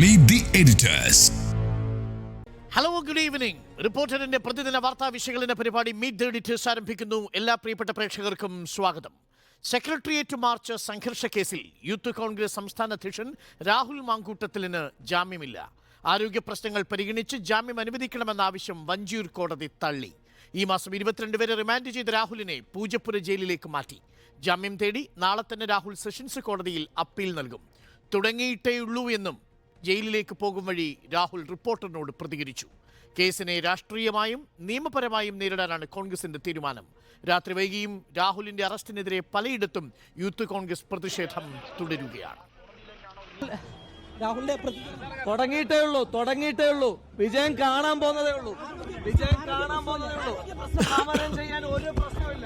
Meet the editors. Hello good evening. റിപ്പോർട്ടറിന്റെ പ്രതിദിന വാർത്താ വിശകലന പരിപാടി മീറ്റ് ദി എഡിറ്റേഴ്സ് ആരംഭിക്കുന്നു. എല്ലാ പ്രിയപ്പെട്ട പ്രേക്ഷകർക്കും സ്വാഗതം. സെക്രട്ടേറിയറ്റ് മാർച്ച് സംഘർഷ കേസിൽ യൂത്ത് കോൺഗ്രസ് സംസ്ഥാന അധ്യക്ഷൻ രാഹുൽ മാങ്കൂട്ടത്തിലിന് ജാമ്യമില്ല. ആരോഗ്യ പ്രശ്നങ്ങൾ പരിഗണിച്ച് ജാമ്യം അനുവദിക്കണമെന്ന ആവശ്യം വഞ്ചിയൂർ കോടതി തള്ളി. ഈ മാസം 22 വരെ റിമാൻഡ് ചെയ്ത രാഹുലിനെ പൂജപ്പുര ജയിലിലേക്ക് മാറ്റി. ജാമ്യം തേടി നാളെ തന്നെ രാഹുൽ സെഷൻസ് കോടതിയിൽ അപ്പീൽ നൽകും. തുടങ്ങിയിട്ടേയുള്ളൂ എന്നും ജയിലിലേക്ക് പോകും വഴി രാഹുൽ റിപ്പോർട്ടറിനോട് പ്രതികരിച്ചു. കേസിനെ രാഷ്ട്രീയമായും നിയമപരമായും നേരിടാനാണ് കോൺഗ്രസിന്റെ തീരുമാനം. രാത്രി വൈകിയും രാഹുലിന്റെ അറസ്റ്റിനെതിരെ പലയിടത്തും യൂത്ത് കോൺഗ്രസ് പ്രതിഷേധം തുടരുകയാണ്. രാഹുലിന്റെ തുടങ്ങിയിട്ടേ ഉള്ളൂ. വിജയം കാണാൻ പോകുന്നതേ ഉള്ളൂ. സമരം ചെയ്യാൻ ഒരു പ്രശ്നമില്ല.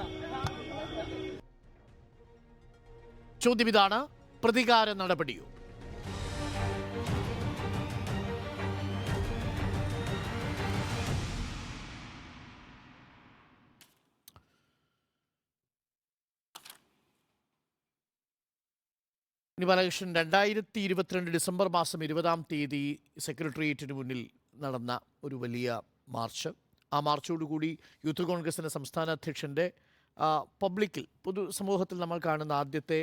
ചോദ്യം ഇതാണ്, പ്രതികാര നടപടിയോ? ബാലകൃഷ്ണൻ, 2022 ഡിസംബർ മാസം 20-ാം തീയതി സെക്രട്ടേറിയറ്റിന് മുന്നിൽ നടന്ന ഒരു വലിയ മാർച്ച്. ആ മാർച്ചോടുകൂടി യൂത്ത് കോൺഗ്രസിൻ്റെ സംസ്ഥാന അധ്യക്ഷൻ്റെ പബ്ലിക്കിൽ പൊതുസമൂഹത്തിൽ നമ്മൾ കാണുന്ന ആദ്യത്തെ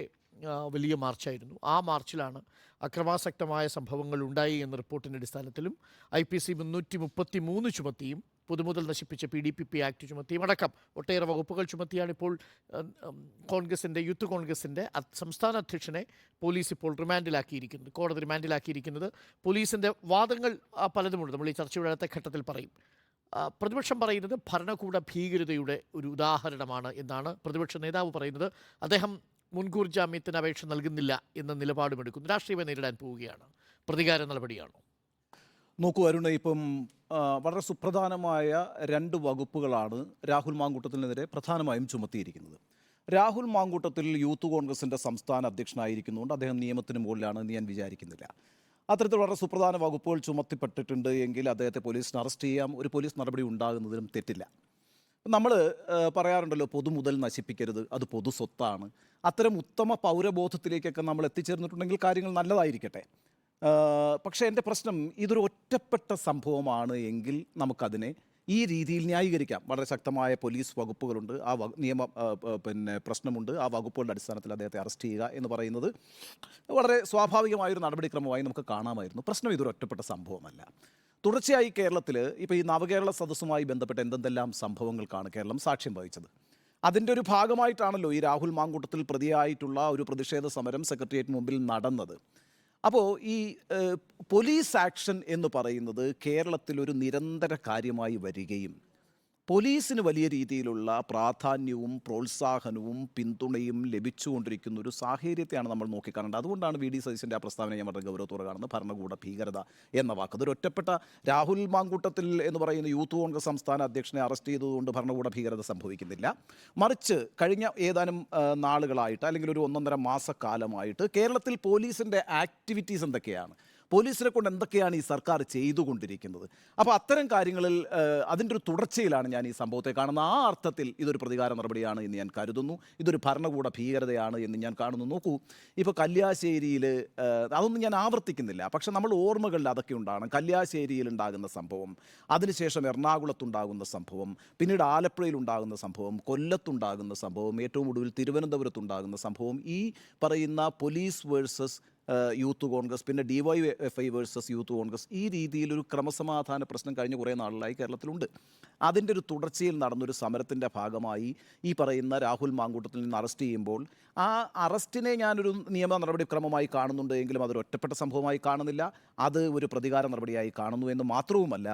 വലിയ മാർച്ചായിരുന്നു. ആ മാർച്ചിലാണ് അക്രമാസക്തമായ സംഭവങ്ങൾ ഉണ്ടായി എന്ന റിപ്പോർട്ടിൻ്റെ അടിസ്ഥാനത്തിലും IPC 333 ചുമത്തിയും പൊതുമുതൽ നശിപ്പിച്ച PDPP ആക്ട് ചുമത്തിയും അടക്കം ഒട്ടേറെ വകുപ്പുകൾ ചുമത്തിയാണ് ഇപ്പോൾ കോൺഗ്രസിൻ്റെ യൂത്ത് കോൺഗ്രസിൻ്റെ സംസ്ഥാന അധ്യക്ഷനെ പോലീസ് ഇപ്പോൾ റിമാൻഡിലാക്കിയിരിക്കുന്നത്, കോടതി റിമാൻഡിലാക്കിയിരിക്കുന്നത്. പോലീസിൻ്റെ വാദങ്ങൾ പലതുമുണ്ട്, നമ്മൾ ഈ ചർച്ചയുടെ അടുത്ത ഘട്ടത്തിൽ പറയും. പ്രതിപക്ഷം പറയുന്നത് ഭരണകൂട ഭീകരതയുടെ ഒരു ഉദാഹരണമാണ് എന്നാണ് പ്രതിപക്ഷ നേതാവ് പറയുന്നത്. അദ്ദേഹം മുൻകൂർ ജാമ്യത്തിന് അപേക്ഷ നൽകുന്നില്ല എന്ന നിലപാടുമെടുക്കുന്നു. രാഷ്ട്രീയം നേരിടാൻ പോവുകയാണ്. പ്രതികാര നടപടിയാണോ? നോക്കൂ അരുണ്, ഇപ്പം വളരെ സുപ്രധാനമായ 2 വകുപ്പുകളാണ് രാഹുൽ മാങ്കൂട്ടത്തിനെതിരെ പ്രധാനമായും ചുമത്തിയിരിക്കുന്നത്. രാഹുൽ മാങ്കൂട്ടത്തിൽ യൂത്ത് കോൺഗ്രസിൻ്റെ സംസ്ഥാന അധ്യക്ഷനായിരിക്കുന്നതുകൊണ്ട് അദ്ദേഹം നിയമത്തിന് മുകളിലാണെന്ന് ഞാൻ വിചാരിക്കുന്നില്ല. അത്തരത്തിൽ വളരെ സുപ്രധാന വകുപ്പുകൾ ചുമത്തിപ്പെട്ടിട്ടുണ്ട് എങ്കിൽ അദ്ദേഹത്തെ പോലീസിന് അറസ്റ്റ് ചെയ്യാം. ഒരു പോലീസ് നടപടി ഉണ്ടാകുന്നതിനും തെറ്റില്ല. നമ്മൾ പറയാറുണ്ടല്ലോ, പൊതുമുതൽ നശിപ്പിക്കരുത്, അത് പൊതു സ്വത്താണ്. അത്തരം ഉത്തമ പൗരബോധത്തിലേക്കൊക്കെ നമ്മൾ എത്തിച്ചേർന്നിട്ടുണ്ടെങ്കിൽ കാര്യങ്ങൾ നല്ലതായിരിക്കട്ടെ. പക്ഷേ എൻ്റെ പ്രശ്നം, ഇതൊരു ഒറ്റപ്പെട്ട സംഭവമാണ് എങ്കിൽ നമുക്കതിനെ ഈ രീതിയിൽ ന്യായീകരിക്കാം. വളരെ ശക്തമായ പോലീസ് വകുപ്പുകളുണ്ട്, ആ നിയമ പ്രശ്നമുണ്ട്. ആ വകുപ്പുകളുടെ അടിസ്ഥാനത്തിൽ അദ്ദേഹത്തെ അറസ്റ്റ് ചെയ്യുക എന്ന് പറയുന്നത് വളരെ സ്വാഭാവികമായൊരു നടപടിക്രമമായി നമുക്ക് കാണാമായിരുന്നു. പ്രശ്നം ഇതൊരു ഒറ്റപ്പെട്ട സംഭവമല്ല. തുടർച്ചയായി കേരളത്തിൽ ഇപ്പോൾ ഈ നവകേരള സദസ്സുമായി ബന്ധപ്പെട്ട എന്തെല്ലാം സംഭവങ്ങൾക്കാണ് കേരളം സാക്ഷ്യം വഹിച്ചത്. അതിൻ്റെ ഒരു ഭാഗമായിട്ടാണല്ലോ ഈ രാഹുൽ മാങ്കൂട്ടത്തിൽ പ്രതിയായിട്ടുള്ള ഒരു പ്രതിഷേധ സമരം സെക്രട്ടേറിയറ്റിന് മുമ്പിൽ നടന്നത്. അപ്പോൾ ഈ പോലീസ് ആക്ഷൻ എന്ന് പറയുന്നത് കേരളത്തിലൊരു നിരന്തര കാര്യമായി വരികയും പോലീസിന് വലിയ രീതിയിലുള്ള പ്രാധാന്യവും പ്രോത്സാഹനവും പിന്തുണയും ലഭിച്ചുകൊണ്ടിരിക്കുന്ന ഒരു സാഹചര്യത്തെയാണ് നമ്മൾ നോക്കിക്കാണേണ്ടത്. അതുകൊണ്ടാണ് VD സതീശൻ്റെ ആ പ്രസ്താവന ഞാൻ വളരെ ഗൗരവത്തോടെ കാണുന്നത്. ഭരണകൂട ഭീകരത എന്ന വാക്ക്, അതൊരു ഒറ്റപ്പെട്ട രാഹുൽ മാങ്കൂട്ടത്തിൽ എന്ന് പറയുന്ന യൂത്ത് കോൺഗ്രസ് സംസ്ഥാന അധ്യക്ഷനെ അറസ്റ്റ് ചെയ്തതുകൊണ്ട് ഭരണകൂട ഭീകരത സംഭവിക്കുന്നില്ല. മറിച്ച് കഴിഞ്ഞ ഏതാനും നാളുകളായിട്ട് അല്ലെങ്കിൽ ഒരു 1.5 മാസക്കാലമായിട്ട് കേരളത്തിൽ പോലീസിൻ്റെ ആക്ടിവിറ്റീസ് എന്തൊക്കെയാണ്, പോലീസിനെ കൊണ്ട് എന്തൊക്കെയാണ് ഈ സർക്കാർ ചെയ്തുകൊണ്ടിരിക്കുന്നത്. അപ്പോൾ അത്തരം കാര്യങ്ങളിൽ അതിൻ്റെ ഒരു തുടർച്ചയിലാണ് ഞാൻ ഈ സംഭവത്തെ കാണുന്നത്. ആ അർത്ഥത്തിൽ ഇതൊരു പ്രതികാര നടപടിയാണ് എന്ന് ഞാൻ കരുതുന്നു. ഇതൊരു ഭരണകൂട ഭീകരതയാണ് എന്ന് ഞാൻ കാണുന്നു. നോക്കൂ, ഇപ്പോൾ കല്യാശ്ശേരിയിൽ, അതൊന്നും ഞാൻ ആവർത്തിക്കുന്നില്ല, പക്ഷെ നമ്മൾ ഓർമ്മകളിൽ അതൊക്കെ ഉണ്ടാകണം. കല്യാശ്ശേരിയിൽ ഉണ്ടാകുന്ന സംഭവം, അതിനുശേഷം എറണാകുളത്തുണ്ടാകുന്ന സംഭവം, പിന്നീട് ആലപ്പുഴയിലുണ്ടാകുന്ന സംഭവം, കൊല്ലത്തുണ്ടാകുന്ന സംഭവം, ഏറ്റവും ഒടുവിൽ തിരുവനന്തപുരത്തുണ്ടാകുന്ന സംഭവം, ഈ പറയുന്ന പോലീസ് വേഴ്സസ് യൂത്ത് കോൺഗ്രസ്, പിന്നെ DYFI വേഴ്സസ് യൂത്ത് കോൺഗ്രസ്, ഈ രീതിയിലൊരു ക്രമസമാധാന പ്രശ്നം കഴിഞ്ഞ കുറേ നാളുകളായി കേരളത്തിലുണ്ട്. അതിൻ്റെ ഒരു തുടർച്ചയിൽ നടന്നൊരു സമരത്തിൻ്റെ ഭാഗമായി ഈ പറയുന്ന രാഹുൽ മാങ്കൂട്ടത്തിൽ നിന്ന് അറസ്റ്റ് ചെയ്യുമ്പോൾ ആ അറസ്റ്റിനെ ഞാനൊരു നിയമ നടപടിക്രമമായി കാണുന്നുണ്ട് എങ്കിലും അതൊരു ഒറ്റപ്പെട്ട സംഭവമായി കാണുന്നില്ല. അത് ഒരു പ്രതികാര നടപടിയായി കാണുന്നു എന്ന് മാത്രവുമല്ല,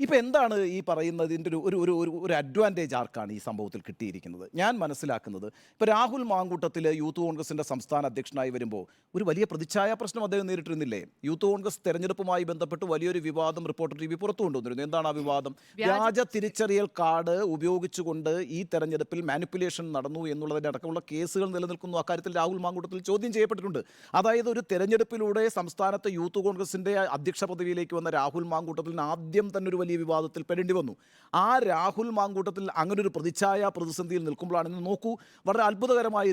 ഇപ്പോൾ എന്താണ് ഈ പറയുന്നതിൻ്റെ ഒരു അഡ്വാൻറ്റേജ് ആർക്കാണ് ഈ സംഭവത്തിൽ കിട്ടിയിരിക്കുന്നത്? ഞാൻ മനസ്സിലാക്കുന്നത്, ഇപ്പോൾ രാഹുൽ മാങ്കൂട്ടത്തിൽ യൂത്ത് കോൺഗ്രസിൻ്റെ സംസ്ഥാന അധ്യക്ഷനായി വരുമ്പോൾ ഒരു വലിയ പ്രതിച്ഛായ പ്രശ്നം അദ്ദേഹം നേരിട്ടിരുന്നില്ലേ? യൂത്ത് കോൺഗ്രസ് തെരഞ്ഞെടുപ്പുമായി ബന്ധപ്പെട്ട് വലിയൊരു വിവാദം റിപ്പോർട്ടർ TV പുറത്തു കൊണ്ടുവന്നിരുന്നു. എന്താണ് ആ വിവാദം? വ്യാജ തിരിച്ചറിയൽ കാർഡ് ഉപയോഗിച്ചുകൊണ്ട് ഈ തെരഞ്ഞെടുപ്പിൽ മാനിപ്പുലേഷൻ നടന്നു എന്നുള്ളതിൻ്റെ അടക്കമുള്ള കേസുകൾ നിലനിൽക്കുന്നു. അക്കാര്യത്തിൽ രാഹുൽ മാങ്കൂട്ടത്തിൽ ചോദ്യം ചെയ്യപ്പെട്ടിട്ടുണ്ട്. അതായത് ഒരു തെരഞ്ഞെടുപ്പിലൂടെ സംസ്ഥാനത്തെ യൂത്ത് കോൺഗ്രസിൻ്റെ അധ്യക്ഷ പദവിയിലേക്ക് വന്ന രാഹുൽ മാങ്കൂട്ടത്തിന് ആദ്യം തന്നെ ഒരു വലിയ വലിയ വിവാദത്തിൽ പെടേണ്ടി വന്നു. ആ രാഹുൽ മാങ്കൂട്ടത്തിൽ അങ്ങനെ ഒരു പ്രതിസന്ധിയിൽ നിൽക്കുമ്പോഴാണ് ഇന്ന് നോക്കൂ, വളരെ അത്ഭുതകരമായി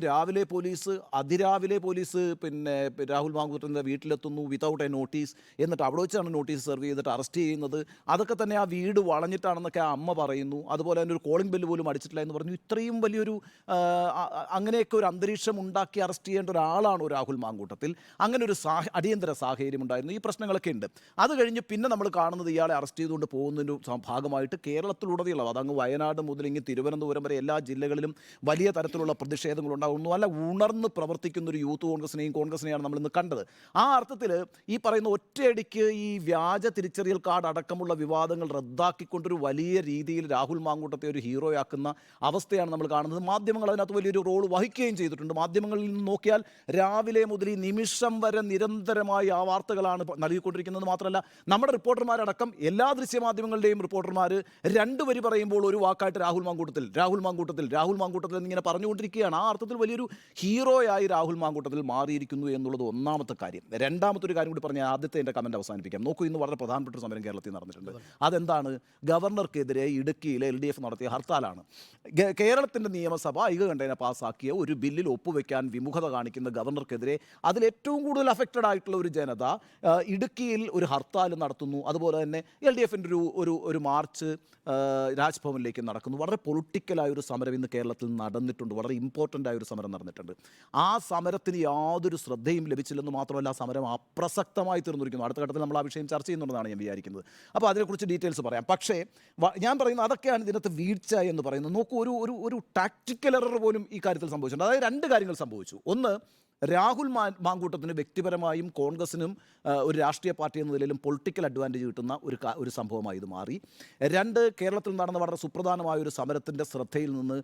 അതിരാവിലെ പോലീസ് പിന്നെ രാഹുൽ മാങ്കൂട്ടത്തിൻ്റെ വീട്ടിലെത്തുന്നു വിതൗട്ട് എ നോട്ടീസ്. എന്നിട്ട് അവിടെ വെച്ചാണ് നോട്ടീസ് സെർവ് ചെയ്തിട്ട് അറസ്റ്റ് ചെയ്യുന്നത്. അതൊക്കെ തന്നെ ആ വീട് വളഞ്ഞിട്ടാണെന്നൊക്കെ ആ അമ്മ പറയുന്നു. അതുപോലെ തന്നെ ഒരു കോളിംഗ് ബെല്ല് പോലും അടിച്ചിട്ടില്ല എന്ന് പറഞ്ഞു. ഇത്രയും വലിയൊരു അങ്ങനെയൊക്കെ ഒരു അന്തരീക്ഷം ഉണ്ടാക്കി അറസ്റ്റ് ചെയ്യേണ്ട ഒരാളാണ് രാഹുൽ മാങ്കൂട്ടത്തിൽ. അങ്ങനെ ഒരു അടിയന്തര സാഹചര്യം ഉണ്ടായിരുന്നു. ഈ പ്രശ്നങ്ങളൊക്കെ ഉണ്ട്. അത് കഴിഞ്ഞ് പിന്നെ നമ്മൾ കാണുന്നത് ഇയാളെ അറസ്റ്റ് ചെയ്തുകൊണ്ട് പോകുന്നതിൻ്റെ ഭാഗമായിട്ട് കേരളത്തിലുടനീളം, അതങ്ങ് വയനാട് മുതൽ ഇങ്ങ് തിരുവനന്തപുരം വരെ എല്ലാ ജില്ലകളിലും വലിയ തരത്തിലുള്ള പ്രതിഷേധങ്ങൾ ഉണ്ടാകുന്നു. അല്ല, ഉണർന്ന് പ്രവർത്തിക്കുന്ന ഒരു യൂത്ത് കോൺഗ്രസിനെയാണ് നമ്മൾ ഇന്ന് കണ്ടത്. ആ അർത്ഥത്തിൽ ഈ പറയുന്ന ഒറ്റയടിക്ക് ഈ വ്യാജ തിരിച്ചറിയൽ കാർഡ് അടക്കമുള്ള വിവാദങ്ങൾ റദ്ദാക്കിക്കൊണ്ടൊരു വലിയ രീതിയിൽ രാഹുൽ മാങ്കൂട്ടത്തെ ഒരു ഹീറോയാക്കുന്ന അവസ്ഥയാണ് നമ്മൾ കാണുന്നത്. മാധ്യമങ്ങൾ അതിനകത്ത് വലിയൊരു റോൾ വഹിക്കുകയും ചെയ്തിട്ടുണ്ട്. മാധ്യമങ്ങളിൽ നിന്ന് നോക്കിയാൽ രാവിലെ മുതൽ ഈ നിമിഷം വരെ നിരന്തരമായി ആ വാർത്തകളാണ് നൽകിക്കൊണ്ടിരിക്കുന്നത്. മാത്രമല്ല, നമ്മുടെ റിപ്പോർട്ടർമാരടക്കം എല്ലാ ദൃശ്യമാധ്യമങ്ങളുടെയും റിപ്പോർട്ടർമാർ രണ്ട് വരി പറയുമ്പോൾ ഒരു വാക്കായിട്ട് രാഹുൽ മാങ്കൂട്ടത്തിൽ എന്നിങ്ങനെ പറഞ്ഞുകൊണ്ടിരിക്കുകയാണ്. ആ അർത്ഥത്തിൽ വലിയൊരു ഹീറോയായി രാഹുൽ മാങ്കൂട്ടത്തിൽ മാറിയിരിക്കുന്നു എന്നുള്ളത് ഒന്നാമത്തെ കാര്യം. രണ്ടാമത്തെ ഒരു കാര്യം കൂടി പറഞ്ഞാൽ ആദ്യത്തെ എൻ്റെ കമൻറ്റ് അവസാനിപ്പിക്കാം. നോക്കൂ, ഇന്ന് വളരെ പ്രധാനപ്പെട്ട ഒരു സമരം കേരളത്തിൽ നടന്നിട്ടുണ്ട്. അതെന്താണ്? ഗവർണർക്കെതിരെ ഇടുക്കിയിലെ LDF നടത്തിയ ഹർത്താലാണ്. കേരളത്തിൻ്റെ നിയമസഭ ഐകകണ്ഠേന പാസ്സാക്കിയ ഒരു ബില്ലിൽ ഒപ്പുവെക്കാൻ വിമുഖത കാണിക്കുന്ന ഗവർണർക്കെതിരെ അതിലേറ്റവും കൂടുതൽ അഫക്റ്റഡ് ആയിട്ടുള്ള ഒരു ജനത ഇടുക്കിയിൽ ഒരു ഹർത്താൽ നടത്തുന്നു. അതുപോലെ തന്നെ LDFൻ്റെ ഒരു മാർച്ച് രാജ്ഭവനിലേക്ക് നടക്കുന്നു. വളരെ പൊളിറ്റിക്കലായ ഒരു സമരം ഇന്ന് കേരളത്തിൽ നടന്നിട്ടുണ്ട്. വളരെ ഇമ്പോർട്ടൻ്റ് ആയ ഒരു സമരം നടന്നിട്ടുണ്ട്. ആ സമരത്തിന് യാതൊരു ശ്രദ്ധയും ലഭിച്ചില്ലെന്ന് മാത്രമല്ല, ആ സമരം അപ്രസക്തമായി തീർന്നിരിക്കുന്നു. അടുത്ത ഘട്ടത്തിൽ നമ്മൾ ആ വിഷയം ചർച്ച ചെയ്യുന്നുണ്ടെന്നാണ് ഞാൻ വിചാരിക്കുന്നത്. അപ്പോൾ അതിനെക്കുറിച്ച് ഡീറ്റെയിൽസ് പറയാം. പക്ഷേ ഞാൻ പറയുന്നത് അതൊക്കെയാണ് ഇതിനകത്ത് വീഴ്ച എന്ന് പറയുന്നത്. നോക്കൂ, ഒരു ടാക്ടിക്കൽ എറർ പോലും ഈ കാര്യത്തിൽ സംഭവിച്ചിട്ടുണ്ട്. അതായത് രണ്ട് കാര്യങ്ങൾ സംഭവിച്ചു. ഒന്ന്, രാഹുൽ മാങ്കൂട്ടത്തിന് വ്യക്തിപരമായും കോൺഗ്രസിനും ഒരു രാഷ്ട്രീയ പാർട്ടി എന്ന നിലയിലും പൊളിറ്റിക്കൽ അഡ്വാൻറ്റേജ് കിട്ടുന്ന ഒരു സംഭവമായി ഇത് മാറി. രണ്ട്, കേരളത്തിൽ നടന്ന വളരെ സുപ്രധാനമായ ഒരു സമരത്തിൻ്റെ ശ്രദ്ധയിൽ നിന്ന്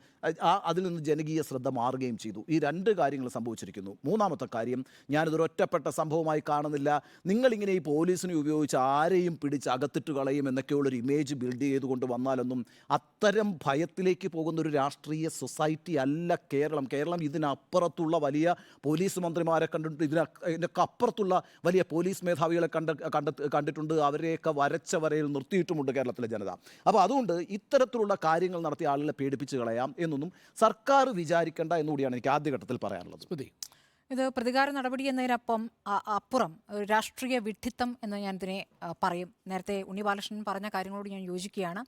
അതിൽ നിന്ന് ജനകീയ ശ്രദ്ധ മാറുകയും ചെയ്തു. ഈ രണ്ട് കാര്യങ്ങൾ സംഭവിച്ചിരിക്കുന്നു. മൂന്നാമത്തെ കാര്യം, ഞാനിതൊരു ഒറ്റപ്പെട്ട സംഭവമായി കാണുന്നില്ല. നിങ്ങളിങ്ങനെ ഈ പോലീസിനെ ഉപയോഗിച്ച് ആരെയും പിടിച്ച് അകത്തിട്ട് കളയും എന്നൊക്കെയുള്ളൊരു ഇമേജ് ബിൽഡ് ചെയ്തുകൊണ്ട് വന്നാലൊന്നും അത്തരം ഭയത്തിലേക്ക് പോകുന്ന ഒരു രാഷ്ട്രീയ സൊസൈറ്റി അല്ല കേരളം. കേരളം ഇതിനപ്പുറത്തുള്ള വലിയ പോലീസ് മന്ത്രിമാരെ കണ്ടിട്ടുണ്ട്. ഇതിനൊക്കെ അപ്പുറത്തുള്ള വലിയ പോലീസ് മേധാവികളെ കണ്ടിട്ടുണ്ട്. അവരെയൊക്കെ വരച്ച വരയിൽ നിർത്തിയിട്ടുമുണ്ട് കേരളത്തിലെ ജനത. അപ്പോൾ അതുകൊണ്ട് ഇത്തരത്തിലുള്ള കാര്യങ്ങൾ നടത്തിയ ആളുകളെ പേടിപ്പിച്ച് കളയാം എന്നൊന്നും സർക്കാർ വിചാരിക്കേണ്ട എന്നുകൂടിയാണ് എനിക്ക് ആദ്യഘട്ടത്തിൽ പറയാനുള്ളത്. ഇത് പ്രതികാര നടപടി എന്നതിനൊപ്പം അപ്പുറം രാഷ്ട്രീയ വിഡ്ഢിത്തം എന്ന് ഞാൻ ഇതിനെ പറയും. നേരത്തെ ഉണ്ണി ബാലകൃഷ്ണൻ പറഞ്ഞ കാര്യങ്ങളോട് ഞാൻ യോജിക്കുകയാണ്.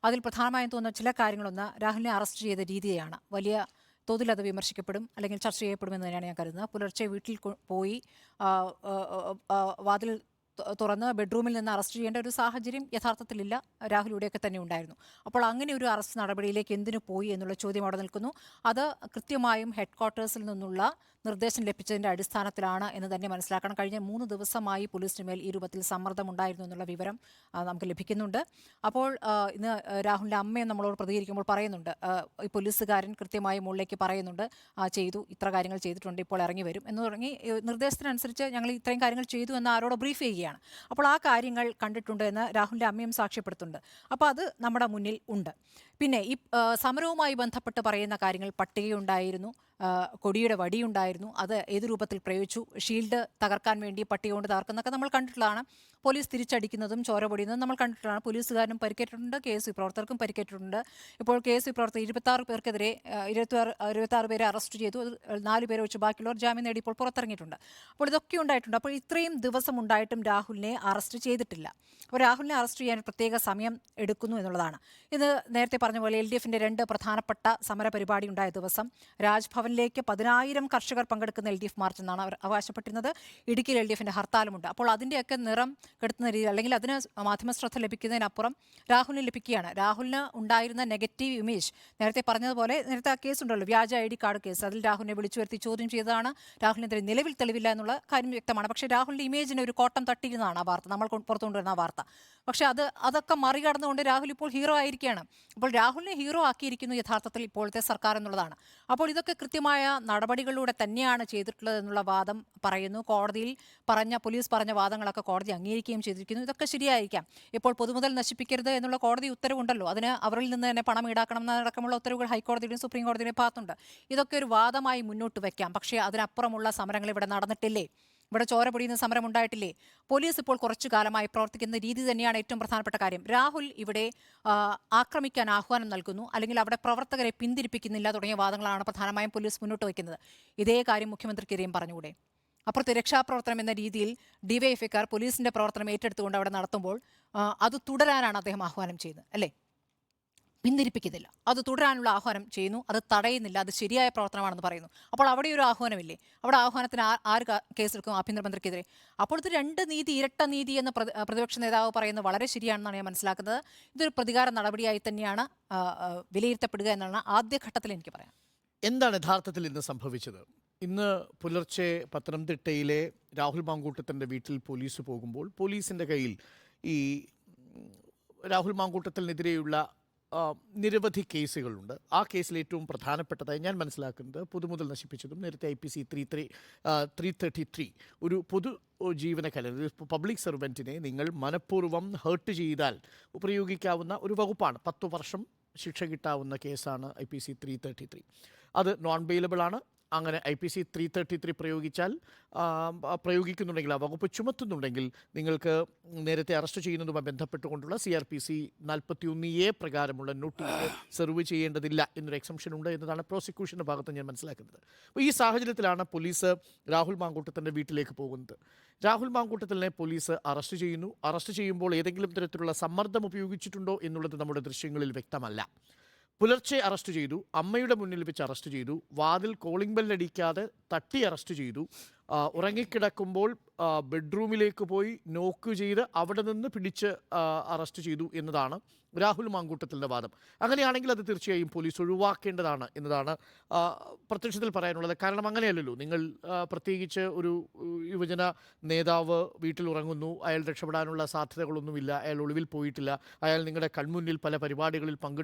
അതിൽ പ്രധാനമായും തോന്നുന്ന ചില കാര്യങ്ങളൊന്ന്, രാഹുലിനെ അറസ്റ്റ് ചെയ്ത രീതിയാണ് വലിയ തോതിൽ അത് വിമർശിക്കപ്പെടും അല്ലെങ്കിൽ ചർച്ച ചെയ്യപ്പെടുമെന്ന് തന്നെയാണ് ഞാൻ കരുതുന്നത്. പുലർച്ചെ വീട്ടിൽ പോയി വാതിൽ തുറന്ന് ബെഡ്റൂമിൽ നിന്ന് അറസ്റ്റ് ചെയ്യേണ്ട ഒരു സാഹചര്യം യഥാർത്ഥത്തിലില്ല. രാഹുൽ ഇവിടെയൊക്കെ തന്നെ ഉണ്ടായിരുന്നു. അപ്പോൾ അങ്ങനെ ഒരു അറസ്റ്റ് നടപടിയിലേക്ക് എന്തിനു പോയി എന്നുള്ള ചോദ്യം അവിടെ നിൽക്കുന്നു. അത് കൃത്യമായും ഹെഡ് ക്വാർട്ടേഴ്സിൽ നിന്നുള്ള നിർദ്ദേശം ലഭിച്ചതിൻ്റെ അടിസ്ഥാനത്തിലാണ് എന്ന് തന്നെ മനസ്സിലാക്കണം. കഴിഞ്ഞ 3 ദിവസമായി പോലീസിന് മേൽ ഈ രൂപത്തിൽ സമ്മർദ്ദമുണ്ടായിരുന്നു എന്നുള്ള വിവരം നമുക്ക് ലഭിക്കുന്നുണ്ട്. അപ്പോൾ ഇന്ന് രാഹുലിൻ്റെ അമ്മയും നമ്മളോട് പ്രതികരിക്കുമ്പോൾ പറയുന്നുണ്ട്, ഈ പോലീസുകാരൻ കൃത്യമായി മുകളിലേക്ക് പറയുന്നുണ്ട്, ചെയ്തു, ഇത്ര കാര്യങ്ങൾ ചെയ്തിട്ടുണ്ട്, ഇപ്പോൾ ഇറങ്ങി വരും എന്ന് തുടങ്ങി നിർദ്ദേശത്തിനനുസരിച്ച് ഞങ്ങൾ ഇത്രയും കാര്യങ്ങൾ ചെയ്തു എന്ന് ആരോട് ബ്രീഫ് ചെയ്യുകയാണ്. അപ്പോൾ ആ കാര്യങ്ങൾ കണ്ടിട്ടുണ്ട് എന്ന് രാഹുലിൻ്റെ അമ്മയും സാക്ഷ്യപ്പെടുത്തുന്നുണ്ട്. അപ്പോൾ അത് നമ്മുടെ മുന്നിൽ ഉണ്ട്. പിന്നെ ഈ സമരവുമായി ബന്ധപ്പെട്ട് പറയുന്ന കാര്യങ്ങൾ, പട്ടികയുണ്ടായിരുന്നു, കൊടിയുടെ വടിയുണ്ടായിരുന്നു, അത് ഏത് രൂപത്തിൽ പ്രയോഗിച്ചു, ഷീൽഡ് തകർക്കാൻ വേണ്ടി പട്ടിക കൊണ്ട് തകർക്കുന്നതൊക്കെ നമ്മൾ കണ്ടിട്ടുള്ളതാണ്. പോലീസ് തിരിച്ചടിക്കുന്നതും ചോര പൊടിയുന്നതും നമ്മൾ കണ്ടിട്ടുള്ളതാണ്. പോലീസുകാരനും പരിക്കേറ്റിട്ടുണ്ട്, KSU പ്രവർത്തകർക്കും പരിക്കേറ്റിട്ടുണ്ട്. ഇപ്പോൾ KSU പ്രവർത്തകർ 26 പേർക്കെതിരെ 26 പേരെ അറസ്റ്റ് ചെയ്തു. 4 പേരെ വെച്ച് ബാക്കിയുള്ളവർ ജാമ്യം നേടി ഇപ്പോൾ പുറത്തിറങ്ങിയിട്ടുണ്ട്. അപ്പോൾ ഇതൊക്കെ ഉണ്ടായിട്ടുണ്ട്. അപ്പോൾ ഇത്രയും ദിവസം ഉണ്ടായിട്ടും രാഹുലിനെ അറസ്റ്റ് ചെയ്തിട്ടില്ല. അപ്പോൾ രാഹുലിനെ അറസ്റ്റ് ചെയ്യാൻ പ്രത്യേക സമയം എടുക്കുന്നു എന്നുള്ളതാണ്. ഇത് നേരത്തെ പറഞ്ഞ പോലെ LDFൻ്റെ 2 പ്രധാനപ്പെട്ട സമര പരിപാടി ഉണ്ടായ ദിവസം രാജ്ഭവനിലേക്ക് 10,000 കർഷകർ പങ്കെടുക്കുന്ന LDF മാർച്ച് എന്നാണ് അവർ അവകാശപ്പെട്ടിരുന്നത്. ഇടുക്കിയിൽ LDFൻ്റെ ഹർത്താലുമുണ്ട്. അപ്പോൾ അതിൻ്റെയൊക്കെ നിറം കെടുത്തുന്ന രീതിയിൽ, അല്ലെങ്കിൽ അതിന് മാധ്യമ ശ്രദ്ധ ലഭിക്കുന്നതിനപ്പുറം രാഹുലിന് ലഭിക്കുകയാണ്. രാഹുലിന് ഉണ്ടായിരുന്ന നെഗറ്റീവ് ഇമേജ്, നേരത്തെ പറഞ്ഞതുപോലെ, നേരത്തെ ആ കേസുണ്ടല്ലോ, വ്യാജ ID കാർഡ് കേസ്, അതിൽ രാഹുലിനെ വിളിച്ചു വരുത്തി ചോദ്യം ചെയ്തതാണ്. രാഹുലിനെതിരെ നിലവിൽ തെളിവില്ല എന്നുള്ള കാര്യം വ്യക്തമാണ്. പക്ഷേ രാഹുലിൻ്റെ ഇമേജിന് ഒരു കോട്ടം തട്ടിയിരുന്നതാണ് ആ വാർത്ത, നമ്മൾ പുറത്തുകൊണ്ടുവരുന്ന ആ വാർത്ത. പക്ഷേ അതൊക്കെ മറികടന്നുകൊണ്ട് രാഹുൽ ഇപ്പോൾ ഹീറോ ആയിരിക്കുകയാണ്. അപ്പോൾ രാഹുലിനെ ഹീറോ ആക്കിയിരിക്കുന്നു യഥാർത്ഥത്തിൽ ഇപ്പോഴത്തെ സർക്കാർ എന്നുള്ളതാണ്. അപ്പോൾ ഇതൊക്കെ കൃത്യമായ നടപടികളിലൂടെ തന്നെയാണ് ചെയ്തിട്ടുള്ളത് എന്നുള്ള വാദം പറയുന്നു. കോടതിയിൽ പോലീസ് പറഞ്ഞ വാദങ്ങളൊക്കെ കോടതി അംഗീകരിക്കുകയും ചെയ്തിരിക്കുന്നു. ഇതൊക്കെ ശരിയായിരിക്കാം. ഇപ്പോൾ പൊതുമുതൽ നശിപ്പിക്കരുത് എന്നുള്ള കോടതി ഉത്തരവുണ്ടല്ലോ, അതിന് അവരിൽ നിന്ന് തന്നെ പണം ഈടാക്കണം എന്നടക്കമുള്ള ഉത്തരവുകൾ ഹൈക്കോടതിയുടെയും സുപ്രീം കോടതിയുടെയും ഭാഗത്തുണ്ട്. ഇതൊക്കെ ഒരു വാദമായി മുന്നോട്ട് വയ്ക്കാം. പക്ഷേ അതിനപ്പുറമുള്ള സമരങ്ങൾ ഇവിടെ നടന്നിട്ടില്ലേ ഇവിടെ ചോര പൊടിയുന്ന സമരം ഉണ്ടായിട്ടില്ലേ? പോലീസ് ഇപ്പോൾ കുറച്ചു കാലമായി പ്രവർത്തിക്കുന്ന രീതി തന്നെയാണ് ഏറ്റവും പ്രധാനപ്പെട്ട കാര്യം. രാഹുൽ ഇവിടെ ആക്രമിക്കാൻ ആഹ്വാനം നൽകുന്നു, അല്ലെങ്കിൽ അവിടെ പ്രവർത്തകരെ പിന്തിരിപ്പിക്കുന്നില്ല തുടങ്ങിയ വാദങ്ങളാണ് പ്രധാനമായും പോലീസ് മുന്നോട്ട് വയ്ക്കുന്നത്. ഇതേ കാര്യം മുഖ്യമന്ത്രിക്കെതിരെയും പറഞ്ഞുകൂടെ? അപ്പുറത്ത് രക്ഷാപ്രവർത്തനം എന്ന രീതിയിൽ ഡിവൈഎഫ്ഐക്കാർ പോലീസിന്റെ പ്രവർത്തനം ഏറ്റെടുത്തുകൊണ്ട് അവിടെ നടത്തുമ്പോൾ അത് തുടരാനാണ് അദ്ദേഹം ആഹ്വാനം ചെയ്യുന്നത്, അല്ലേ? പിന്തിരിപ്പിക്കുന്നില്ല, അത് തുടരാനുള്ള ആഹ്വാനം ചെയ്യുന്നു, അത് തടയുന്നില്ല, അത് ശരിയായ പ്രവർത്തനമാണെന്ന് പറയുന്നു. അപ്പോൾ അവിടെ ഒരു ആഹ്വാനമില്ലേ? അവിടെ ആഹ്വാനത്തിന് ആര് കേസെടുക്കും? ആഭ്യന്തരമന്ത്രിക്കെതിരെ. അപ്പോൾ ഇത് രണ്ട് നീതി, ഇരട്ട നീതി എന്ന് പ്രതിപക്ഷ നേതാവ് പറയുന്നത് വളരെ ശരിയാണെന്നാണ് ഞാൻ മനസ്സിലാക്കുന്നത്. ഇതൊരു പ്രതികാര നടപടിയായി തന്നെയാണ് വിലയിരുത്തപ്പെടുക എന്നാണ് ആദ്യഘട്ടത്തിൽ എനിക്ക് പറയാം. എന്താണ് യഥാർത്ഥത്തിൽ ഇന്ന് സംഭവിച്ചത്? ഇന്ന് പുലർച്ചെ പത്തനംതിട്ടയിലെ രാഹുൽ മാങ്കൂട്ടത്തിൻ്റെ വീട്ടിൽ പോലീസ് പോകുമ്പോൾ പോലീസിൻ്റെ കയ്യിൽ ഈ രാഹുൽ മാങ്കൂട്ടത്തിനെതിരെയുള്ള നിരവധി കേസുകളുണ്ട്. ആ കേസിൽ ഏറ്റവും പ്രധാനപ്പെട്ടതായി ഞാൻ മനസ്സിലാക്കുന്നത് പൊതുമുതൽ നശിപ്പിച്ചതും നേരത്തെ IPC 333 ഒരു പൊതു ജീവനക്കാരൻ, പബ്ലിക് സർവൻറ്റിനെ നിങ്ങൾ മനഃപൂർവ്വം ഹേർട്ട് ചെയ്താൽ ഉപയോഗിക്കാവുന്ന ഒരു വകുപ്പാണ്. 10 വർഷം ശിക്ഷ കിട്ടാവുന്ന കേസാണ് IPC 333. അത് നോൺ ബെയിലബിൾ ആണ്. അങ്ങനെ IPC 333 പ്രയോഗിക്കുന്നുണ്ടെങ്കിൽ, ആ വകുപ്പ് ചുമത്തുന്നുണ്ടെങ്കിൽ നിങ്ങൾക്ക് നേരത്തെ അറസ്റ്റ് ചെയ്യുന്നതുമായി ബന്ധപ്പെട്ടുകൊണ്ടുള്ള CRPC 41A പ്രകാരമുള്ള നോട്ടീസ് സെർവ് ചെയ്യേണ്ടതില്ല എന്നൊരു എക്സംഷൻ ഉണ്ട് എന്നതാണ് പ്രോസിക്യൂഷൻ്റെ ഭാഗത്ത് ഞാൻ മനസ്സിലാക്കുന്നത്. അപ്പോൾ ഈ സാഹചര്യത്തിലാണ് പോലീസ് രാഹുൽ മാങ്കൂട്ടത്തിൻ്റെ വീട്ടിലേക്ക് പോകുന്നത്. രാഹുൽ മാങ്കൂട്ടത്തിനെ പോലീസ് അറസ്റ്റ് ചെയ്യുന്നു. അറസ്റ്റ് ചെയ്യുമ്പോൾ ഏതെങ്കിലും തരത്തിലുള്ള സമ്മർദ്ദം ഉപയോഗിച്ചിട്ടുണ്ടോ എന്നുള്ളത് നമ്മുടെ ദൃശ്യങ്ങളിൽ വ്യക്തമല്ല. പുലർച്ചെ അറസ്റ്റ് ചെയ്തു, അമ്മയുടെ മുന്നിൽ വെച്ച് അറസ്റ്റ് ചെയ്തു, വാതിൽ കോളിംഗ് ബെല്ലടിക്കാതെ തട്ടി അറസ്റ്റ് ചെയ്തു, ഉറങ്ങിക്കിടക്കുമ്പോൾ ബെഡ്റൂമിലേക്ക് പോയി നോക്ക് ചെയ്ത് അവിടെ നിന്ന് പിടിച്ച് അറസ്റ്റ് ചെയ്തു എന്നതാണ് രാഹുൽ മാങ്കൂട്ടത്തിൻ്റെ വാദം. അങ്ങനെയാണെങ്കിൽ അത് തീർച്ചയായും പോലീസ് ഒഴിവാക്കേണ്ടതാണ് എന്നതാണ് പ്രത്യക്ഷത്തിൽ പറയാനുള്ളത്. കാരണം അങ്ങനെയല്ലല്ലോ, നിങ്ങൾ പ്രത്യേകിച്ച് ഒരു യുവജന നേതാവ് വീട്ടിൽ ഉറങ്ങുന്നു, അയാൾ രക്ഷപ്പെടാനുള്ള സാധ്യതകളൊന്നുമില്ല, അയാൾ ഒളിവിൽ പോയിട്ടില്ല, അയാൾ നിങ്ങളുടെ കൺമുന്നിൽ പല പരിപാടികളിൽ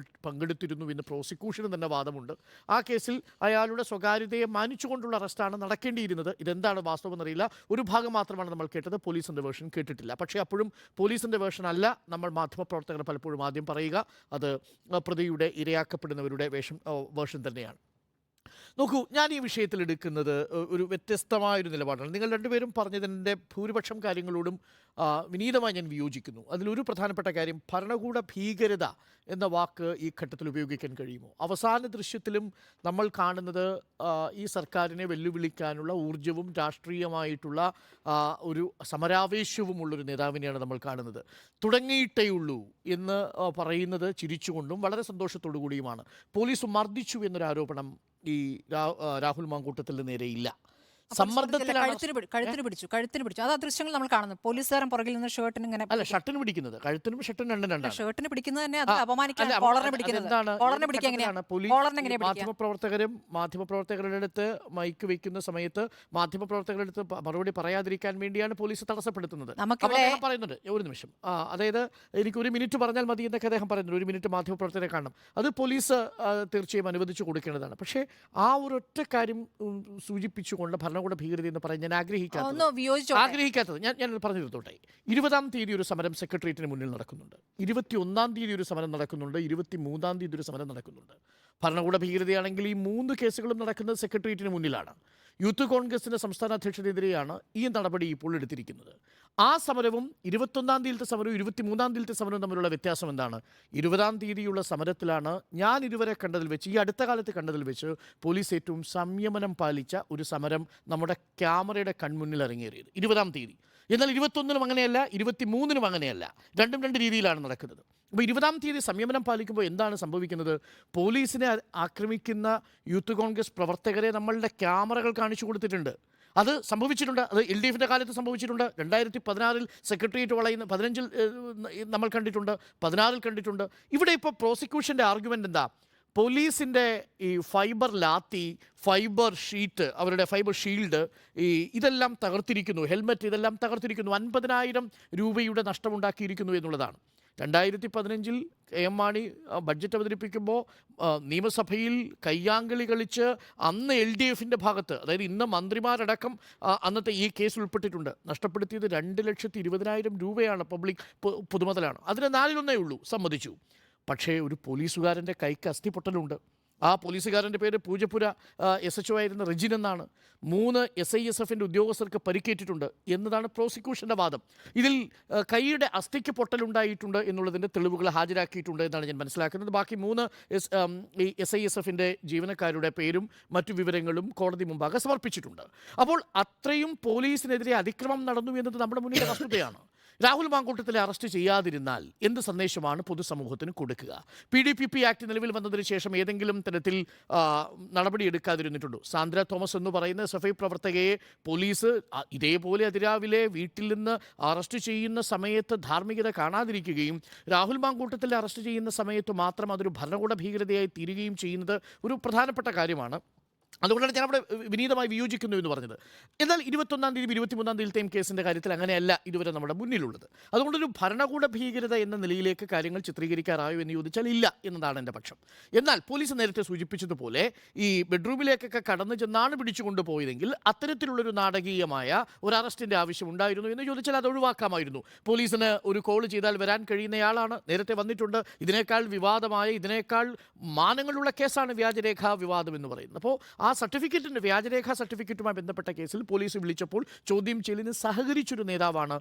പങ്കെടുത്തിരുന്നു എന്ന് പ്രോസിക്യൂഷന് തന്നെ വാദമുണ്ട്. ആ കേസിൽ അയാളുടെ സ്വകാര്യതയെ മാനിച്ചുകൊണ്ടുള്ള അറസ്റ്റാണ് നടക്കേണ്ടിയിരുന്നത്. ഇതെന്താണ് വാസ്തവം എന്നറിയില്ല. ഒരു ഭാഗം മാത്രമാണ് നമ്മൾ കേട്ടത്, പോലീസിൻ്റെ വേർഷൻ കേട്ടിട്ടില്ല. പക്ഷേ അപ്പോഴും പോലീസിൻ്റെ വേർഷൻ അല്ല നമ്മൾ മാധ്യമപ്രവർത്തകർ പലപ്പോഴും ആദ്യം പറയുക, അത് പ്രതിയുടെ ഇരയാക്കപ്പെടുന്നവരുടെ വേർഷൻ തന്നെയാണ്. നോക്കൂ, ഞാൻ ഈ വിഷയത്തിൽ എടുക്കുന്നത് ഒരു വ്യത്യസ്തമായൊരു നിലപാടാണ്. നിങ്ങൾ രണ്ടുപേരും പറഞ്ഞതിൻ്റെ ഭൂരിപക്ഷം കാര്യങ്ങളോടും വിനീതമായി ഞാൻ വിയോജിക്കുന്നു. അതിലൊരു പ്രധാനപ്പെട്ട കാര്യം, ഭരണകൂട ഭീകരത എന്ന വാക്ക് ഈ ഘട്ടത്തിൽ ഉപയോഗിക്കാൻ കഴിയുമോ? അവസാന ദൃശ്യത്തിലും നമ്മൾ കാണുന്നത് ഈ സർക്കാരിനെ വെല്ലുവിളിക്കാനുള്ള ഊർജ്ജവും രാഷ്ട്രീയമായിട്ടുള്ള ഒരു സമരാവേശവുമുള്ളൊരു നേതാവിനെയാണ് നമ്മൾ കാണുന്നത്. തുടങ്ങിയിട്ടേയുള്ളൂ എന്ന് പറയുന്നത് ചിരിച്ചുകൊണ്ടും വളരെ സന്തോഷത്തോടു കൂടിയുമാണ്. പോലീസ് മർദ്ദിച്ചു എന്നൊരു ആരോപണം ഈ രാഹുൽ മാങ്കൂട്ടത്തിന് നേരെയില്ല. സമ്മർദ്ദത്തിലാണ് കഴുത്തിന് പിടിച്ചു. അത് ആ ദൃശ്യങ്ങൾ നമ്മൾ കാണുന്നു. പോലീസുകാരൻ പുറകിൽ നിന്ന് ഷർട്ടിന് ഇങ്ങനെ അല്ല, ഷർട്ടിന് പിടിക്കുന്നത്, കഴുത്തിനും ഷർട്ടിനും രണ്ടാണ്. ഷർട്ടിന് പിടിക്കുന്നത് തന്നെ അത് അപമാനിക്കാണ്. കോളറിനെ പിടിക്കുന്നത് മാധ്യമപ്രവർത്തകരുടെ അടുത്ത് മൈക്ക് വെക്കുന്ന സമയത്ത് മാധ്യമപ്രവർത്തകരുടെ അടുത്ത് മറുപടി പറയാതിരിക്കാൻ വേണ്ടിയാണ് പോലീസ് തടസ്സപ്പെടുത്തുന്നത്. അദ്ദേഹം പറയുന്നുണ്ട്, ഒരു നിമിഷം, അതായത് എനിക്ക് 1 മിനിറ്റ് പറഞ്ഞാൽ മതി എന്നൊക്കെ അദ്ദേഹം പറയുന്നുണ്ട്. 1 മിനിറ്റ് മാധ്യമപ്രവർത്തകരെ കാണണം. അത് പോലീസ് തീർച്ചയായും അനുവദിച്ചു കൊടുക്കേണ്ടതാണ്. പക്ഷേ ആ ഒരൊറ്റ കാര്യം സൂചിപ്പിച്ചുകൊണ്ട് ഭരണകൂട ഭീകരത എന്ന് പറയാൻ ഞാൻ ആഗ്രഹിക്കാത്തത് ഞാൻ പറഞ്ഞു തീർത്തോട്ടെ. 20-ാം തീയതി ഒരു സമരം സെക്രട്ടേറിയറ്റിന് മുന്നിൽ നടക്കുന്നുണ്ട്. 21-ാം തീയതി ഒരു സമരം നടക്കുന്നുണ്ട്. 23-ാം തീയതി ഒരു സമരം നടക്കുന്നുണ്ട്. ഭരണകൂട ഭീകരതയാണെങ്കിൽ ഈ 3 കേസുകളും നടക്കുന്നത് സെക്രട്ടേറിയറ്റിന് മുന്നിലാണ്. യൂത്ത് കോൺഗ്രസിൻ്റെ സംസ്ഥാന അധ്യക്ഷനെതിരെയാണ് ഈ നടപടി ഇപ്പോൾ എടുത്തിരിക്കുന്നത്. ആ സമരവും 21-ാം തീയതിയിലത്തെ സമരവും 23-ാം തീയതിയിലത്തെ സമരവും തമ്മിലുള്ള വ്യത്യാസം എന്താണ്? 20-ാം തീയതിയുള്ള സമരത്തിലാണ് ഞാൻ ഇതുവരെ കണ്ടതിൽ വെച്ച്, ഈ അടുത്ത കാലത്ത് കണ്ടതിൽ വെച്ച്, പോലീസ് ഏറ്റവും സംയമനം പാലിച്ച ഒരു സമരം നമ്മുടെ ക്യാമറയുടെ കൺമുന്നിൽ ഇറങ്ങിയേറിയത് 20-ാം തീയതി. എന്നാൽ 21-നും അങ്ങനെയല്ല, 23-നും അങ്ങനെയല്ല. രണ്ടും രണ്ട് രീതിയിലാണ് നടക്കുന്നത്. അപ്പോൾ 20-ാം തീയതി സംയമനം പാലിക്കുമ്പോൾ എന്താണ് സംഭവിക്കുന്നത്? പോലീസിനെ ആക്രമിക്കുന്ന യൂത്ത് കോൺഗ്രസ് പ്രവർത്തകരെ നമ്മളുടെ ക്യാമറകൾ കാണിച്ചു കൊടുത്തിട്ടുണ്ട്. അത് സംഭവിച്ചിട്ടുണ്ട്. അത് LDFിൻ്റെ കാലത്ത് സംഭവിച്ചിട്ടുണ്ട്. 2016 സെക്രട്ടേറിയറ്റ് വളയുന്ന 15-ൽ നമ്മൾ കണ്ടിട്ടുണ്ട്, 16-ൽ കണ്ടിട്ടുണ്ട്. ഇവിടെ ഇപ്പോൾ പ്രോസിക്യൂഷൻ്റെ ആർഗ്യുമെൻ്റ് എന്താ? പോലീസിൻ്റെ ഈ ഫൈബർ ലാത്തി, ഫൈബർ ഷീറ്റ്, അവരുടെ ഫൈബർ ഷീൽഡ്, ഇതെല്ലാം തകർത്തിരിക്കുന്നു, ഹെൽമറ്റ് ഇതെല്ലാം തകർത്തിരിക്കുന്നു, 50,000 രൂപയുടെ നഷ്ടമുണ്ടാക്കിയിരിക്കുന്നു എന്നുള്ളതാണ്. 2015-ൽ KM മാണി ബഡ്ജറ്റ് അവതരിപ്പിക്കുമ്പോൾ നിയമസഭയിൽ കയ്യാങ്കളി കളിച്ച് അന്ന് LDFിൻ്റെ ഭാഗത്ത്, അതായത് ഇന്ന് മന്ത്രിമാരടക്കം അന്നത്തെ ഈ കേസ് ഉൾപ്പെട്ടിട്ടുണ്ട്. നഷ്ടപ്പെടുത്തിയത് 2,20,000 രൂപയാണ്. പൊതുമുതലാണ്. അതിന് 4-1 ഉള്ളൂ, സമ്മതിച്ചു. പക്ഷേ ഒരു പോലീസുകാരൻ്റെ കൈക്ക് അസ്ഥിപൊട്ടലുണ്ട്. ആ പോലീസുകാരൻ്റെ പേര് പൂജപ്പുര SHO ആയിരുന്ന റെജിൻ എന്നാണ്. 3 SISFൻ്റെ ഉദ്യോഗസ്ഥർക്ക് പരിക്കേറ്റിട്ടുണ്ട് എന്നതാണ് പ്രോസിക്യൂഷൻ്റെ വാദം. ഇതിൽ കൈയുടെ അസ്ഥിക്ക് പൊട്ടലുണ്ടായിട്ടുണ്ട് എന്നുള്ളതിൻ്റെ തെളിവുകൾ ഹാജരാക്കിയിട്ടുണ്ട് എന്നാണ് ഞാൻ മനസ്സിലാക്കുന്നത്. ബാക്കി 3 ഈ SISFൻ്റെ ജീവനക്കാരുടെ പേരും മറ്റു വിവരങ്ങളും കോടതി മുമ്പാകെ സമർപ്പിച്ചിട്ടുണ്ട്. അപ്പോൾ അത്രയും പോലീസിനെതിരെ അതിക്രമം നടന്നു എന്നത് നമ്മുടെ മുന്നിലെ വസ്തുതയാണ്. രാഹുൽ മാങ്കൂട്ടത്തിലെ അറസ്റ്റ് ചെയ്യാതിരുന്നാൽ എന്ത് സന്ദേശമാണ് പൊതുസമൂഹത്തിന് കൊടുക്കുക? PDPP ആക്ട് നിലവിൽ വന്നതിന് ശേഷം ഏതെങ്കിലും തരത്തിൽ നടപടിയെടുക്കാതിരുന്നിട്ടുണ്ടോ? സാന്ദ്ര തോമസ് എന്ന് പറയുന്ന SFI പ്രവർത്തകയെ പോലീസ് ഇതേപോലെ അതിരാവിലെ വീട്ടിൽ നിന്ന് അറസ്റ്റ് ചെയ്യുന്ന സമയത്ത് ധാർമ്മികത കാണാതിരിക്കുകയും രാഹുൽ മാങ്കൂട്ടത്തിലെ അറസ്റ്റ് ചെയ്യുന്ന സമയത്ത് മാത്രം അതൊരു ഭരണകൂട ഭീകരതയായി തീരുകയും ചെയ്യുന്നത് ഒരു പ്രധാനപ്പെട്ട കാര്യമാണ്. അതുകൊണ്ടാണ് ഞാൻ അവിടെ വിനീതമായി വിയോജിക്കുന്നു എന്ന് പറഞ്ഞത്. എന്നാൽ 21-ാം തീയതി 23-ാം തീയതിയിലത്തെയും കേസിൻ്റെ കാര്യത്തിൽ അങ്ങനെയല്ല ഇതുവരെ നമ്മുടെ മുന്നിലുള്ളത്. അതുകൊണ്ടൊരു ഭരണകൂട ഭീകരത എന്ന നിലയിലേക്ക് കാര്യങ്ങൾ ചിത്രീകരിക്കാറായോ എന്ന് ചോദിച്ചാൽ ഇല്ല എന്നതാണ് എൻ്റെ പക്ഷം. എന്നാൽ പോലീസ് നേരത്തെ സൂചിപ്പിച്ചതുപോലെ ഈ ബെഡ്റൂമിലേക്കൊക്കെ കടന്നു ചെന്നാണ് പിടിച്ചുകൊണ്ട് പോയതെങ്കിൽ അത്തരത്തിലുള്ളൊരു നാടകീയമായ ഒരു അറസ്റ്റിൻ്റെ ആവശ്യം ഉണ്ടായിരുന്നു എന്ന് ചോദിച്ചാൽ അത് ഒഴിവാക്കാമായിരുന്നു. പോലീസിന് ഒരു കോൾ ചെയ്താൽ വരാൻ കഴിയുന്നയാളാണ്, നേരത്തെ വന്നിട്ടുണ്ട്. ഇതിനേക്കാൾ വിവാദമായ, ഇതിനേക്കാൾ മാനങ്ങളുള്ള കേസാണ് വ്യാജരേഖാ വിവാദം എന്ന് പറയുന്നത്. അപ്പോൾ ആ സർട്ടിഫിക്കറ്റിൻ്റെ വ്യാജരേഖാ സർട്ടിഫിക്കറ്റുമായി ബന്ധപ്പെട്ട കേസിൽ പോലീസ് വിളിച്ചപ്പോൾ ചോദ്യം ചെയ്യലിന് സഹകരിച്ചൊരു നേതാവാണ്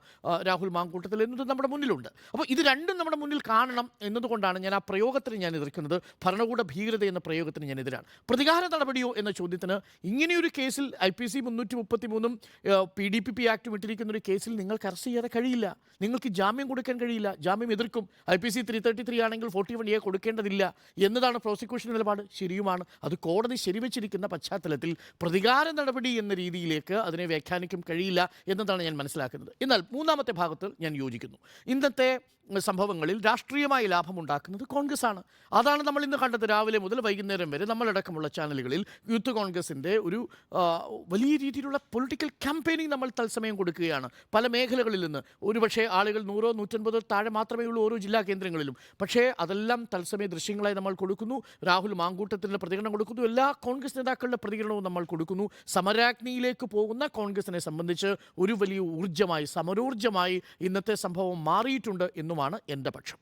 രാഹുൽ മാങ്കൂട്ടത്തിൽ എന്നത് നമ്മുടെ മുന്നിലുണ്ട്. അപ്പോൾ ഇത് രണ്ടും നമ്മുടെ മുന്നിൽ കാണണം എന്നതുകൊണ്ടാണ് ഞാൻ ആ പ്രയോഗത്തിന് ഞാൻ എതിർക്കുന്നത്. ഭരണകൂട ഭീകരത എന്ന പ്രയോഗത്തിന് ഞാൻ എതിരാണ്. പ്രതികാര നടപടിയോ എന്ന ചോദ്യത്തിന് ഇങ്ങനെയൊരു കേസിൽ IPC 333-ഉം PDPP ആക്ടും ഇട്ടിരിക്കുന്ന ഒരു കേസിൽ നിങ്ങൾക്ക് അറസ്റ്റ് ചെയ്യാതെ കഴിയില്ല. നിങ്ങൾക്ക് ജാമ്യം കൊടുക്കാൻ കഴിയില്ല. ജാമ്യം എതിർക്കും. IPC 333 ആണെങ്കിൽ 41A കൊടുക്കേണ്ടതില്ല എന്നതാണ് പ്രോസിക്യൂഷൻ നിലപാട്. ശരിയുമാണ്. അത് കോടതി ശരിവെച്ചിരിക്കുന്ന പശ്ചാത്തലത്തിൽ പ്രതികാര നടപടി എന്ന രീതിയിലേക്ക് അതിനെ വ്യാഖ്യാനിക്കാൻ കഴിയില്ല എന്നതാണ് ഞാൻ മനസ്സിലാക്കുന്നത്. എന്നാൽ മൂന്നാമത്തെ ഭാഗത്ത് ഞാൻ യോജിക്കുന്നു. ഇന്നത്തെ സംഭവങ്ങളിൽ രാഷ്ട്രീയമായി ലാഭമുണ്ടാക്കുന്നത് കോൺഗ്രസ്സാണ്. അതാണ് നമ്മൾ ഇന്ന് കണ്ടത്. രാവിലെ മുതൽ വൈകുന്നേരം വരെ നമ്മളടക്കമുള്ള ചാനലുകളിൽ യൂത്ത് കോൺഗ്രസിൻ്റെ ഒരു വലിയ രീതിയിലുള്ള പൊളിറ്റിക്കൽ ക്യാമ്പയിനിങ് നമ്മൾ തത്സമയം കൊടുക്കുകയാണ്. പല മേഖലകളിൽ നിന്ന് ഒരുപക്ഷെ ആളുകൾ 100 150 താഴെ മാത്രമേ ഉള്ളൂ ഓരോ ജില്ലാ കേന്ദ്രങ്ങളിലും. പക്ഷേ അതെല്ലാം തത്സമയ ദൃശ്യങ്ങളായി നമ്മൾ കൊടുക്കുന്നു. രാഹുൽ മാങ്കൂട്ടത്തിൻ്റെ പ്രതികരണം കൊടുക്കുന്നു. എല്ലാ കോൺഗ്രസ് നേതാക്കളുടെ പ്രതികരണവും നമ്മൾ കൊടുക്കുന്നു. സമരാഗ്നിയിലേക്ക് പോകുന്ന കോൺഗ്രസിനെ സംബന്ധിച്ച് ഒരു വലിയ ഊർജ്ജമായി, സമരോർജ്ജമായി ഇന്നത്തെ സംഭവം മാറിയിട്ടുണ്ട് എന്നുമാണ് എൻ്റെ പക്ഷം.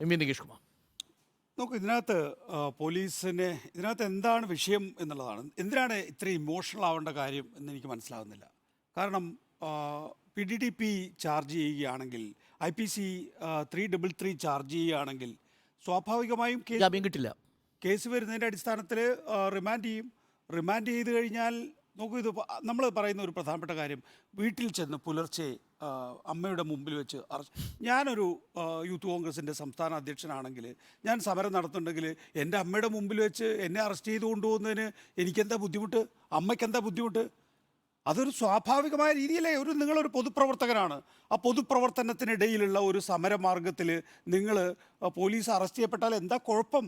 നികേഷ് കുമാർ, നോക്കൂ, ഇതിനകത്ത് പോലീസിനെ ഇതിനകത്ത് എന്താണ് വിഷയം എന്നുള്ളതാണ്. എന്തിനാണ് ഇത്ര ഇമോഷണൽ ആവേണ്ട കാര്യം എന്ന് എനിക്ക് മനസ്സിലാകുന്നില്ല. കാരണം PDPP ചാർജ് ചെയ്യുകയാണെങ്കിൽ, IPC 333 ചാർജ് ചെയ്യുകയാണെങ്കിൽ സ്വാഭാവികമായും ജാമ്യം കിട്ടില്ല. കേസ് വരുന്നതിൻ്റെ അടിസ്ഥാനത്തിൽ റിമാൻഡ് ചെയ്യും. റിമാൻഡ് ചെയ്ത് കഴിഞ്ഞാൽ നോക്കൂ, ഇത് നമ്മൾ പറയുന്ന ഒരു പ്രധാനപ്പെട്ട കാര്യം, വീട്ടിൽ ചെന്ന് പുലർച്ചെ അമ്മയുടെ മുമ്പിൽ വെച്ച് ഞാനൊരു യൂത്ത് കോൺഗ്രസിൻ്റെ സംസ്ഥാന അധ്യക്ഷനാണെങ്കിൽ, ഞാൻ സമരം നടത്തുന്നുണ്ടെങ്കിൽ എൻ്റെ അമ്മയുടെ മുമ്പിൽ വെച്ച് എന്നെ അറസ്റ്റ് ചെയ്ത് കൊണ്ടുപോകുന്നതിന് എനിക്കെന്താ ബുദ്ധിമുട്ട്? അമ്മയ്ക്കെന്താ ബുദ്ധിമുട്ട്? അതൊരു സ്വാഭാവികമായ രീതിയിലേ. നിങ്ങളൊരു പൊതുപ്രവർത്തകനാണ്. ആ പൊതുപ്രവർത്തനത്തിനിടയിലുള്ള ഒരു സമരമാർഗത്തിൽ നിങ്ങൾ പോലീസ് അറസ്റ്റ് ചെയ്യപ്പെട്ടാൽ എന്താ കുഴപ്പം?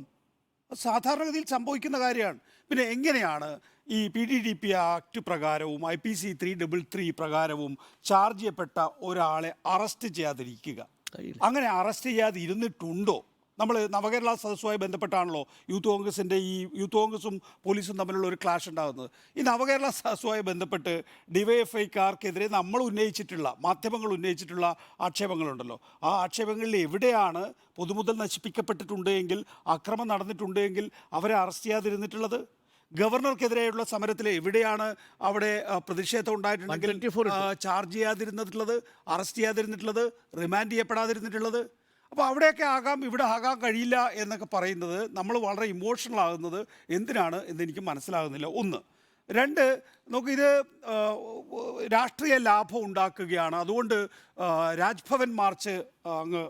സാധാരണഗതിയിൽ സംഭവിക്കുന്ന കാര്യമാണ്. പിന്നെ എങ്ങനെയാണ് ഈ PDPP ആക്ട് പ്രകാരവും IPC 333 പ്രകാരവും ചാർജ് ചെയ്യപ്പെട്ട ഒരാളെ അറസ്റ്റ് ചെയ്യാതിരിക്കുക? അങ്ങനെ അറസ്റ്റ് ചെയ്യാതെ ഇരുന്നിട്ടുണ്ടോ? നമ്മൾ നവകേരള സദസ്സുമായി ബന്ധപ്പെട്ടാണല്ലോ യൂത്ത് കോൺഗ്രസും പോലീസും തമ്മിലുള്ള ഒരു ക്ലാഷ് ഉണ്ടാകുന്നത്. ഈ നവകേരള സദസ്സുമായി ബന്ധപ്പെട്ട് DYFIക്കാർക്കെതിരെ നമ്മൾ ഉന്നയിച്ചിട്ടുള്ള, മാധ്യമങ്ങൾ ഉന്നയിച്ചിട്ടുള്ള ആക്ഷേപങ്ങളുണ്ടല്ലോ. ആ ആക്ഷേപങ്ങളിൽ എവിടെയാണ് പൊതുമുതൽ നശിപ്പിക്കപ്പെട്ടിട്ടുണ്ട് എങ്കിൽ, അക്രമം നടന്നിട്ടുണ്ട് എങ്കിൽ അവരെ അറസ്റ്റ് ചെയ്യാതിരുന്നിട്ടുള്ളത്? ഗവർണർക്കെതിരെയുള്ള സമരത്തിൽ എവിടെയാണ് അവിടെ പ്രതിഷേധം ഉണ്ടായിട്ടുണ്ടെങ്കിൽ ചാർജ് ചെയ്യാതിരുന്നിട്ടുള്ളത്, അറസ്റ്റ് ചെയ്യാതിരുന്നിട്ടുള്ളത്, റിമാൻഡ് ചെയ്യപ്പെടാതിരുന്നിട്ടുള്ളത്? അപ്പോൾ അവിടെയൊക്കെ ആകാം, ഇവിടെ ആകാൻ കഴിയില്ല എന്നൊക്കെ പറയുന്നത്, നമ്മൾ വളരെ ഇമോഷണൽ ആകുന്നത് എന്തിനാണ് എന്നെനിക്ക് മനസ്സിലാകുന്നില്ല. ഒന്ന്. രണ്ട്, ഇത് രാഷ്ട്രീയ ലാഭം ഉണ്ടാക്കുകയാണ്. അതുകൊണ്ട് രാജ്ഭവൻ മാർച്ച് അങ്ങ്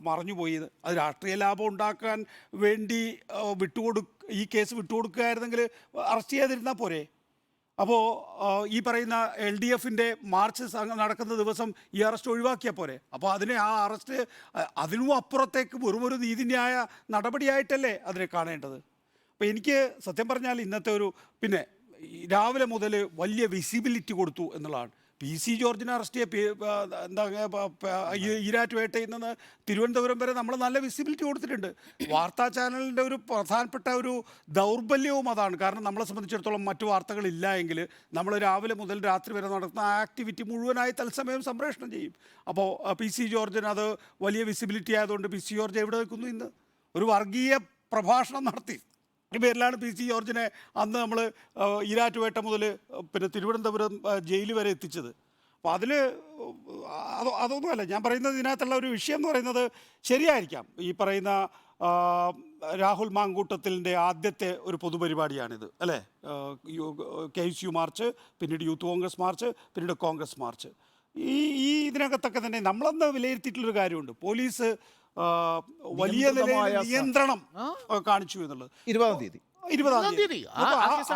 മറഞ്ഞുപോയി. അത് രാഷ്ട്രീയ ലാഭം ഉണ്ടാക്കാൻ വേണ്ടി ഈ കേസ് വിട്ടുകൊടുക്കുകയായിരുന്നെങ്കിൽ അറസ്റ്റ് ചെയ്യാതിരുന്നാൽ പോരെ? അപ്പോൾ ഈ പറയുന്ന LDFൻ്റെ മാർച്ച് നടക്കുന്ന ദിവസം ഈ അറസ്റ്റ് ഒഴിവാക്കിയാൽ പോരെ? അപ്പോൾ ആ അറസ്റ്റ് അതിനും അപ്പുറത്തേക്ക് വെറുമൊരു നീതിന്യായ നടപടിയായിട്ടല്ലേ അതിനെ കാണേണ്ടത്? അപ്പോൾ എനിക്ക് സത്യം പറഞ്ഞാൽ ഇന്നത്തെ പിന്നെ രാവിലെ മുതൽ വലിയ വിസിബിലിറ്റി കൊടുത്തു എന്നുള്ളതാണ്. PC ജോർജിനെ അറസ്റ്റ് ഈരാറ്റുപേട്ടയിൽ നിന്ന് തിരുവനന്തപുരം വരെ നമ്മൾ നല്ല വിസിബിലിറ്റി കൊടുത്തിട്ടുണ്ട്. വാർത്താ ചാനലിൻ്റെ ഒരു പ്രധാനപ്പെട്ട ഒരു ദൗർബല്യവും അതാണ്. കാരണം നമ്മളെ സംബന്ധിച്ചിടത്തോളം മറ്റു വാർത്തകളില്ല എങ്കിൽ നമ്മൾ രാവിലെ മുതൽ രാത്രി വരെ നടത്തുന്ന ആ ആക്ടിവിറ്റി മുഴുവനായി തത്സമയം സംപ്രേഷണം ചെയ്യും. അപ്പോൾ PC ജോർജിന് അത് വലിയ വിസിബിലിറ്റി ആയതുകൊണ്ട് PC ജോർജ് എവിടെ നിൽക്കുന്നു? ഇന്ന് ഒരു വർഗീയ പ്രഭാഷണം നടത്തി. ഈ പേരിലാണ് പി സി ജോർജിനെ അന്ന് നമ്മൾ ഈരാറ്റുപേട്ട മുതൽ പിന്നെ തിരുവനന്തപുരം ജയിൽ വരെ എത്തിച്ചത്. അപ്പോൾ അതിൽ അതൊന്നുമല്ല ഞാൻ പറയുന്നത്. ഇതിനകത്തുള്ള ഒരു വിഷയം എന്ന് പറയുന്നത് ശരിയായിരിക്കാം. ഈ പറയുന്ന രാഹുൽ മാങ്കൂട്ടത്തിലിൻ്റെ ആദ്യത്തെ ഒരു പൊതുപരിപാടിയാണിത് അല്ലേ? KSU മാർച്ച്, പിന്നീട് യൂത്ത് കോൺഗ്രസ് മാർച്ച്, പിന്നീട് കോൺഗ്രസ് മാർച്ച്. ഈ ഇതിനകത്തൊക്കെ തന്നെ നമ്മളന്ന് വിലയിരുത്തിയിട്ടുള്ളൊരു കാര്യമുണ്ട്. പോലീസ് വലിയ നിലയിൽ നിയന്ത്രണം കാണിച്ചു എന്നുള്ളത്. 20-ാം തീയതി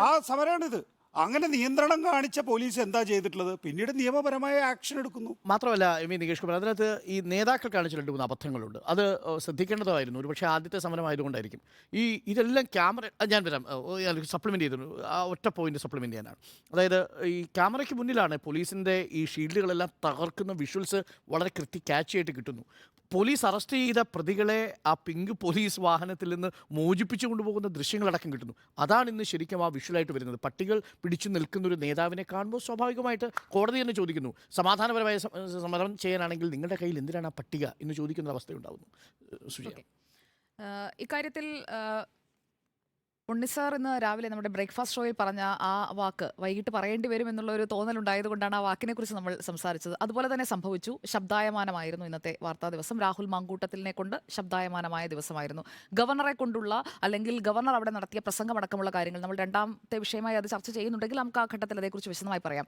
ആ സമരമാണിത്. അങ്ങനെ നിയന്ത്രണം കാണിച്ച പോലീസ് എന്താ ചെയ്തിട്ടുള്ളത്? പിന്നീട് നിയമപരമായ ആക്ഷൻ എടുക്കുന്നു. മാത്രമല്ല നികേഷ് കുമാർ, അതിനകത്ത് ഈ നേതാക്കൾ കാണിച്ച 2-3 അബദ്ധങ്ങളുണ്ട്. അത് ശ്രദ്ധിക്കേണ്ടതായിരുന്നു. ഒരു പക്ഷേ ആദ്യത്തെ സമരമായതുകൊണ്ടായിരിക്കും. ഇതെല്ലാം ക്യാമറ ഞാൻ വരാം സപ്ലിമെൻ്റ് ചെയ്തിരുന്നു. ആ ഒറ്റ പോയിന്റ് സപ്ലിമെൻ്റ് ചെയ്യാനാണ്. അതായത് ഈ ക്യാമറയ്ക്ക് മുന്നിലാണ് പോലീസിൻ്റെ ഈ ഷീൽഡുകളെല്ലാം തകർക്കുന്ന വിഷ്വൽസ് വളരെ ക്യാച്ച് ആയിട്ട് കിട്ടുന്നു. പോലീസ് അറസ്റ്റ് ചെയ്ത പ്രതികളെ ആ പിങ്ക് പോലീസ് വാഹനത്തിൽ നിന്ന് മോചിപ്പിച്ചു കൊണ്ടുപോകുന്ന ദൃശ്യങ്ങളടക്കം കിട്ടുന്നു. അതാണ് ഇന്ന് ശരിക്കും ആ വിഷ്വലായിട്ട് വരുന്നത്. പട്ടികൾ പിടിച്ചു നിൽക്കുന്ന ഒരു നേതാവിനെ കാണുമ്പോൾ സ്വാഭാവികമായിട്ട് കോടതി തന്നെ ചോദിക്കുന്നു, സമാധാനപരമായ സമരം ചെയ്യാനാണെങ്കിൽ നിങ്ങളുടെ കയ്യിൽ എന്തിനാണ് ആ പട്ടിക എന്ന് ചോദിക്കുന്ന അവസ്ഥയുണ്ടാകുന്നു. സുജയ, ഇക്കാര്യത്തിൽ ഉണ്ണിസാർ ഇന്ന് രാവിലെ നമ്മുടെ ബ്രേക്ക്ഫാസ്റ്റ് ഷോയിൽ പറഞ്ഞ ആ വാക്ക് വൈകിട്ട് പറയേണ്ടി വരും എന്നുള്ള ഒരു തോന്നലുണ്ടായതുകൊണ്ടാണ് ആ വാക്കിനെ കുറിച്ച് നമ്മൾ സംസാരിച്ചത്. അതുപോലെ തന്നെ സംഭവിച്ചു. ശബ്ദായമാനമായിരുന്നു ഇന്നത്തെ വാർത്താ ദിവസം. രാഹുൽ മാങ്കൂട്ടത്തിലിനെ കൊണ്ട് ശബ്ദായമാനമായ ദിവസമായിരുന്നു. ഗവർണറെ കൊണ്ടുള്ള അല്ലെങ്കിൽ ഗവർണർ അവിടെ നടത്തിയ പ്രസംഗമടക്കമുള്ള കാര്യങ്ങൾ നമ്മൾ രണ്ടാമത്തെ വിഷയമായി അത് ചർച്ച ചെയ്യുന്നുണ്ടെങ്കിൽ നമുക്ക് ആ ഘട്ടത്തിൽ അതേക്കുറിച്ച് വിശദമായി പറയാം.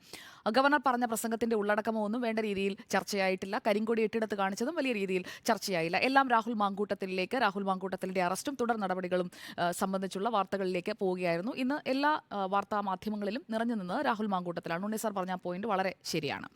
ഗവർണർ പറഞ്ഞ പ്രസംഗത്തിന്റെ ഉള്ളടക്കമോ ഒന്നും വേണ്ട രീതിയിൽ ചർച്ചയായിട്ടില്ല. കരിങ്കൊടി എട്ടിടത്ത് കാണിച്ചതും വലിയ രീതിയിൽ ചർച്ചയായില്ല. എല്ലാം രാഹുൽ മാങ്കൂട്ടത്തിലിന്റെ അറസ്റ്റും തുടർ നടപടികളും സംബന്ധിച്ചുള്ള വാർത്തകളിലേക്ക് പോവുകയായിരുന്നു. ഇന്ന് എല്ലാ വാർത്താ മാധ്യമങ്ങളിലും നിറഞ്ഞു നിന്ന് രാഹുൽ മാങ്കൂട്ടത്തിലാണ്. ഉണ്ണി സാർ പറഞ്ഞ പോയിന്റ് വളരെ ശരിയാണ്.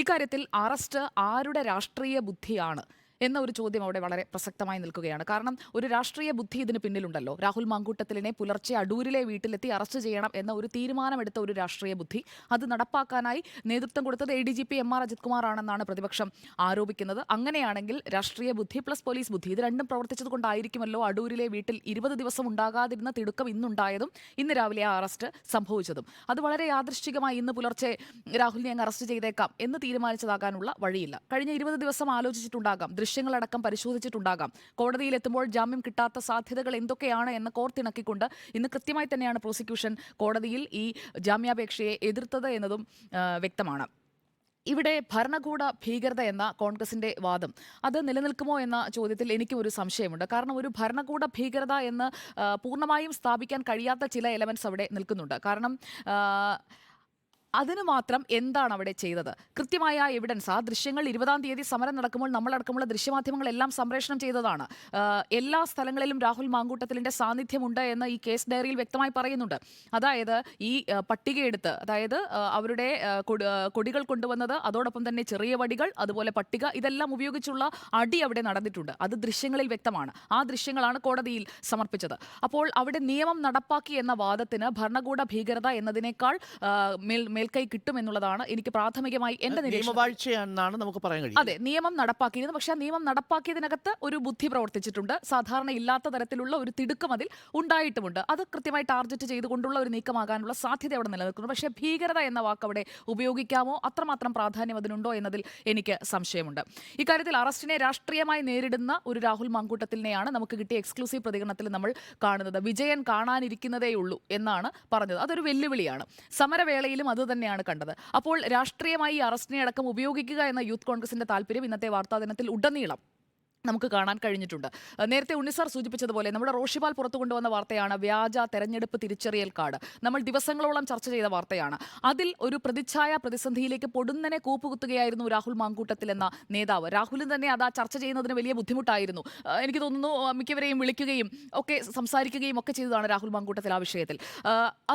ഇക്കാര്യത്തിൽ അറസ്റ്റ് ആരുടെ രാഷ്ട്രീയ ബുദ്ധിയാണ് എന്ന ഒരു ചോദ്യം അവിടെ വളരെ പ്രസക്തമായി നിൽക്കുകയാണ്. കാരണം ഒരു രാഷ്ട്രീയ ബുദ്ധി ഇതിന് പിന്നിലുണ്ടല്ലോ. രാഹുൽ മാങ്കൂട്ടത്തിലിനെ പുലർച്ചെ അടൂരിലെ വീട്ടിലെത്തി അറസ്റ്റ് ചെയ്യണം എന്ന ഒരു തീരുമാനമെടുത്ത ഒരു രാഷ്ട്രീയ ബുദ്ധി, അത് നടപ്പാക്കാനായി നേതൃത്വം കൊടുത്തത് ADGP MR അജിത് കുമാർ ആണെന്നാണ് പ്രതിപക്ഷം ആരോപിക്കുന്നത്. അങ്ങനെയാണെങ്കിൽ രാഷ്ട്രീയ ബുദ്ധി പ്ലസ് പോലീസ് ബുദ്ധി ഇത് രണ്ടും പ്രവർത്തിച്ചത് കൊണ്ടായിരിക്കുമല്ലോ അടൂരിലെ വീട്ടിൽ 20 ദിവസം ഉണ്ടാകാതിരുന്ന തിടുക്കം ഇന്നുണ്ടായതും ഇന്ന് രാവിലെ ആ അറസ്റ്റ് സംഭവിച്ചതും. അത് വളരെ യാദൃശ്ചികമായി ഇന്ന് പുലർച്ചെ രാഹുലിനെ അങ്ങ് അറസ്റ്റ് ചെയ്തേക്കാം എന്ന് തീരുമാനിച്ചതാകാനുള്ള വഴിയില്ല. കഴിഞ്ഞ 20 ദിവസം ആലോചിച്ചിട്ടുണ്ടാകാം, ദൃശ്യങ്ങളടക്കം പരിശോധിച്ചിട്ടുണ്ടാകാം. കോടതിയിലെത്തുമ്പോൾ ജാമ്യം കിട്ടാത്ത സാധ്യതകൾ എന്തൊക്കെയാണ് എന്ന് കോർത്തിണക്കിക്കൊണ്ട് ഇന്ന് കൃത്യമായി തന്നെയാണ് പ്രോസിക്യൂഷൻ കോടതിയിൽ ഈ ജാമ്യാപേക്ഷയെ എതിർത്തത് എന്നതും വ്യക്തമാണ്. ഇവിടെ ഭരണകൂട ഭീകരത എന്ന കോൺഗ്രസിന്റെ വാദം അത് നിലനിൽക്കുമോ എന്ന ചോദ്യത്തിൽ എനിക്കും ഒരു സംശയമുണ്ട്. കാരണം ഒരു ഭരണകൂട ഭീകരത എന്ന് പൂർണ്ണമായും സ്ഥാപിക്കാൻ കഴിയാത്ത ചില എലമെന്റ്സ് അവിടെ നിൽക്കുന്നുണ്ട്. കാരണം അതിന് മാത്രം എന്താണ് അവിടെ ചെയ്തത്? കൃത്യമായ എവിഡൻസ് ആ ദൃശ്യങ്ങൾ 20-ാം തീയതി സമരം നടക്കുമ്പോൾ നമ്മളടക്കമുള്ള ദൃശ്യമാധ്യമങ്ങളെല്ലാം സംപ്രേഷണം ചെയ്തതാണ്. എല്ലാ സ്ഥലങ്ങളിലും രാഹുൽ മാങ്കൂട്ടത്തിലിന്റെ സാന്നിധ്യമുണ്ട് എന്ന് ഈ കേസ് ഡയറിയിൽ വ്യക്തമായി പറയുന്നുണ്ട്. അതായത് ഈ പട്ടികയെടുത്ത്, അതായത് അവരുടെ കൊടികൾ കൊണ്ടുവന്നത്, അതോടൊപ്പം തന്നെ ചെറിയ വടികൾ, അതുപോലെ പട്ടിക, ഇതെല്ലാം ഉപയോഗിച്ചുള്ള അടി അവിടെ നടന്നിട്ടുണ്ട്. അത് ദൃശ്യങ്ങളിൽ വ്യക്തമാണ്. ആ ദൃശ്യങ്ങളാണ് കോടതിയിൽ സമർപ്പിച്ചത്. അപ്പോൾ അവിടെ നിയമം നടപ്പാക്കി എന്ന വാദത്തിന് ഭരണകൂട ഭീകരത എന്നതിനേക്കാൾ മേൽക്കൈ കിട്ടും എന്നുള്ളതാണ് എനിക്ക് പ്രാഥമികമായി എന്റെ നിയമവാഴ്ചയാണെന്നാണ് നമുക്ക് പറയാൻ കഴിയും. അതെ, നിയമം നടപ്പാക്കിയിരുന്നു. പക്ഷെ ആ നിയമം നടപ്പാക്കിയതിനകത്ത് ഒരു ബുദ്ധി പ്രവർത്തിച്ചിട്ടുണ്ട്. സാധാരണ ഇല്ലാത്ത തരത്തിലുള്ള ഒരു തിടുക്കം അതിൽ ഉണ്ടായിട്ടുമുണ്ട്. അത് കൃത്യമായി ടാർഗറ്റ് ചെയ്തുകൊണ്ടുള്ള ഒരു നീക്കമാകാനുള്ള സാധ്യത അവിടെ നിലനിൽക്കുന്നു. പക്ഷേ ഭീകരത എന്ന വാക്ക് അവിടെ ഉപയോഗിക്കാമോ, അത്രമാത്രം പ്രാധാന്യം അതിനുണ്ടോ എന്നതിൽ എനിക്ക് സംശയമുണ്ട്. ഇക്കാര്യത്തിൽ അറസ്റ്റിനെ രാഷ്ട്രീയമായി നേരിടുന്ന ഒരു രാഹുൽ മാങ്കൂട്ടത്തിലിനെയാണ് നമുക്ക് കിട്ടിയ എക്സ്ക്ലൂസീവ് പ്രതികരണത്തിൽ നമ്മൾ കാണുന്നത്. വിജയൻ കാണാനിരിക്കുന്നതേയുള്ളൂ എന്നാണ് പറഞ്ഞത്. അതൊരു വെല്ലുവിളിയാണ്. സമരവേളയിലും അത് തന്നെയാണ് കണ്ടത്. അപ്പോൾ രാഷ്ട്രീയമായി അറസ്റ്റിനെ അടക്കം ഉപയോഗിക്കുക എന്ന യൂത്ത് കോൺഗ്രസിന്റെ താല്പര്യം ഇന്നത്തെ വാർത്താ ദിനത്തിൽ ഉടനീളം നമുക്ക് കാണാൻ കഴിഞ്ഞിട്ടുണ്ട്. നേരത്തെ ഉണ്ണിസാർ സൂചിപ്പിച്ചതുപോലെ നമ്മുടെ റോഷിപാൽ പുറത്തു കൊണ്ടുവന്ന വാർത്തയാണ് വ്യാജ തെരഞ്ഞെടുപ്പ് തിരിച്ചറിയൽ കാർഡ്. നമ്മൾ ദിവസങ്ങളോളം ചർച്ച ചെയ്ത വാർത്തയാണ്. അതിൽ ഒരു പ്രതിച്ഛായ പ്രതിസന്ധിയിലേക്ക് പൊടുന്നനെ കൂപ്പുകുത്തുകയായിരുന്നു രാഹുൽ മാങ്കൂട്ടത്തിൽ എന്ന നേതാവ്. രാഹുലിന് തന്നെ അത് ചർച്ച ചെയ്യുന്നതിന് വലിയ ബുദ്ധിമുട്ടായിരുന്നു. എനിക്ക് തോന്നുന്നു മിക്കവരെയും വിളിക്കുകയും ഒക്കെ സംസാരിക്കുകയും ഒക്കെ ചെയ്തതാണ് രാഹുൽ മാങ്കൂട്ടത്തിൽ ആ വിഷയത്തിൽ.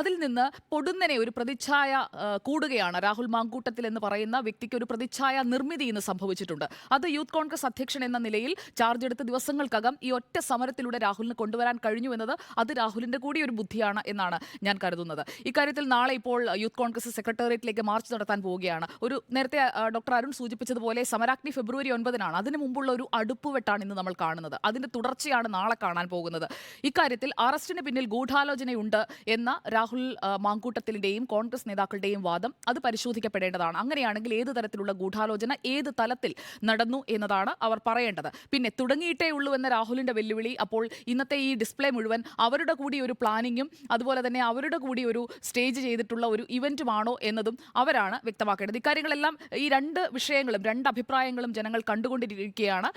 അതിൽ നിന്ന് പൊടുന്നനെ ഒരു പ്രതിച്ഛായ കൂടുകയാണ്. രാഹുൽ മാങ്കൂട്ടത്തിൽ എന്ന് പറയുന്ന വ്യക്തിക്ക് ഒരു പ്രതിച്ഛായ നിർമ്മിതി ഇന്ന് സംഭവിച്ചിട്ടുണ്ട്. അത് യൂത്ത് കോൺഗ്രസ് അധ്യക്ഷൻ എന്ന നിലയിൽ ചാർജ് എടുത്ത ദിവസങ്ങൾക്കകം ഈ ഒറ്റ സമരത്തിലൂടെ രാഹുലിന് കൊണ്ടുവരാൻ കഴിഞ്ഞു എന്നത് അത് രാഹുലിന്റെ കൂടി ഒരു ബുദ്ധിയാണ് എന്നാണ് ഞാൻ കരുതുന്നത്. ഇക്കാര്യത്തിൽ നാളെ ഇപ്പോൾ യൂത്ത് കോൺഗ്രസ് സെക്രട്ടേറിയറ്റിലേക്ക് മാർച്ച് നടത്താൻ പോവുകയാണ്. ഒരു നേരത്തെ ഡോക്ടർ അരുൺ സൂചിപ്പിച്ചതുപോലെ സമരാഗ്നി ഫെബ്രുവരി 9-നാണ്. അതിന് മുമ്പുള്ള ഒരു അടുപ്പുവെട്ടാണ് ഇന്ന് നമ്മൾ കാണുന്നത്. അതിന്റെ തുടർച്ചയാണ് നാളെ കാണാൻ പോകുന്നത്. ഇക്കാര്യത്തിൽ അറസ്റ്റിന് പിന്നിൽ ഗൂഢാലോചനയുണ്ട് എന്ന രാഹുൽ മാങ്കൂട്ടത്തിലിന്റെയും കോൺഗ്രസ് നേതാക്കളുടെയും വാദം അത് പരിശോധിക്കപ്പെടേണ്ടതാണ്. അങ്ങനെയാണെങ്കിൽ ഏത് തരത്തിലുള്ള ഗൂഢാലോചന ഏത് തലത്തിൽ നടന്നു എന്നതാണ് അവർ പറയേണ്ടത്. പിന്നെ തുടങ്ങിയിട്ടേ ഉള്ളൂ എന്ന രാഹുലിന്റെ വെല്ലുവിളി അപ്പോൾ ഇന്നത്തെ ഈ ഡിസ്പ്ലേ മുഴുവൻ അവരുടെ കൂടി ഒരു പ്ലാനിങ്ങും അതുപോലെ തന്നെ അവരുടെ കൂടി ഒരു സ്റ്റേജ് ചെയ്തിട്ടുള്ള ഒരു ഇവന്റുമാണോ എന്നതും അവരാണ് വ്യക്തമാക്കേണ്ടത്. ഇക്കാര്യങ്ങളെല്ലാം ഈ രണ്ട് വിഷയങ്ങളും രണ്ട് അഭിപ്രായങ്ങളും ജനങ്ങൾ കണ്ടുകൊണ്ടിരിക്കുകയാണ്.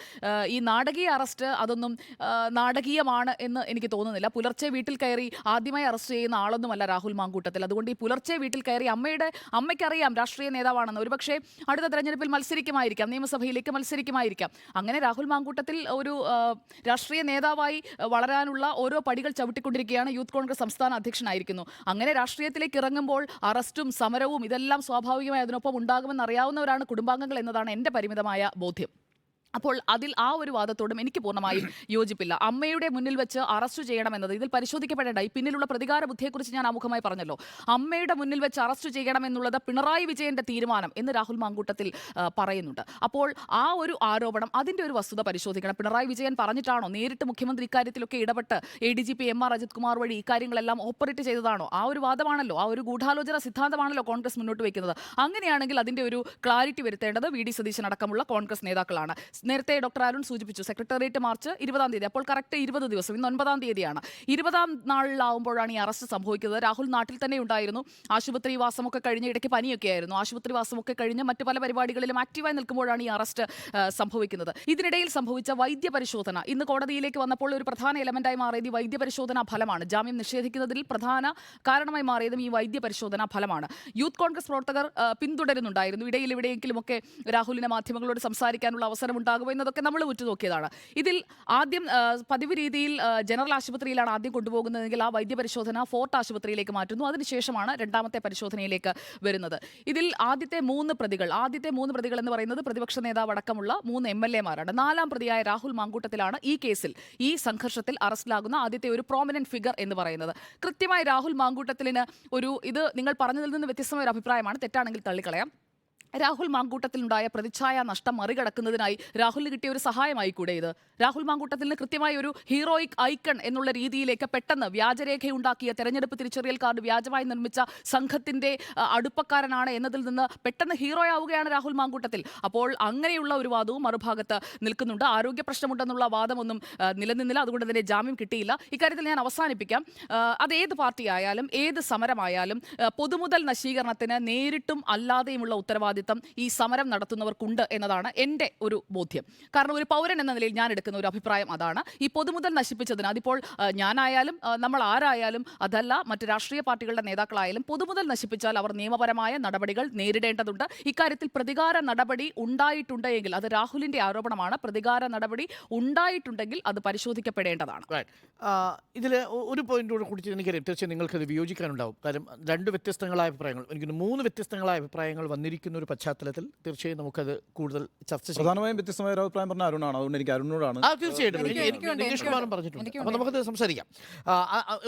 ഈ നാടകീയ അറസ്റ്റ് അതൊന്നും നാടകീയമാണ് എന്ന് എനിക്ക് തോന്നുന്നില്ല. പുലർച്ചെ വീട്ടിൽ കയറി ആദ്യമായി അറസ്റ്റ് ചെയ്യുന്ന ആളൊന്നുമല്ല രാഹുൽ മാങ്കൂട്ടത്തിൽ. അതുകൊണ്ട് ഈ പുലർച്ചെ വീട്ടിൽ കയറി അമ്മയ്ക്കറിയാം രാഷ്ട്രീയ നേതാവാണെന്ന്, ഒരുപക്ഷെ അടുത്ത തെരഞ്ഞെടുപ്പിൽ മത്സരിക്കുമായിരിക്കാം, നിയമസഭയിലേക്ക് മത്സരിക്കുമായിരിക്കാം. അങ്ങനെ രാഹുൽ മാങ്കൂട്ടത്തിൽ ഒരു രാഷ്ട്രീയ നേതാവായി വളരാനുള്ള ഓരോ പടികൾ ചവിട്ടിക്കൊണ്ടിരിക്കുകയാണ്. യൂത്ത് കോൺഗ്രസ് സംസ്ഥാന അധ്യക്ഷനായിരിക്കുന്നു. അങ്ങനെ രാഷ്ട്രീയത്തിലേക്ക് ഇറങ്ങുമ്പോൾ അറസ്റ്റും സമരവും ഇതെല്ലാം സ്വാഭാവികമായി അതിനൊപ്പം ഉണ്ടാകുമെന്ന് അറിയാവുന്നവരാണ് കുടുംബാംഗങ്ങൾ എന്നതാണ് എൻ്റെ പരിമിതമായ ബോധ്യം. അപ്പോൾ അതിൽ ആ ഒരു വാദത്തോടും എനിക്ക് പൂർണ്ണമായും യോജിപ്പില്ല. അമ്മയുടെ മുന്നിൽ വെച്ച് അറസ്റ്റ് ചെയ്യണമെന്നത് ഇതിൽ പരിശോധിക്കപ്പെടേണ്ട ഈ പിന്നിലുള്ള പ്രതികാര ബുദ്ധിയെക്കുറിച്ച് ഞാൻ ആമുഖമായി പറഞ്ഞല്ലോ. അമ്മയുടെ മുന്നിൽ വെച്ച് അറസ്റ്റ് ചെയ്യണമെന്നുള്ളത് പിണറായി വിജയന്റെ തീരുമാനം എന്ന് രാഹുൽ മാങ്കൂട്ടത്തിൽ പറയുന്നുണ്ട്. അപ്പോൾ ആ ഒരു ആരോപണം അതിൻ്റെ ഒരു വസ്തുത പരിശോധിക്കണം. പിണറായി വിജയൻ പറഞ്ഞിട്ടാണോ, നേരിട്ട് മുഖ്യമന്ത്രി ഇക്കാര്യത്തിലൊക്കെ ഇടപെട്ട് ADGP MR അജിത് കുമാർ വഴി ഇക്കാര്യങ്ങളെല്ലാം ഓപ്പറേറ്റ് ചെയ്തതാണോ? ആ ഒരു വാദമാണല്ലോ, ആ ഒരു ഗൂഢാലോചന സിദ്ധാന്തമാണല്ലോ കോൺഗ്രസ് മുന്നോട്ട് വയ്ക്കുന്നത്. അങ്ങനെയാണെങ്കിൽ അതിൻ്റെ ഒരു ക്ലാരിറ്റി വരുത്തേണ്ടത് VD സതീശൻ അടക്കമുള്ള കോൺഗ്രസ് നേതാക്കളാണ്. നേരത്തെ ഡോക്ടർ അരുൺ സൂചിപ്പിച്ചു സെക്രട്ടേറിയറ്റ് മാർച്ച് 20-ാം തീയതി, അപ്പോൾ കറക്റ്റ് 20 ദിവസം, ഇന്ന് 9-ാം തീയതിയാണ്. 20-ാം നാളിലാവുമ്പോഴാണ് ഈ അറസ്റ്റ് സംഭവിക്കുന്നത്. രാഹുൽ നാട്ടിൽ തന്നെ ഉണ്ടായിരുന്നു. ആശുപത്രി വാസമൊക്കെ കഴിഞ്ഞ്, ഇടയ്ക്ക് പനിയൊക്കെ ആയിരുന്നു, ആശുപത്രി വാസമൊക്കെ കഴിഞ്ഞ് മറ്റു പല പരിപാടികളിലും ആക്റ്റീവായി നിൽക്കുമ്പോഴാണ് ഈ അറസ്റ്റ് സംഭവിക്കുന്നത്. ഇതിനിടയിൽ സംഭവിച്ച വൈദ്യപരിശോധന ഇന്ന് കോടതിയിലേക്ക് വന്നപ്പോൾ ഒരു പ്രധാന എലമെന്റായി മാറിയത് ഈ വൈദ്യപരിശോധനാ ഫലമാണ്. ജാമ്യം നിഷേധിക്കുന്നതിൽ പ്രധാന കാരണമായി മാറിയതും ഈ വൈദ്യപരിശോധനാ ഫലമാണ്. യൂത്ത് കോൺഗ്രസ് പ്രവർത്തകർ പിന്തുടരുന്നുണ്ടായിരുന്നു. ഇടയിൽ എവിടെയെങ്കിലുമൊക്കെ രാഹുലിന് മാധ്യമങ്ങളോട് സംസാരിക്കാനുള്ള അവസരം ഉണ്ടാകും എന്നതൊക്കെ നമ്മൾ ഉറ്റുനോക്കിയതാണ്. ഇതിൽ ആദ്യം പതിവ് രീതിയിൽ ജനറൽ ആശുപത്രിയിലാണ് ആദ്യം കൊണ്ടുപോകുന്നതെങ്കിൽ ആ വൈദ്യപരിശോധന ഫോർട്ട് ആശുപത്രിയിലേക്ക് മാറ്റുന്നു. അതിനുശേഷമാണ് രണ്ടാമത്തെ പരിശോധനയിലേക്ക് വരുന്നത്. ഇതിൽ ആദ്യത്തെ മൂന്ന് പ്രതികൾ എന്ന് പറയുന്നത് പ്രതിപക്ഷ നേതാവ് അടക്കമുള്ള 3 MLA-മാരാണ്. 4-ാം പ്രതിയായ രാഹുൽ മാങ്കൂട്ടത്തിലാണ് ഈ കേസിൽ, ഈ സംഘർഷത്തിൽ അറസ്റ്റിലാകുന്ന ആദ്യത്തെ ഒരു പ്രോമിനന്റ് ഫിഗർ എന്ന് പറയുന്നത്. കൃത്യമായി രാഹുൽ മാങ്കൂട്ടത്തിന് ഇത് നിങ്ങൾ പറഞ്ഞതിൽ നിന്ന് വ്യത്യസ്തമായ ഒരു അഭിപ്രായമാണ്, തെറ്റാണെങ്കിൽ തള്ളിക്കളയാം. രാഹുൽ മാങ്കൂട്ടത്തിലുണ്ടായ പ്രതിച്ഛായ നഷ്ടം മറികടക്കുന്നതിനായി രാഹുലിന് കിട്ടിയ ഒരു സഹായമായി കൂടെ ഇത്? രാഹുൽ മാങ്കൂട്ടത്തിന് കൃത്യമായി ഒരു ഹീറോയിക് ഐക്കൺ എന്നുള്ള രീതിയിലേക്ക് പെട്ടെന്ന് വ്യാജരേഖയുണ്ടാക്കിയ, തെരഞ്ഞെടുപ്പ് തിരിച്ചറിയൽ കാർഡ് വ്യാജമായി നിർമ്മിച്ച സംഘത്തിന്റെ അടുപ്പക്കാരനാണ് എന്നതിൽ നിന്ന് പെട്ടെന്ന് ഹീറോ ആവുകയാണ് രാഹുൽ മാങ്കൂട്ടത്തിൽ. അപ്പോൾ അങ്ങനെയുള്ള ഒരു വാദവും മറുഭാഗത്ത് നിൽക്കുന്നുണ്ട്. ആരോഗ്യ പ്രശ്നമുണ്ടെന്നുള്ള വാദമൊന്നും നിലനിന്നില്ല, അതുകൊണ്ട് തന്നെ ജാമ്യം കിട്ടിയില്ല. ഇക്കാര്യത്തിൽ ഞാൻ അവസാനിപ്പിക്കാം. അത് ഏത് പാർട്ടിയായാലും ഏത് സമരമായാലും പൊതുമുതൽ നശീകരണത്തിന് നേരിട്ടും അല്ലാതെയുമുള്ള ഉത്തരവാദിത്വം ഈ സമരം നടത്തുന്നവർക്കുണ്ട് എന്നതാണ് എൻ്റെ ഒരു ബോധ്യം. കാരണം ഒരു പൗരൻ എന്ന നിലയിൽ ഞാൻ എടുക്കുന്ന ഒരു അഭിപ്രായം അതാണ്. ഈ പൊതുമുതൽ നശിപ്പിച്ചതിന്, അതിപ്പോൾ ഞാനായാലും നമ്മൾ ആരായാലും അതല്ല മറ്റ് രാഷ്ട്രീയ പാർട്ടികളുടെ നേതാക്കളായാലും, പൊതുമുതൽ നശിപ്പിച്ചാൽ അവർ നിയമപരമായ നടപടികൾ നേരിടേണ്ടതുണ്ട്. ഇക്കാര്യത്തിൽ പ്രതികാര നടപടി ഉണ്ടായിട്ടുണ്ടെങ്കിൽ, അത് രാഹുലിന്റെ ആരോപണമാണ്, പ്രതികാര നടപടി ഉണ്ടായിട്ടുണ്ടെങ്കിൽ അത് പരിശോധിക്കപ്പെടേണ്ടതാണ്. ഇതിൽ ഒരു പോയിന്റോട് കൂടി എനിക്കറിയാം, തീർച്ചയായും നിങ്ങൾക്കത് വിയോജിക്കാനുണ്ടാവും. കാരണം 2 വ്യത്യസ്തങ്ങളായ അഭിപ്രായങ്ങൾ, എനിക്ക് 3 വ്യത്യസ്തങ്ങളായ അഭിപ്രായങ്ങൾ വന്നിരിക്കുന്ന ഒരു പശ്ചാത്തലത്തിൽ തീർച്ചയായും നമുക്കത് കൂടുതൽ ചർച്ച ചെയ്യാം. പ്രധാനമായും വ്യത്യസ്തമായ ഒരു അഭിപ്രായം പറഞ്ഞ അരുണാണ്, അതുകൊണ്ട് എനിക്ക് അരുണിനോടാണ്. തീർച്ചയായിട്ടും എനിക്ക് നികേഷ് കുമാറും പറഞ്ഞിട്ടുണ്ട്. അപ്പോൾ നമുക്കത് സംസാരിക്കാം.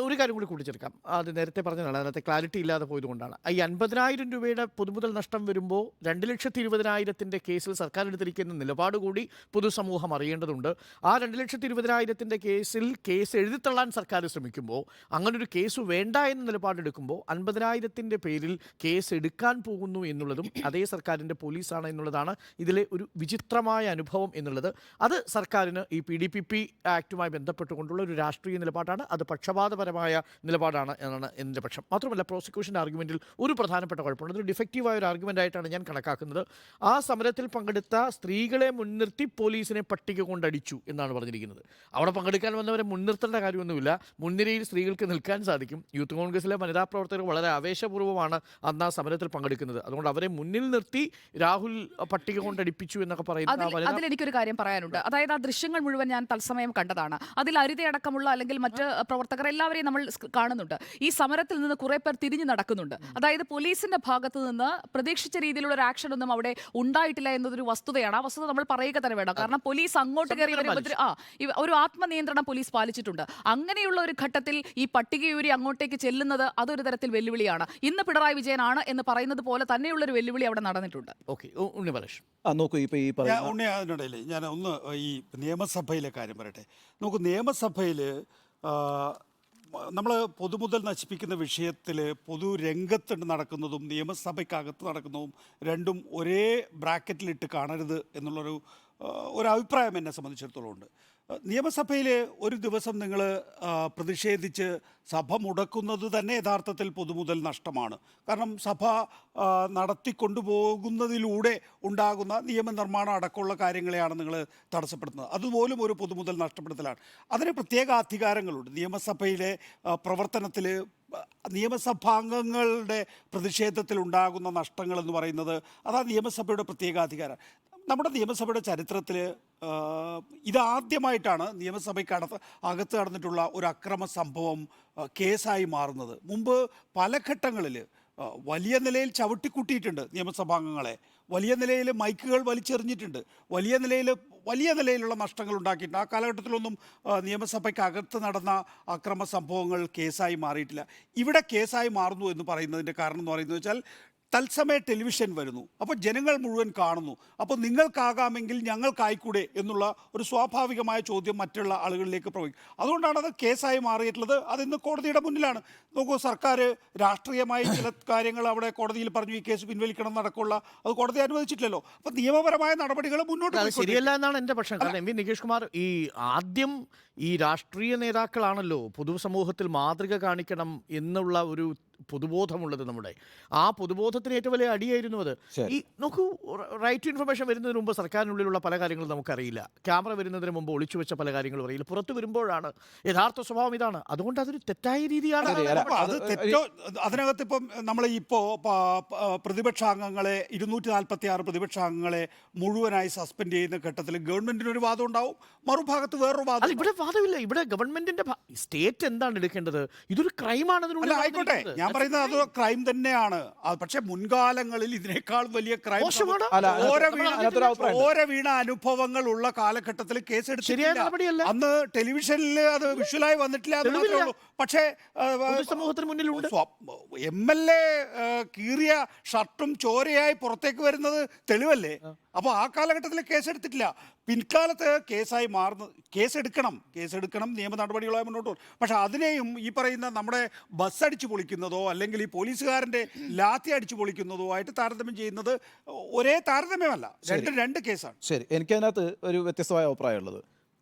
ഒരു കാര്യം കൂടി കൂട്ടിച്ചേർക്കാം. അത് നേരത്തെ പറഞ്ഞതാണ്, അതിനകത്ത് ക്ലാരിറ്റി ഇല്ലാതെ പോയതുകൊണ്ടാണ്. ഈ 50,000 രൂപയുടെ പൊതുമുതൽ നഷ്ടം വരുമ്പോൾ 2,20,000 കേസിൽ സർക്കാർ എടുത്തിരിക്കുന്ന നിലപാട് കൂടി പൊതുസമൂഹം അറിയേണ്ടതുണ്ട്. ആ 2,20,000 കേസ് എഴുതിത്തള്ളാൻ സർക്കാർ ശ്രമിക്കുമ്പോൾ, അങ്ങനൊരു കേസ് വേണ്ട എന്ന നിലപാടെടുക്കുമ്പോൾ 50,000 പേരിൽ കേസ് എടുക്കാൻ പോകുന്നു എന്നുള്ളതും അതേ സർക്കാരിൻ്റെ പോലീസാണ് എന്നുള്ളതാണ് ഇതിലെ ഒരു വിചിത്രമായ അനുഭവം എന്നുള്ളത്. അത് സർക്കാരിന് ഈ PDPP ആക്ടുമായി ബന്ധപ്പെട്ടുകൊണ്ടുള്ള ഒരു രാഷ്ട്രീയ നിലപാടാണ്. അത് പക്ഷപാതപരമായ നിലപാടാണ് എന്നാണ് എൻ്റെ പക്ഷം. മാത്രമല്ല, പ്രോസിക്യൂഷൻ്റെ ആർഗ്യുമെൻറ്റിൽ ഒരു പ്രധാനപ്പെട്ട കുഴപ്പമുണ്ട്. അതൊരു ഡിഫക്റ്റീവായ ഒരു ആർഗ്യുമെൻ്റ് ആയിട്ടാണ് ഞാൻ കണക്കാക്കുന്നത്. ആ സമരത്തിൽ പങ്കെടുത്ത സ്ത്രീകളെ മുൻനിർത്തി പോലീസിനെ പട്ടിക കൊണ്ടടിച്ചു എന്നാണ് പറഞ്ഞിരിക്കുന്നത്. അവിടെ പങ്കെടുക്കാൻ വന്നവരെ മുൻനിർത്തേണ്ട കാര്യമൊന്നുമില്ല. മുൻനിരയിൽ സ്ത്രീകൾക്ക് നിൽക്കാൻ സാധിക്കും. യൂത്ത് കോൺഗ്രസിലെ വനിതാ പ്രവർത്തകർ വളരെ ആവേശപൂർവ്വമാണ് അന്ന് ആ സമരത്തിൽ പങ്കെടുക്കുന്നത്. അതുകൊണ്ട് അവരെ മുന്നിൽ നിർത്തി രാഹുൽ പട്ടിക കൊണ്ടടിപ്പിച്ചു എന്നൊക്കെ പറയുന്നത്. അതിലെനിക്കൊരു കാര്യം പറയാനുണ്ട്. അതായത് ആ ദൃശ്യങ്ങൾ മുഴുവൻ ഞാൻ തത്സമയം കണ്ടതാണ്. അതിൽ അരിതയടക്കമുള്ള അല്ലെങ്കിൽ മറ്റ് പ്രവർത്തകർ എല്ലാവരെയും നമ്മൾ കാണുന്നുണ്ട്. ഈ സമരത്തിൽ നിന്ന് കുറെ പേർ തിരിഞ്ഞു നടക്കുന്നുണ്ട്. അതായത് പോലീസിന്റെ ഭാഗത്ത് നിന്ന് പ്രതീക്ഷിച്ച രീതിയിലുള്ള ഒരു ആക്ഷൻ ഒന്നും അവിടെ ഉണ്ടായിട്ടില്ല എന്നതൊരു വസ്തുതയാണ്. ആ വസ്തുത നമ്മൾ പറയുക തന്നെ വേണം. കാരണം പോലീസ് അങ്ങോട്ട് കയറി ഒരു ആത്മനിയന്ത്രണം പോലീസ് പാലിച്ചിട്ടുണ്ട്. അങ്ങനെയുള്ള ഒരു ഘട്ടത്തിൽ ഈ പട്ടികയൂരി അങ്ങോട്ടേക്ക് ചെല്ലുന്നത് അതൊരു തരത്തിൽ വെല്ലുവിളിയാണ്. ഇന്ന് പിണറായി വിജയനാണ് എന്ന് പറയുന്നത് പോലെ തന്നെയുള്ളൊരു വെല്ലുവിളി അവിടെ നടന്നിട്ടുണ്ട്. നോക്കൂ, ഇപ്പൊ ഈ അതിനിടയിൽ ഞാൻ ഒന്ന് ഈ നിയമസഭയിലെ കാര്യം പറയട്ടെ. നമുക്ക് നിയമസഭയിൽ നമ്മൾ പൊതുമുതൽ നശിപ്പിക്കുന്ന വിഷയത്തിൽ പൊതുരംഗത്ത് നടക്കുന്നതും നിയമസഭയ്ക്കകത്ത് നടക്കുന്നതും രണ്ടും ഒരേ ബ്രാക്കറ്റിലിട്ട് കാണരുത് എന്നുള്ളൊരു ഒരു അഭിപ്രായം എന്നെ സംബന്ധിച്ചിടത്തോളം ഉണ്ട്. നിയമസഭയിൽ ഒരു ദിവസം നിങ്ങൾ പ്രതിഷേധിച്ച് സഭ മുടക്കുന്നത് തന്നെ യഥാർത്ഥത്തിൽ പൊതുമുതൽ നഷ്ടമാണ്. കാരണം സഭ നടത്തിക്കൊണ്ടുപോകുന്നതിലൂടെ ഉണ്ടാകുന്ന നിയമനിർമ്മാണം അടക്കമുള്ള കാര്യങ്ങളെയാണ് നിങ്ങൾ തടസ്സപ്പെടുത്തുന്നത്. അതുപോലും ഒരു പൊതുമുതൽ നഷ്ടപ്പെടുത്തലാണ്. അതിന് പ്രത്യേക അധികാരങ്ങളുണ്ട്. നിയമസഭയിലെ പ്രവർത്തനത്തിൽ നിയമസഭാംഗങ്ങളുടെ പ്രതിഷേധത്തിൽ ഉണ്ടാകുന്ന നഷ്ടങ്ങൾ എന്ന് പറയുന്നത് അതാ നിയമസഭയുടെ പ്രത്യേക അധികാരം. നമ്മുടെ നിയമസഭയുടെ ചരിത്രത്തിൽ ഇതാദ്യമായിട്ടാണ് നിയമസഭയ്ക്ക് അകത്ത് നടന്നിട്ടുള്ള ഒരു അക്രമ സംഭവം കേസായി മാറുന്നത്. മുമ്പ് പല ഘട്ടങ്ങളിൽ വലിയ നിലയിൽ ചവിട്ടിക്കൂട്ടിയിട്ടുണ്ട് നിയമസഭാംഗങ്ങളെ, വലിയ നിലയിൽ മൈക്കുകൾ വലിച്ചെറിഞ്ഞിട്ടുണ്ട്, വലിയ നിലയിലുള്ള നഷ്ടങ്ങൾ ഉണ്ടാക്കിയിട്ടുണ്ട്. ആ കാലഘട്ടത്തിലൊന്നും നിയമസഭയ്ക്ക് അകത്ത് നടന്ന അക്രമ സംഭവങ്ങൾ കേസായി മാറിയിട്ടില്ല. ഇവിടെ കേസായി മാറുന്നു എന്ന് പറയുന്നതിൻ്റെ കാരണം എന്ന് പറയുന്നത് വെച്ചാൽ തത്സമയ ടെലിവിഷൻ വരുന്നു, അപ്പോൾ ജനങ്ങൾ മുഴുവൻ കാണുന്നു. അപ്പോൾ നിങ്ങൾക്കാകാമെങ്കിൽ ഞങ്ങൾക്കായിക്കൂടെ എന്നുള്ള ഒരു സ്വാഭാവികമായ ചോദ്യം മറ്റുള്ള ആളുകളിലേക്ക് പ്രവഹിക്കും. അതുകൊണ്ടാണ് അത് കേസായി മാറിയിട്ടുള്ളത്. അതിന്ന് കോടതിയുടെ മുന്നിലാണ്. നോക്കൂ, സർക്കാർ രാഷ്ട്രീയമായി ചില കാര്യങ്ങൾ അവിടെ കോടതിയിൽ പറഞ്ഞു ഈ കേസ് പിൻവലിക്കണം നടക്കുള്ള അത് കോടതി അനുവദിച്ചിട്ടില്ലല്ലോ. അപ്പോൾ നിയമപരമായ നടപടികൾ മുന്നോട്ട് അത് ശരിയല്ല എന്നാണ് എൻ്റെ പക്ഷം. കാരണം എം വി നികേഷ് കുമാർ ഈ ആദ്യം ഈ രാഷ്ട്രീയ നേതാക്കളാണല്ലോ പൊതുസമൂഹത്തിൽ മാതൃക കാണിക്കണം എന്നുള്ള ഒരു പൊതുബോധമുള്ളത്. നമ്മുടെ ആ പൊതുബോധത്തിന് ഏറ്റവും വലിയ അടിയായിരുന്നു അത്. ഈ നോക്കൂ, റൈറ്റ് ടു ഇൻഫർമേഷൻ വരുന്നതിന് മുമ്പ് സർക്കാരിനുള്ളിലുള്ള പല കാര്യങ്ങളും നമുക്കറിയില്ല. ക്യാമറ വരുന്നതിന് മുമ്പ് ഒളിച്ചു വെച്ച പല കാര്യങ്ങളും അറിയില്ല. പുറത്തു വരുമ്പോഴാണ് യഥാർത്ഥ സ്വഭാവം ഇതാണ്. അതുകൊണ്ട് അതൊരു തെറ്റായ രീതിയാണ്. അത് തെറ്റോ? അതിനകത്ത് ഇപ്പം നമ്മൾ ഇപ്പോൾ പ്രതിപക്ഷാംഗങ്ങളെ 246 പ്രതിപക്ഷാംഗങ്ങളെ മുഴുവനായി സസ്പെൻഡ് ചെയ്യുന്ന ഘട്ടത്തിൽ ഗവൺമെന്റിന് ഒരു വാദം ഉണ്ടാവും, മറുഭാഗത്ത് വേറൊരു വാദം. ഇവിടെ വാദമില്ല. ഇവിടെ ഗവൺമെന്റിന്റെ സ്റ്റേറ്റ് എന്താണ് എടുക്കേണ്ടത്? ഇതൊരു ക്രൈമാണ്. ആയിക്കോട്ടെ, ഞാൻ പറയുന്നത് അത് ക്രൈം തന്നെയാണ്. പക്ഷെ മുൻകാലങ്ങളിൽ ഇതിനേക്കാൾ വലിയ ക്രൈം ഓര വീണ അനുഭവങ്ങൾ ഉള്ള കാലഘട്ടത്തിൽ കേസെടുത്തില്ല. അന്ന് ടെലിവിഷനിൽ അത് വിഷ്വലായി വന്നിട്ടില്ല. പക്ഷേ സമൂഹത്തിന് മുന്നിലുണ്ട്. MLA കീറിയ ഷർട്ടും ചോരയായി പുറത്തേക്ക് വരുന്നത് തെളിവല്ലേ? അപ്പോൾ ആ കാലഘട്ടത്തിൽ കേസെടുത്തിട്ടില്ല. പിൻകാലത്ത് കേസായി മാറുന്നത് കേസെടുക്കണം നിയമ നടപടികളായി മുന്നോട്ട് പോകും. പക്ഷെ അതിനെയും ഈ പറയുന്ന നമ്മുടെ ബസ് അടിച്ചു പൊളിക്കുന്നതോ അല്ലെങ്കിൽ ഈ പോലീസുകാരൻ്റെ ലാത്തി അടിച്ചു പൊളിക്കുന്നതോ ആയിട്ട് താരതമ്യം ചെയ്യുന്നത് ഒരേ താരതമ്യമല്ല. രണ്ട് കേസാണ്. ശരി, എനിക്കതിനകത്ത് ഒരു വ്യത്യസ്തമായ അഭിപ്രായമുള്ളത്.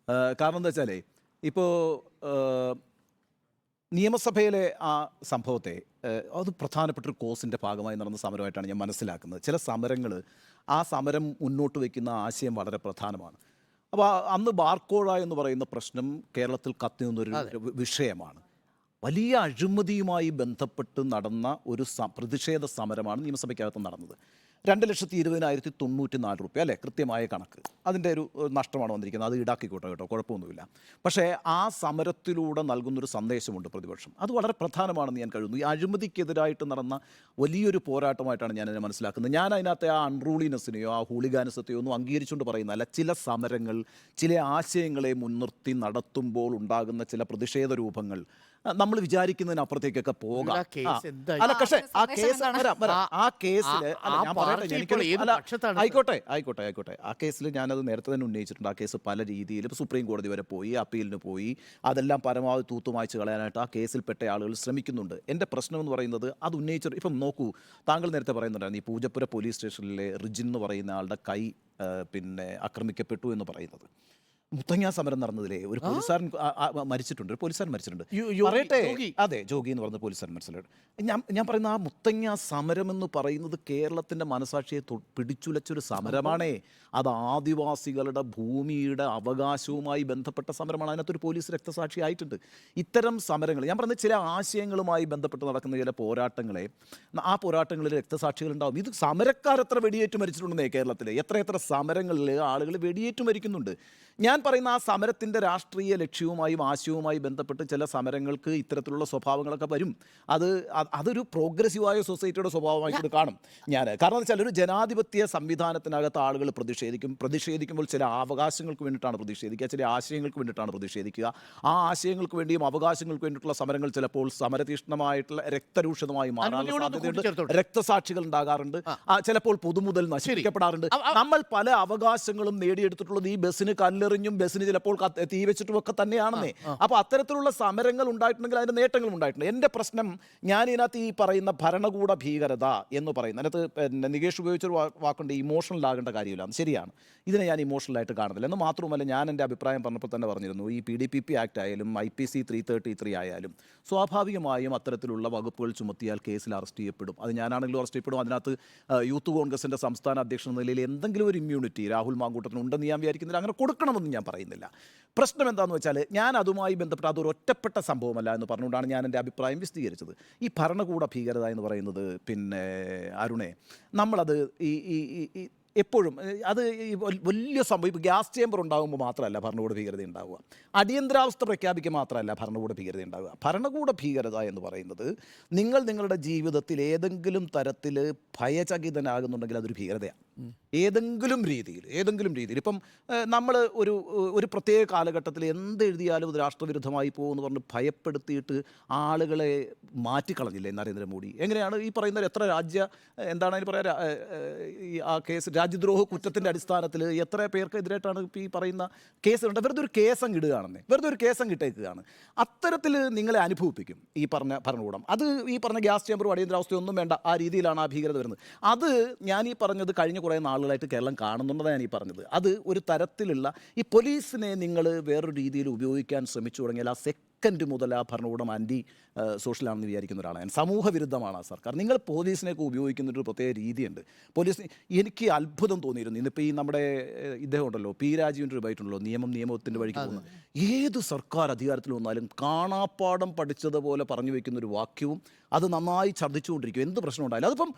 കാരണം എന്താ വെച്ചാലേ, ഇപ്പോൾ നിയമസഭയിലെ ആ സംഭവത്തെ അത് പ്രധാനപ്പെട്ട ഒരു കോസിൻ്റെ ഭാഗമായി നടന്ന സമരമായിട്ടാണ് ഞാൻ മനസ്സിലാക്കുന്നത്. ചില സമരങ്ങൾ, ആ സമരം മുന്നോട്ട് വയ്ക്കുന്ന ആശയം വളരെ പ്രധാനമാണ്. അപ്പോൾ അന്ന് ബാർക്കോഴ എന്ന് പറയുന്ന പ്രശ്നം കേരളത്തിൽ കത്തി നിന്നൊരു വിഷയമാണ്. വലിയ അഴിമതിയുമായി ബന്ധപ്പെട്ട് നടന്ന ഒരു പ്രതിഷേധ സമരമാണ് നിയമസഭയ്ക്കകത്ത് നടന്നത്. 2,20,094 രൂപ അല്ലേ കൃത്യമായ കണക്ക്. അതിൻ്റെ ഒരു നഷ്ടമാണ് വന്നിരിക്കുന്നത്. അത് ഈടാക്കിക്കോട്ടെ കേട്ടോ, കുഴപ്പമൊന്നുമില്ല. പക്ഷേ ആ സമരത്തിലൂടെ നൽകുന്നൊരു സന്ദേശമുണ്ട് പ്രതിപക്ഷം. അത് വളരെ പ്രധാനമാണെന്ന് ഞാൻ കരുതുന്നു. ഈ അഴിമതിക്കെതിരായിട്ട് നടന്ന വലിയൊരു പോരാട്ടമായിട്ടാണ് ഞാനതിനെ മനസ്സിലാക്കുന്നത്. ഞാൻ അതിനകത്തെ ആ അൺറൂളിനെസ്സിനെയോ ആ ഹൂളിഗാനിസത്തെയോ ഒന്നും അംഗീകരിച്ചുകൊണ്ട് പറയുന്നതല്ല. ചില സമരങ്ങൾ, ചില ആശയങ്ങളെ മുൻനിർത്തി നടത്തുമ്പോൾ ഉണ്ടാകുന്ന ചില പ്രതിഷേധ രൂപങ്ങൾ നമ്മൾ വിചാരിക്കുന്നതിനപ്പുറത്തേക്കൊക്കെ പോകാം. അല്ല, പക്ഷേ ആ കേസ് ആ കേസിൽ ആയിക്കോട്ടെ ആ കേസിൽ ഞാനത് നേരത്തെ തന്നെ ഉന്നയിച്ചിട്ടുണ്ട്. ആ കേസ് പല രീതിയിൽ സുപ്രീം കോടതി വരെ പോയി, അപ്പീലിന് പോയി. അതെല്ലാം പരമാവധി തൂത്തുമായ്ച്ച് കളയാനായിട്ട് ആ കേസിൽപ്പെട്ട ആളുകൾ ശ്രമിക്കുന്നുണ്ട്. എൻ്റെ പ്രശ്നം എന്ന് പറയുന്നത് അത് ഉന്നയിച്ചിട്ട് ഇപ്പം നോക്കൂ, താങ്കൾ നേരത്തെ പറയുന്നുണ്ടായിരുന്നു ഈ പൂജപ്പുര പോലീസ് സ്റ്റേഷനിലെ റിജിൻ എന്ന് പറയുന്ന ആളുടെ കൈ ആക്രമിക്കപ്പെട്ടു എന്ന് പറയുന്നത്. മുത്തങ്ങ സമരം നടന്നതിലെ ഒരു പോലീസുകാരൻ മരിച്ചിട്ടുണ്ട്. പറയട്ടെ, അതെ, ജോഗി എന്ന് പറഞ്ഞ പോലീസുകാരൻ മരിച്ചിട്ടുണ്ട്. ഞാൻ പറയുന്ന ആ മുത്തങ്ങ സമരം എന്ന് പറയുന്നത് കേരളത്തിൻ്റെ മനസാക്ഷിയെ പിടിച്ചുലച്ചൊരു സമരമാണേ. അത് ആദിവാസികളുടെ ഭൂമിയുടെ അവകാശവുമായി ബന്ധപ്പെട്ട സമരമാണ്. അതിനകത്തൊരു പോലീസ് രക്തസാക്ഷി ആയിട്ടുണ്ട്. ഇത്തരം സമരങ്ങൾ, ഞാൻ പറഞ്ഞ ചില ആശയങ്ങളുമായി ബന്ധപ്പെട്ട് നടക്കുന്ന ചില പോരാട്ടങ്ങളെ, ആ പോരാട്ടങ്ങളിൽ രക്തസാക്ഷികളുണ്ടാവും. ഇത് സമരക്കാരെത്ര വെടിയേറ്റ് മരിച്ചിട്ടുണ്ടെന്നേ കേരളത്തിൽ. എത്ര സമരങ്ങളിൽ ആളുകൾ വെടിയേറ്റ് മരിക്കുന്നുണ്ട്. ഞാൻ പറയുന്ന ആ സമരത്തിൻ്റെ രാഷ്ട്രീയ ലക്ഷ്യവുമായും ആശയവുമായി ബന്ധപ്പെട്ട് ചില സമരങ്ങൾക്ക് ഇത്തരത്തിലുള്ള സ്വഭാവങ്ങളൊക്കെ വരും. അതൊരു പ്രോഗ്രസീവായ സൊസൈറ്റിയുടെ സ്വഭാവമായിട്ട് കാണും ഞാൻ. കാരണം എന്ന് വെച്ചാൽ ഒരു ജനാധിപത്യ സംവിധാനത്തിനകത്ത് ആളുകൾ പ്രതിഷേധിക്കുമ്പോൾ ചില അവകാശങ്ങൾക്ക് വേണ്ടിയിട്ടാണ് പ്രതിഷേധിക്കുക, ചില ആശയങ്ങൾക്ക് വേണ്ടിയിട്ടാണ് പ്രതിഷേധിക്കുക. ആ ആശയങ്ങൾക്ക് വേണ്ടിയും അവകാശങ്ങൾക്ക് വേണ്ടിയിട്ടുള്ള സമരങ്ങൾ ചിലപ്പോൾ സമരതീഷ്ണമായിട്ടുള്ള രക്തരൂഷിതമായി മാറാനുള്ള സാധ്യതയുണ്ട്. രക്തസാക്ഷികൾ ഉണ്ടാകാറുണ്ട്. ചിലപ്പോൾ പൊതുമുതൽ നശിപ്പിക്കപ്പെടാറുണ്ട്. നമ്മൾ പല അവകാശങ്ങളും നേടിയെടുത്തിട്ടുള്ളത് ഈ ബസ്സിന് കല്ലെറിഞ്ഞു കഴിഞ്ഞും ബസ്സിന് ചിലപ്പോൾ തീ വെച്ചിട്ടും ഒക്കെ തന്നെയാണെന്നേ. അപ്പോൾ അത്തരത്തിലുള്ള സമരങ്ങൾ ഉണ്ടായിട്ടുണ്ടെങ്കിൽ അതിൻ്റെ നേട്ടങ്ങളും ഉണ്ടായിട്ടുണ്ട്. എൻ്റെ പ്രശ്നം ഞാൻ ഇതിനകത്ത് ഈ പറയുന്ന ഭരണകൂട ഭീകരത എന്ന് പറയുന്നത് അതിനകത്ത് പിന്നെ നികേഷ് ഉപയോഗിച്ചൊരു വാക്കുണ്ട്, ഇമോഷണൽ ആകേണ്ട കാര്യമില്ല. അത് ശരിയാണ്, ഇതിനെ ഞാൻ ഇമോഷണലായിട്ട് കാണുന്നില്ല. എന്ന് മാത്രമല്ല, ഞാൻ എൻ്റെ അഭിപ്രായം പറഞ്ഞപ്പോൾ തന്നെ പറഞ്ഞിരുന്നു, ഈ PDPP ആക്ട് ആയാലും IPC 333 ആയാലും സ്വാഭാവികമായും അത്തരത്തിലുള്ള വകുപ്പുകൾ ചുമത്തിയാൽ കേസിൽ അറസ്റ്റ് ചെയ്യപ്പെടും. അത് ഞാനാണെങ്കിലും അറസ്റ്റ് ചെയ്യപ്പെടും. അതിനകത്ത് യൂത്ത് കോൺഗ്രസിൻ്റെ സംസ്ഥാന അധ്യക്ഷൻ എന്ന നിലയിൽ എന്തെങ്കിലും ഒരു ഇമ്മ്യൂണിറ്റി രാഹുൽ മാങ്കൂട്ടത്തിന് ഉണ്ടെന്ന് ഞാൻ വിചാരിക്കുന്നില്ല. അങ്ങനെ കൊടുക്കണമെന്ന് ഞാൻ പറയുന്നില്ല. പ്രശ്നം എന്താണെന്ന് വെച്ചാൽ, ഞാൻ അതുമായി ബന്ധപ്പെട്ട് അതൊരു ഒറ്റപ്പെട്ട സംഭവമല്ല എന്ന് പറഞ്ഞുകൊണ്ടാണ് ഞാൻ എൻ്റെ അഭിപ്രായം വിശദീകരിച്ചത്. ഈ ഭരണകൂട ഭീകരത എന്ന് പറയുന്നത് പിന്നെ അരുണേ, നമ്മളത് ഈ എപ്പോഴും അത് ഈ വലിയ സംഭവം, ഇപ്പോൾ ഗ്യാസ് ചേമ്പർ ഉണ്ടാകുമ്പോൾ മാത്രമല്ല ഭരണകൂട ഭീകരത ഉണ്ടാവുക, അടിയന്തരാവസ്ഥ പ്രഖ്യാപിക്കുക മാത്രമല്ല ഭരണകൂട ഭീകരത ഉണ്ടാവുക. ഭരണകൂട ഭീകരത എന്ന് പറയുന്നത് നിങ്ങളുടെ ജീവിതത്തിൽ ഏതെങ്കിലും തരത്തിൽ ഭയചകിതനാകുന്നുണ്ടെങ്കിൽ അതൊരു ഭീകരതയാണ്. ഏതെങ്കിലും രീതിയിൽ ഇപ്പം നമ്മൾ ഒരു പ്രത്യേക കാലഘട്ടത്തിൽ എന്തെഴുതിയാലും അത് രാഷ്ട്രവിരുദ്ധമായി പോകുമെന്ന് പറഞ്ഞ് ഭയപ്പെടുത്തിയിട്ട് ആളുകളെ മാറ്റിക്കളഞ്ഞില്ലേ നരേന്ദ്രമോദി? എങ്ങനെയാണ് ഈ പറയുന്ന എത്ര എന്താണ് അതിന് പറയാ, ആ കേസ് രാജ്യദ്രോഹ കുറ്റത്തിൻ്റെ അടിസ്ഥാനത്തിൽ എത്ര പേർക്കെതിരായിട്ടാണ് ഇപ്പോൾ ഈ പറയുന്ന കേസുകളുണ്ട്? വെറുതെ ഒരു കേസം ഇടുകയാണെന്നേ, വെറുതെ ഒരു കേസം കിട്ടേക്കുകയാണ്. അത്തരത്തിൽ നിങ്ങളെ അനുഭവിപ്പിക്കും ഈ പറഞ്ഞ ഭരണകൂടം. അത് ഈ പറഞ്ഞ ഗ്യാസ് ചേമ്പറും അടിയന്തരാവസ്ഥയൊന്നും വേണ്ട, ആ രീതിയിലാണ് ആ ഭീകരത വരുന്നത്. അത് ഞാൻ ഈ പറഞ്ഞത് കഴിഞ്ഞ കുറേ നാളുകളായിട്ട് കേരളം കാണുന്നുണ്ടെന്നാണ് ഞാൻ ഈ പറഞ്ഞത്. അത് ഒരു തരത്തിലുള്ള ഈ പോലീസിനെ നിങ്ങൾ വേറൊരു രീതിയിൽ ഉപയോഗിക്കാൻ ശ്രമിച്ചു തുടങ്ങിയാൽ ആ സെക്കൻഡ് മുതൽ ആ ഭരണകൂടം ആൻറ്റി സോഷ്യലാണെന്ന് വിചാരിക്കുന്ന ഒരാളാണ്. സമൂഹ വിരുദ്ധമാണ് ആ സർക്കാർ. നിങ്ങൾ പോലീസിനെയൊക്കെ ഉപയോഗിക്കുന്നൊരു പ്രത്യേക രീതിയുണ്ട്. പോലീസിന് എനിക്ക് അത്ഭുതം തോന്നിയിരുന്നു. ഇന്നിപ്പോൾ ഈ നമ്മുടെ ഇദ്ദേഹം ഉണ്ടല്ലോ, P. രാജീവിൻ്റെ ഒരു ബൈറ്റുണ്ടല്ലോ, നിയമത്തിൻ്റെ വഴിക്ക് പോകുന്നത്. ഏത് സർക്കാർ അധികാരത്തിൽ വന്നാലും കാണാപ്പാടം പഠിച്ചതുപോലെ പറഞ്ഞു വയ്ക്കുന്ന ഒരു വാക്യവും അത് നന്നായി ഛർദ്ദിച്ചുകൊണ്ടിരിക്കും. എന്ത് പ്രശ്നം ഉണ്ടായില്ല. അതിപ്പം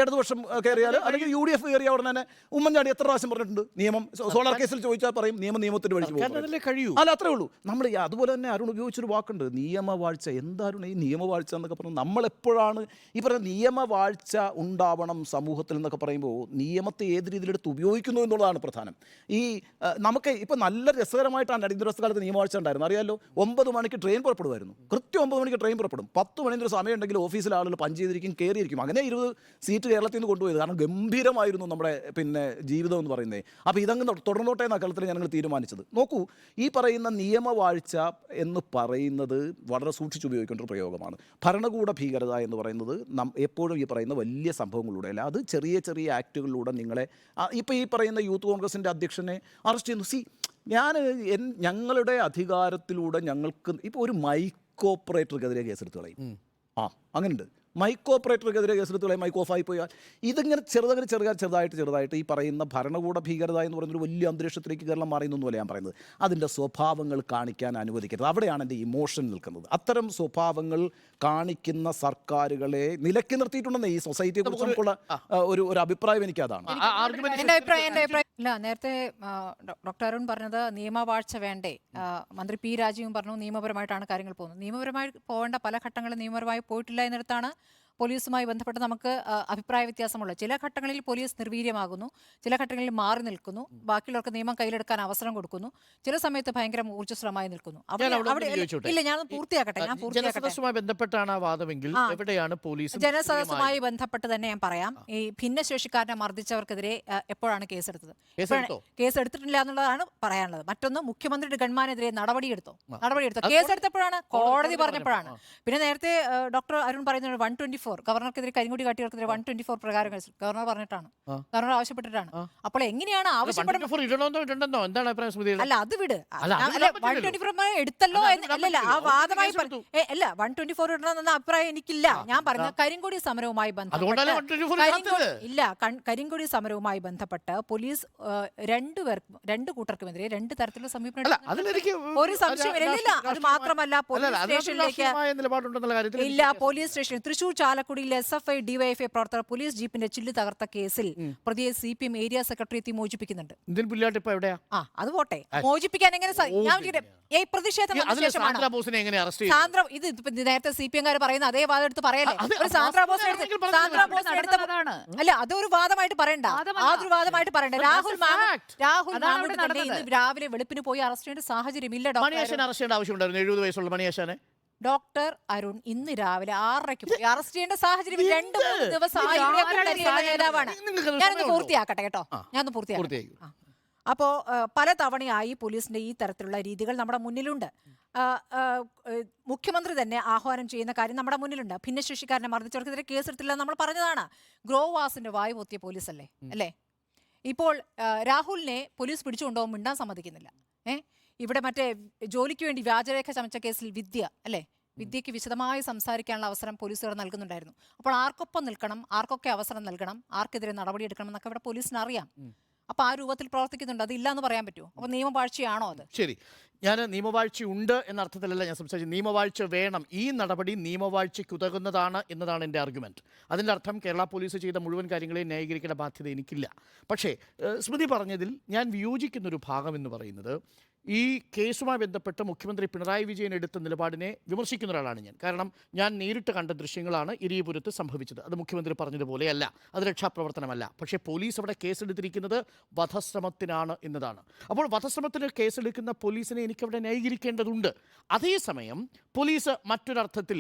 ഇടതുപക്ഷം കയറിയാൽ അല്ലെങ്കിൽ UDF കയറിയ ഉടനെ തന്നെ ഉമ്മൻചാണ്ടി എത്ര പ്രാവശ്യം പറഞ്ഞിട്ടുണ്ട്, നിയമം സോളാർ കേസിൽ ചോദിച്ചാൽ പറയും നിയമത്തിൻ്റെ വഴിക്ക് പോകും. അല്ല, അത്രേ ഉള്ളൂ. നമ്മൾ അതുപോലെ തന്നെ അരുൺ ഉപയോഗിച്ചൊരു വാക്കുണ്ട്, നിയമവാഴ്ച. എന്തായിരുന്നു ഈ നിയമവാഴ്ച എന്നൊക്കെ പറഞ്ഞാൽ? നമ്മളെപ്പോഴാണ് ഈ പറയുന്ന നിയമവാഴ്ച ഉണ്ടാവണം സമൂഹത്തിൽ എന്നൊക്കെ പറയുമ്പോൾ നിയമത്തെ ഏത് രീതിയിലെടുത്ത് ഉപയോഗിക്കുന്നു എന്നുള്ളതാണ് പ്രധാനം. ഈ നമുക്ക് ഇപ്പം നല്ല രസകരമായിട്ടാണ് അടിയന്തരാവസ്ഥ കാലത്ത് നിയമവാഴ്ച ഉണ്ടായിരുന്നു. അറിയാമല്ലോ, 9 മണിക്ക് ട്രെയിൻ പുറപ്പെടുമായിരുന്നു. കൃത്യം 9 മണിക്ക് ട്രെയിൻ പുറപ്പെടും. 10 മണിൻ്റെ സമയം ഉണ്ടെങ്കിൽ ഓഫീസിൽ ആളുകൾ പഞ്ച് ചെയ്തിരിക്കും, കയറിയിരിക്കും. അങ്ങനെ 20 സീറ്റ് കേരളത്തിൽ നിന്ന് കൊണ്ടുപോയത്. കാരണം ഗംഭീരമായിരുന്നു നമ്മുടെ ജീവിതം എന്ന് പറയുന്നത്. അപ്പോൾ ഇതങ്ങ് തുടർന്നോട്ടെ എന്ന കേരളത്തിൽ ഞങ്ങൾ തീരുമാനിച്ചത്. നോക്കൂ, ഈ പറയുന്ന നിയമവാഴ്ച എന്ന് പറയുന്നത് വളരെ സൂക്ഷിച്ച് ഉപയോഗിക്കേണ്ട ഒരു പ്രയോഗമാണ്. ഭരണകൂട ഭീകരത എന്ന് പറയുന്നത് എപ്പോഴും ഈ പറയുന്ന വലിയ സംഭവങ്ങളിലൂടെ അല്ല, അത് ചെറിയ ചെറിയ ആക്റ്റുകളിലൂടെ നിങ്ങളെ ഇപ്പോൾ ഈ പറയുന്ന യൂത്ത് കോൺഗ്രസിൻ്റെ അധ്യക്ഷനെ അറസ്റ്റ് ചെയ്യുന്നു. ഞങ്ങളുടെ അധികാരത്തിലൂടെ ഞങ്ങൾക്ക് ഇപ്പോൾ ഒരു മൈക്ക് ഓപ്പറേറ്റർക്കെതിരെ കേസെടുത്ത് കളയും. അങ്ങനെയുണ്ട്. മൈക്ക് ഓപ്പറേറ്റർക്കെതിരെ കേസെടുത്തുകളെ മൈക്ക് ഓഫായി പോയാൽ ഇതിങ്ങനെ ചെറുതായിട്ട് ഈ പറയുന്ന ഭരണകൂട ഭീകരത എന്ന് പറയുന്നൊരു വലിയ അന്തരീക്ഷത്തിലേക്ക് കേരളം മാറിയെന്നൊന്നുമല്ല ഞാൻ പറയുന്നത്. അതിൻ്റെ സ്വഭാവങ്ങൾ കാണിക്കാൻ അനുവദിക്കരുത്. അവിടെയാണ് എൻ്റെ ഇമോഷൻ നിൽക്കുന്നത്. അത്തരം സ്വഭാവങ്ങൾ കാണിക്കുന്ന സർക്കാരുകളെ നിലയ്ക്ക് നിർത്തിയിട്ടുണ്ടെന്ന് ഈ സൊസൈറ്റിയെ കുറിച്ചുള്ള ഒരു അഭിപ്രായം എനിക്ക് അതാണ്. ഇല്ല, നേരത്തെ ഡോക്ടർ അരുൺ പറഞ്ഞത് നിയമവാഴ്ച വേണ്ടേ. മന്ത്രി P. രാജീവും പറഞ്ഞു നിയമപരമായിട്ടാണ് കാര്യങ്ങൾ പോകുന്നത്. നിയമപരമായി പോകേണ്ട പല ഘട്ടങ്ങളും നിയമപരമായി പോയിട്ടില്ല എന്നിടത്താണ് പോലീസുമായി ബന്ധപ്പെട്ട് നമുക്ക് അഭിപ്രായ വ്യത്യാസമുള്ളത്. ചില ഘട്ടങ്ങളിൽ പോലീസ് നിർവീര്യമാകുന്നു, ചില ഘട്ടങ്ങളിൽ മാറി നിൽക്കുന്നു, ബാക്കിയുള്ളവർക്ക് നിയമം കയ്യിലെടുക്കാൻ അവസരം കൊടുക്കുന്നു, ചില സമയത്ത് ഭയങ്കര ഊർജ്ജസ്വലമായി നിൽക്കുന്നു. ഇല്ല, ഞാൻ പൂർത്തിയാക്കട്ടെ. ബന്ധപ്പെട്ടാണ് ആ വാദമെങ്കിൽ എവിടെയാണ് പോലീസ്? ജനസദസ്സുമായി ബന്ധപ്പെട്ട് തന്നെ ഞാൻ പറയാം. ഈ ഭിന്നശേഷിക്കാരനെ മർദ്ദിച്ചവർക്കെതിരെ എപ്പോഴാണ് കേസെടുത്തത്? കേസെടുത്തിട്ടില്ല എന്നുള്ളതാണ് പറയാനുള്ളത്. മറ്റൊന്ന്, മുഖ്യമന്ത്രിയുടെ ഗൺമാനെതിരെ നടപടിയെടുത്തോ? കേസെടുത്തപ്പോഴാണ്, കോടതി പറഞ്ഞപ്പോഴാണ്. പിന്നെ നേരത്തെ ഡോക്ടർ അരുൺ പറയുന്നത് 124 ഗവർണർക്കെതിരെ കരിങ്കൊടി കാട്ടിയവർക്കെതിരെ 124 പ്രകാരം ഗവർണർ പറഞ്ഞിട്ടാണ്, ഗവർണർ ആവശ്യപ്പെട്ടിട്ടാണ്. അപ്പോൾ എങ്ങനെയാണ് ആവശ്യപ്പെടുന്നത്? അല്ല, അത് വിട്. 124 എടുത്തല്ലോ എന്നല്ല ആ വാദമായി. അല്ല, 124 ഇടണമെന്ന അഭിപ്രായം എനിക്കില്ല. ഞാൻ പറഞ്ഞ കരിങ്കൊടി സമരവുമായി ബന്ധപ്പെട്ട് കരിങ്കൊടി സമരവുമായി ബന്ധപ്പെട്ട് പോലീസ് രണ്ടു കൂട്ടർക്കുമെതിരെ 2 തരത്തിലുള്ള സമീപനം. ഒരു സംശയമില്ല. അത് മാത്രമല്ല, പോലീസ് സ്റ്റേഷനിൽ തൃശൂർ ചാലക്കുടിയിൽ SFI DYFI പ്രവർത്തകർ പോലീസ് ജീപ്പിന്റെ ചില്ല് തകർത്ത കേസിൽ പ്രതിയെ CPM ഏരിയ സെക്രട്ടറി മോചിപ്പിക്കുന്നുണ്ട്. അത് പോട്ടെ, മോചിപ്പിക്കാൻ എങ്ങനെ? നേരത്തെ CPM പറയുന്ന അതേ വാദം എടുത്ത് പറയല്ലേ? അല്ല, അതൊരു വാദമായിട്ട് പറയണ്ട. രാഹുൽ രാവിലെ വെളുപ്പിന് പോയി അറസ്റ്റ് ചെയ്യേണ്ട സാഹചര്യമില്ല. ഡോക്ടർ അരുൺ ഇന്ന് രാവിലെ 6:30 പോയി അറസ്റ്റ് ചെയ്യേണ്ട സാഹചര്യം 2-3 ദിവസമായി. നേതാവാണ്. ഞാനൊന്ന് പൂർത്തിയാക്കട്ടെ കേട്ടോ, അപ്പോൾ പല തവണയായി പോലീസിന്റെ ഈ തരത്തിലുള്ള രീതികൾ നമ്മുടെ മുന്നിലുണ്ട്. ആ, ആ, മുഖ്യമന്ത്രി തന്നെ ആഹ്വാനം ചെയ്യുന്ന കാര്യം നമ്മുടെ മുന്നിലുണ്ട്. ഭിന്നശേഷിക്കാരനെ മർദ്ദിച്ചവർക്കെതിരെ കേസെടുത്തില്ല നമ്മൾ പറഞ്ഞതാണ്. ഗ്രോവാസിന്റെ വായു പൊത്തിയ പോലീസല്ലേ അല്ലേ? ഇപ്പോൾ രാഹുലിനെ പോലീസ് പിടിച്ചുകൊണ്ടുപോകാൻ മിണ്ടാൻ സമ്മതിക്കുന്നില്ല. ഇവിടെ മറ്റേ ജോലിക്ക് വേണ്ടി വ്യാജരേഖ ചമച്ച കേസിൽ വിദ്യ അല്ലേ, വിദ്യയ്ക്ക് വിശദമായി സംസാരിക്കാനുള്ള അവസരം പോലീസുകാർ നൽകുന്നുണ്ടായിരുന്നു. അപ്പോൾ ആർക്കൊപ്പം നിൽക്കണം, ആർക്കൊക്കെ അവസരം നൽകണം, ആർക്കെതിരെ നടപടിയെടുക്കണം എന്നൊക്കെ ഇവിടെ പോലീസിന് അറിയാം. അപ്പൊ ആ രൂപത്തിൽ പ്രവർത്തിക്കുന്നുണ്ട്. അത് ഇല്ല എന്ന് പറയാൻ പറ്റുമോ? അപ്പൊ നിയമവാഴ്ചയാണോ അത്? ശരി, ഞാൻ നിയമവാഴ്ച ഉണ്ട് എന്ന അർത്ഥത്തിലല്ല ഞാൻ സംസാരിച്ചത്. നിയമവാഴ്ച വേണം, ഈ നടപടി നിയമവാഴ്ചയ്ക്ക് ഉതകുന്നതാണ് എന്നതാണ് എൻ്റെ ആർഗ്യുമെൻറ്റ്. അതിൻ്റെ അർത്ഥം കേരള പോലീസ് ചെയ്ത മുഴുവൻ കാര്യങ്ങളെയും ന്യായീകരിക്കേണ്ട ബാധ്യത എനിക്കില്ല. പക്ഷേ സ്മൃതി പറഞ്ഞതിൽ ഞാൻ വിയോജിക്കുന്നൊരു ഭാഗം എന്ന് പറയുന്നത്, ഈ കേസുമായി ബന്ധപ്പെട്ട് മുഖ്യമന്ത്രി പിണറായി വിജയൻ എടുത്ത നിലപാടിനെ വിമർശിക്കുന്ന ഒരാളാണ് ഞാൻ. കാരണം ഞാൻ നേരിട്ട് കണ്ട ദൃശ്യങ്ങളാണ് ഇരിയപുരത്ത് സംഭവിച്ചത്. അത് മുഖ്യമന്ത്രി പറഞ്ഞതുപോലെയല്ല, അത് രക്ഷാപ്രവർത്തനമല്ല. പക്ഷേ പോലീസ് അവിടെ കേസെടുത്തിരിക്കുന്നത് വധശ്രമത്തിനാണ് എന്നതാണ്. അപ്പോൾ വധശ്രമത്തിന് കേസെടുക്കുന്ന പോലീസിനെ എനിക്കവിടെ ന്യായീകരിക്കേണ്ടതുണ്ട്. അതേസമയം പോലീസ് മറ്റൊരർത്ഥത്തിൽ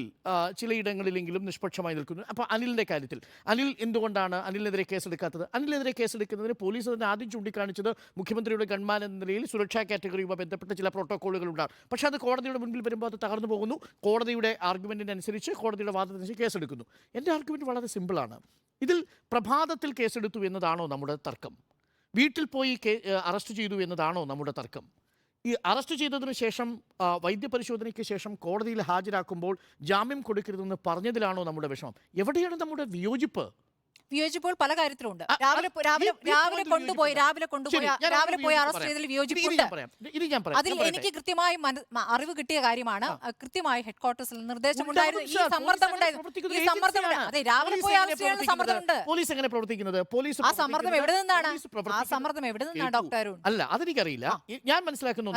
ചിലയിടങ്ങളിലെങ്കിലും നിഷ്പക്ഷമായി നിൽക്കുന്നു. അപ്പോൾ അനിലിൻ്റെ കാര്യത്തിൽ അനിൽ എന്തുകൊണ്ടാണ് അനിലിനെതിരെ കേസെടുക്കാത്തത്? അനിലിനെതിരെ കേസെടുക്കുന്നതിന് പോലീസ് തന്നെ ആദ്യം ചൂണ്ടിക്കാണിച്ചത് മുഖ്യമന്ത്രിയുടെ ഗൺമാൻ എന്ന നിലയിൽ സുരക്ഷാ കാറ്റഗറിയുമായി ബന്ധപ്പെട്ട ചില പ്രോട്ടോക്കോളുകൾ ഉണ്ടാകും. പക്ഷേ അത് കോടതിയുടെ മുൻപിൽ വരുമ്പോൾ അത് തകർന്നു പോകുന്നു. കോടതിയുടെ ആർഗ്യുമെൻറ്റിന് അനുസരിച്ച്, കോടതിയുടെ വാദത്തിനനുസരിച്ച് കേസെടുക്കുന്നു. എൻ്റെ ആർഗ്യുമെൻറ്റ് വളരെ സിമ്പിളാണ്. ഇതിൽ പ്രഭാതത്തിൽ കേസെടുത്തു എന്നതാണോ നമ്മുടെ തർക്കം? വീട്ടിൽ പോയി അറസ്റ്റ് ചെയ്തു എന്നതാണോ നമ്മുടെ തർക്കം? ഈ അറസ്റ്റ് ചെയ്തതിനു ശേഷം വൈദ്യപരിശോധനയ്ക്ക് ശേഷം കോടതിയിൽ ഹാജരാക്കുമ്പോൾ ജാമ്യം കൊടുക്കരുതെന്ന് പറഞ്ഞതിലാണോ നമ്മുടെ വിഷമം? എവിടെയാണ് നമ്മുടെ വിയോജിപ്പ്? വിയോജിപ്പോൾ പല കാര്യത്തിലുണ്ട്. രാവിലെ പോയി അറസ്റ്റ് ചെയ്തതിൽ വിയോജിപ്പുണ്ട്. അതിൽ എനിക്ക് കൃത്യമായി അറിവ് കിട്ടിയ കാര്യമാണ്. കൃത്യമായി ഹെഡ്ക്വാർട്ടേഴ്സിൽ നിർദ്ദേശമുണ്ടായിരുന്നു. ഈ സമ്മർദ്ദമുണ്ട്. അതെ, രാവിലെ പോയി അറസ്റ്റ് ചെയ്യുന്ന സമ്മർദ്ദമുണ്ട്. പോലീസ് എങ്ങനെ പ്രവർത്തിക്കുന്നത്? ആ സമ്മർദ്ദം എവിടെ നിന്നാണ്? ഡോക്ടർ അരുൺ? അല്ല, അതെനിക്കറിയില്ല. ഞാൻ മനസ്സിലാക്കുന്നു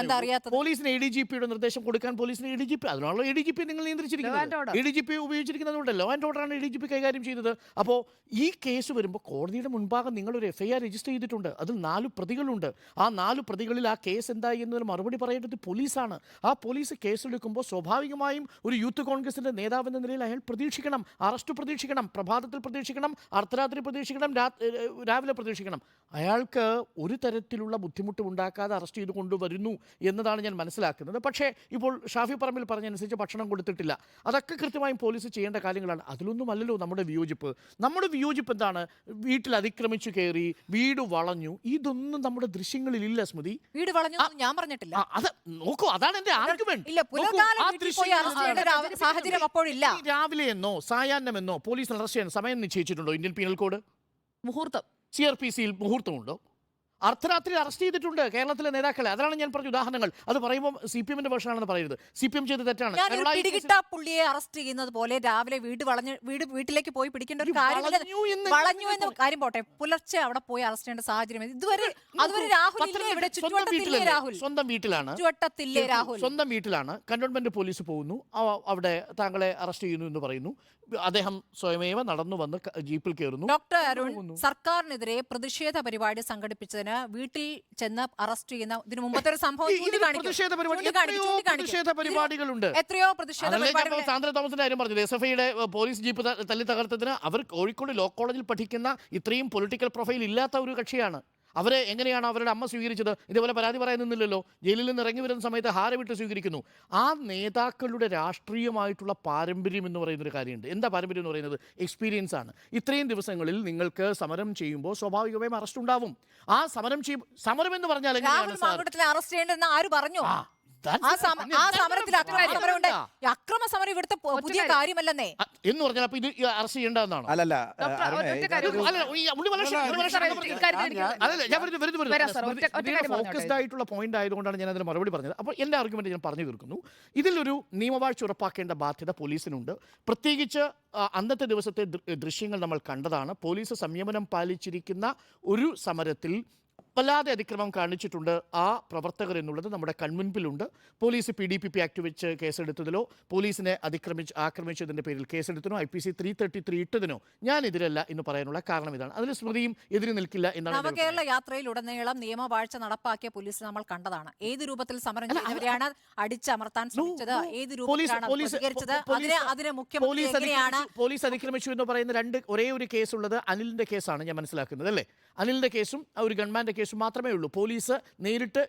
പോലീസിന് ADGPയുടെ നിർദ്ദേശം കൊടുക്കാൻ പോലീസിന് ADGP, അതിനാണല്ലോ ADGP നിങ്ങൾ നിയന്ത്രിച്ചിരിക്കുന്നത്. ADGP ഉപയോഗിച്ചിരിക്കുന്നതുകൊണ്ട് ലോ ആൻഡ് ഓർഡറാണ് ADGP കൈകാര്യം ചെയ്തത്. അപ്പോൾ ഈ കേസ് വരുമ്പോൾ കോടതിയുടെ മുൻപാകെ നിങ്ങളൊരു FIR രജിസ്റ്റർ ചെയ്തിട്ടുണ്ട്. അതിൽ 4 പ്രതികളുണ്ട്. ആ 4 പ്രതികളിൽ ആ കേസ് എന്തായി എന്നതിന് മറുപടി പറയേണ്ടത് പോലീസാണ്. ആ പോലീസ് കേസെടുക്കുമ്പോൾ സ്വാഭാവികമായും ഒരു യൂത്ത് കോൺഗ്രസിന്റെ നേതാവ് എന്ന നിലയിൽ അയാൾ പ്രതീക്ഷിക്കണം, അറസ്റ്റ് പ്രതീക്ഷിക്കണം, പ്രഭാതത്തിൽ പ്രതീക്ഷിക്കണം, അർദ്ധരാത്രി പ്രതീക്ഷിക്കണം, രാവിലെ പ്രതീക്ഷിക്കണം. അയാൾക്ക് ഒരു തരത്തിലുള്ള ബുദ്ധിമുട്ടും ഉണ്ടാക്കാതെ അറസ്റ്റ് ചെയ്ത് കൊണ്ടുവരുന്നു എന്നതാണ് ഞാൻ മനസ്സിലാക്കുന്നത്. പക്ഷേ ഇപ്പോൾ ഷാഫി പറമ്പിൽ പറഞ്ഞനുസരിച്ച് ഭക്ഷണം കൊടുത്തിട്ടില്ല. അതൊക്കെ കൃത്യമായും പോലീസ് ചെയ്യേണ്ട കാര്യങ്ങളാണ്. അതിലൊന്നും അല്ലല്ലോ നമ്മുടെ വിയോജിപ്പ്. നമ്മുടെ വിയോജിപ്പ് എന്താണ്? വീട്ടിൽ അതിക്രമിച്ചു കയറി, വീട് വളഞ്ഞു, ഇതൊന്നും നമ്മുടെ ദൃശ്യങ്ങളിലില്ല സ്മൃതി. വീട് വളഞ്ഞു ഞാൻ പറഞ്ഞിട്ടില്ല. അത് നോക്കൂ, അതാണ് എന്റെ ആർഗ്യുമെന്റ്. സാഹചര്യം അപ്പോഴില്ല. രാവിലെ എന്നോ സായാഹ്നമെന്നോ പോലീസ് അറസ്റ്റ് ചെയ്യാൻ സമയം നിശ്ചയിച്ചിട്ടുണ്ടോ? ഇന്ത്യൻ പീനൽ കോഡ് മുഹൂർത്തം, CRPCയിൽ മുഹൂർത്തമുണ്ടോ? അർദ്ധരാത്രി അറസ്റ്റ് ചെയ്തിട്ടുണ്ട് കേരളത്തിലെ നേതാക്കളെ. അതാണ് ഞാൻ പറഞ്ഞു ഉദാഹരണങ്ങൾ. അത് പറയുമ്പോൾ CPM-ന്റെ വേർഷനാണെന്ന് പറയരുത്. CPM ചെയ്ത് തെറ്റാണ്. പിടികിട്ടാ പുള്ളിയെ അറസ്റ്റ് ചെയ്യുന്നത് പോലെ രാവിലെ വീട്ടിലേക്ക് പോയി പിടിക്കേണ്ട ഒരു കാര്യമില്ല. വളഞ്ഞു എന്ന കാര്യം പോട്ടെ, പുലർച്ചെ അവിടെ പോയി അറസ്റ്റ് ചെയ്യേണ്ട സാഹചര്യം അതുവരെ രാഹുൽ സ്വന്തം വീട്ടിലാണ്. സ്വന്തം വീട്ടിലാണ് കന്റോൺമെന്റ് പോലീസ് പോകുന്നു, അവിടെ താങ്കളെ അറസ്റ്റ് ചെയ്യുന്നു എന്ന് പറയുന്നു. അദ്ദേഹം സ്വയമേവ നടന്നു വന്ന് ജീപ്പിൽ കയറുന്നു. ഡോക്ടർ അരുൺ, സർക്കാരിനെതിരെ പ്രതിഷേധ പരിപാടി സംഘടിപ്പിച്ചതിന് വീട്ടിൽ ചെന്ന് അറസ്റ്റ് ചെയ്യുന്ന ഇതിനു മുമ്പത്തെ ഒരു സംഭവം പ്രതിഷേധ പരിപാടികളുണ്ട്. എത്രയോ പ്രതിഷേധ പരിപാടികൾ. സാന്ദ്ര തോമസിന്റെ കാര്യം പറഞ്ഞത്, SFIയുടെ പോലീസ് ജീപ്പ് തല്ലി തകർത്തതിന് അവർ കോഴിക്കോട് ലോ കോളേജിൽ പഠിക്കുന്ന ഇത്രയും പൊളിറ്റിക്കൽ പ്രൊഫൈൽ ഇല്ലാത്ത ഒരു കക്ഷിയാണ്. അവരെ എങ്ങനെയാണ് അവരുടെ അമ്മ സ്വീകരിച്ചത്? ഇതേപോലെ പരാതി പറയുന്നില്ലല്ലോ. ജയിലിൽ നിന്ന് ഇറങ്ങി വരുന്ന സമയത്ത് ഹാരവിട്ട് സ്വീകരിക്കുന്നു. ആ നേതാക്കളുടെ രാഷ്ട്രീയമായിട്ടുള്ള പാരമ്പര്യം എന്ന് പറയുന്നൊരു കാര്യമുണ്ട്. എന്താ പാരമ്പര്യം എന്ന് പറയുന്നത്? എക്സ്പീരിയൻസ് ആണ്. ഇത്രയും ദിവസങ്ങളിൽ നിങ്ങൾക്ക് സമരം ചെയ്യുമ്പോൾ സ്വാഭാവികമായും അറസ്റ്റ് ഉണ്ടാവും. ആ സമരം എന്ന് പറഞ്ഞാൽ അറസ്റ്റ് ചെയ്യേണ്ടെന്ന് ആര് പറഞ്ഞു? സമരത്തിൽ അക്രമ സമരം ഇവിടുത്തെ പുതിയ കാര്യമല്ലെന്നേ എന്ന് പറഞ്ഞാൽ അപ്പൊ ഇത് അറസ്റ്റ് ചെയ്യേണ്ടതെന്നാണ്. ഫോക്കസ്ഡ് ആയിട്ടുള്ള പോയിന്റ് ആയതുകൊണ്ടാണ് ഞാൻ അതിന് മറുപടി പറഞ്ഞത്. അപ്പോൾ എന്റെ ആർഗ്യുമെന്റ് ഞാൻ പറഞ്ഞു തീർക്കുന്നു. ഇതിലൊരു നിയമവാഴ്ച ഉറപ്പാക്കേണ്ട ബാധ്യത പോലീസിനുണ്ട്. പ്രത്യേകിച്ച് അന്നത്തെ ദിവസത്തെ ദൃശ്യങ്ങൾ നമ്മൾ കണ്ടതാണ്. പോലീസ് സംയമനം പാലിച്ചിരിക്കുന്ന ഒരു സമരത്തിൽ വല്ലാതെ അതിക്രമം കാണിച്ചിട്ടുണ്ട് ആ പ്രവർത്തകർ എന്നുള്ളത് നമ്മുടെ കൺമുൻപിലുണ്ട്. പോലീസ് PDPP ആക്ട് വെച്ച് കേസെടുത്തതിലോ പോലീസിനെ ആക്രമിച്ചതിൻ്റെ പേരിൽ കേസെടുത്തതിനോ IPC 333 ഇട്ടതിനോ ഞാൻ എതിരല്ല എന്ന് പറയാനുള്ള കാരണം ഇതാണ്. അതിൽ സ്മൃതിയും എതിര് നിൽക്കില്ല എന്നാണ്. നവകേരള യാത്രയിലുടനീളം നിയമവാഴ്ച നടപ്പാക്കിയ പോലീസ് നമ്മൾ കണ്ടതാണ്. ഏത് രൂപത്തിൽ സമരം ചെയ്യുന്നവരെയാണ് അടിച്ചമർത്താൻ ശ്രമിച്ചത്, ഏത് രൂപത്തിലാണ് പ്രതികരിച്ചത്, അതിന് മുഖ്യമന്ത്രി പോലീസ് അതിക്രമിച്ചു എന്ന് പറയുന്ന ഒരേ ഒരു കേസുള്ളത് അനിലിന്റെ കേസാണ് ഞാൻ മനസ്സിലാക്കുന്നത്, അല്ലേ? അനിലിന്റെ കേസും ഒരു ഗവൺമെന്റ് കേസും കേസ് മാത്രമേ ഉള്ളൂ. പോലീസ് നേരിട്ട്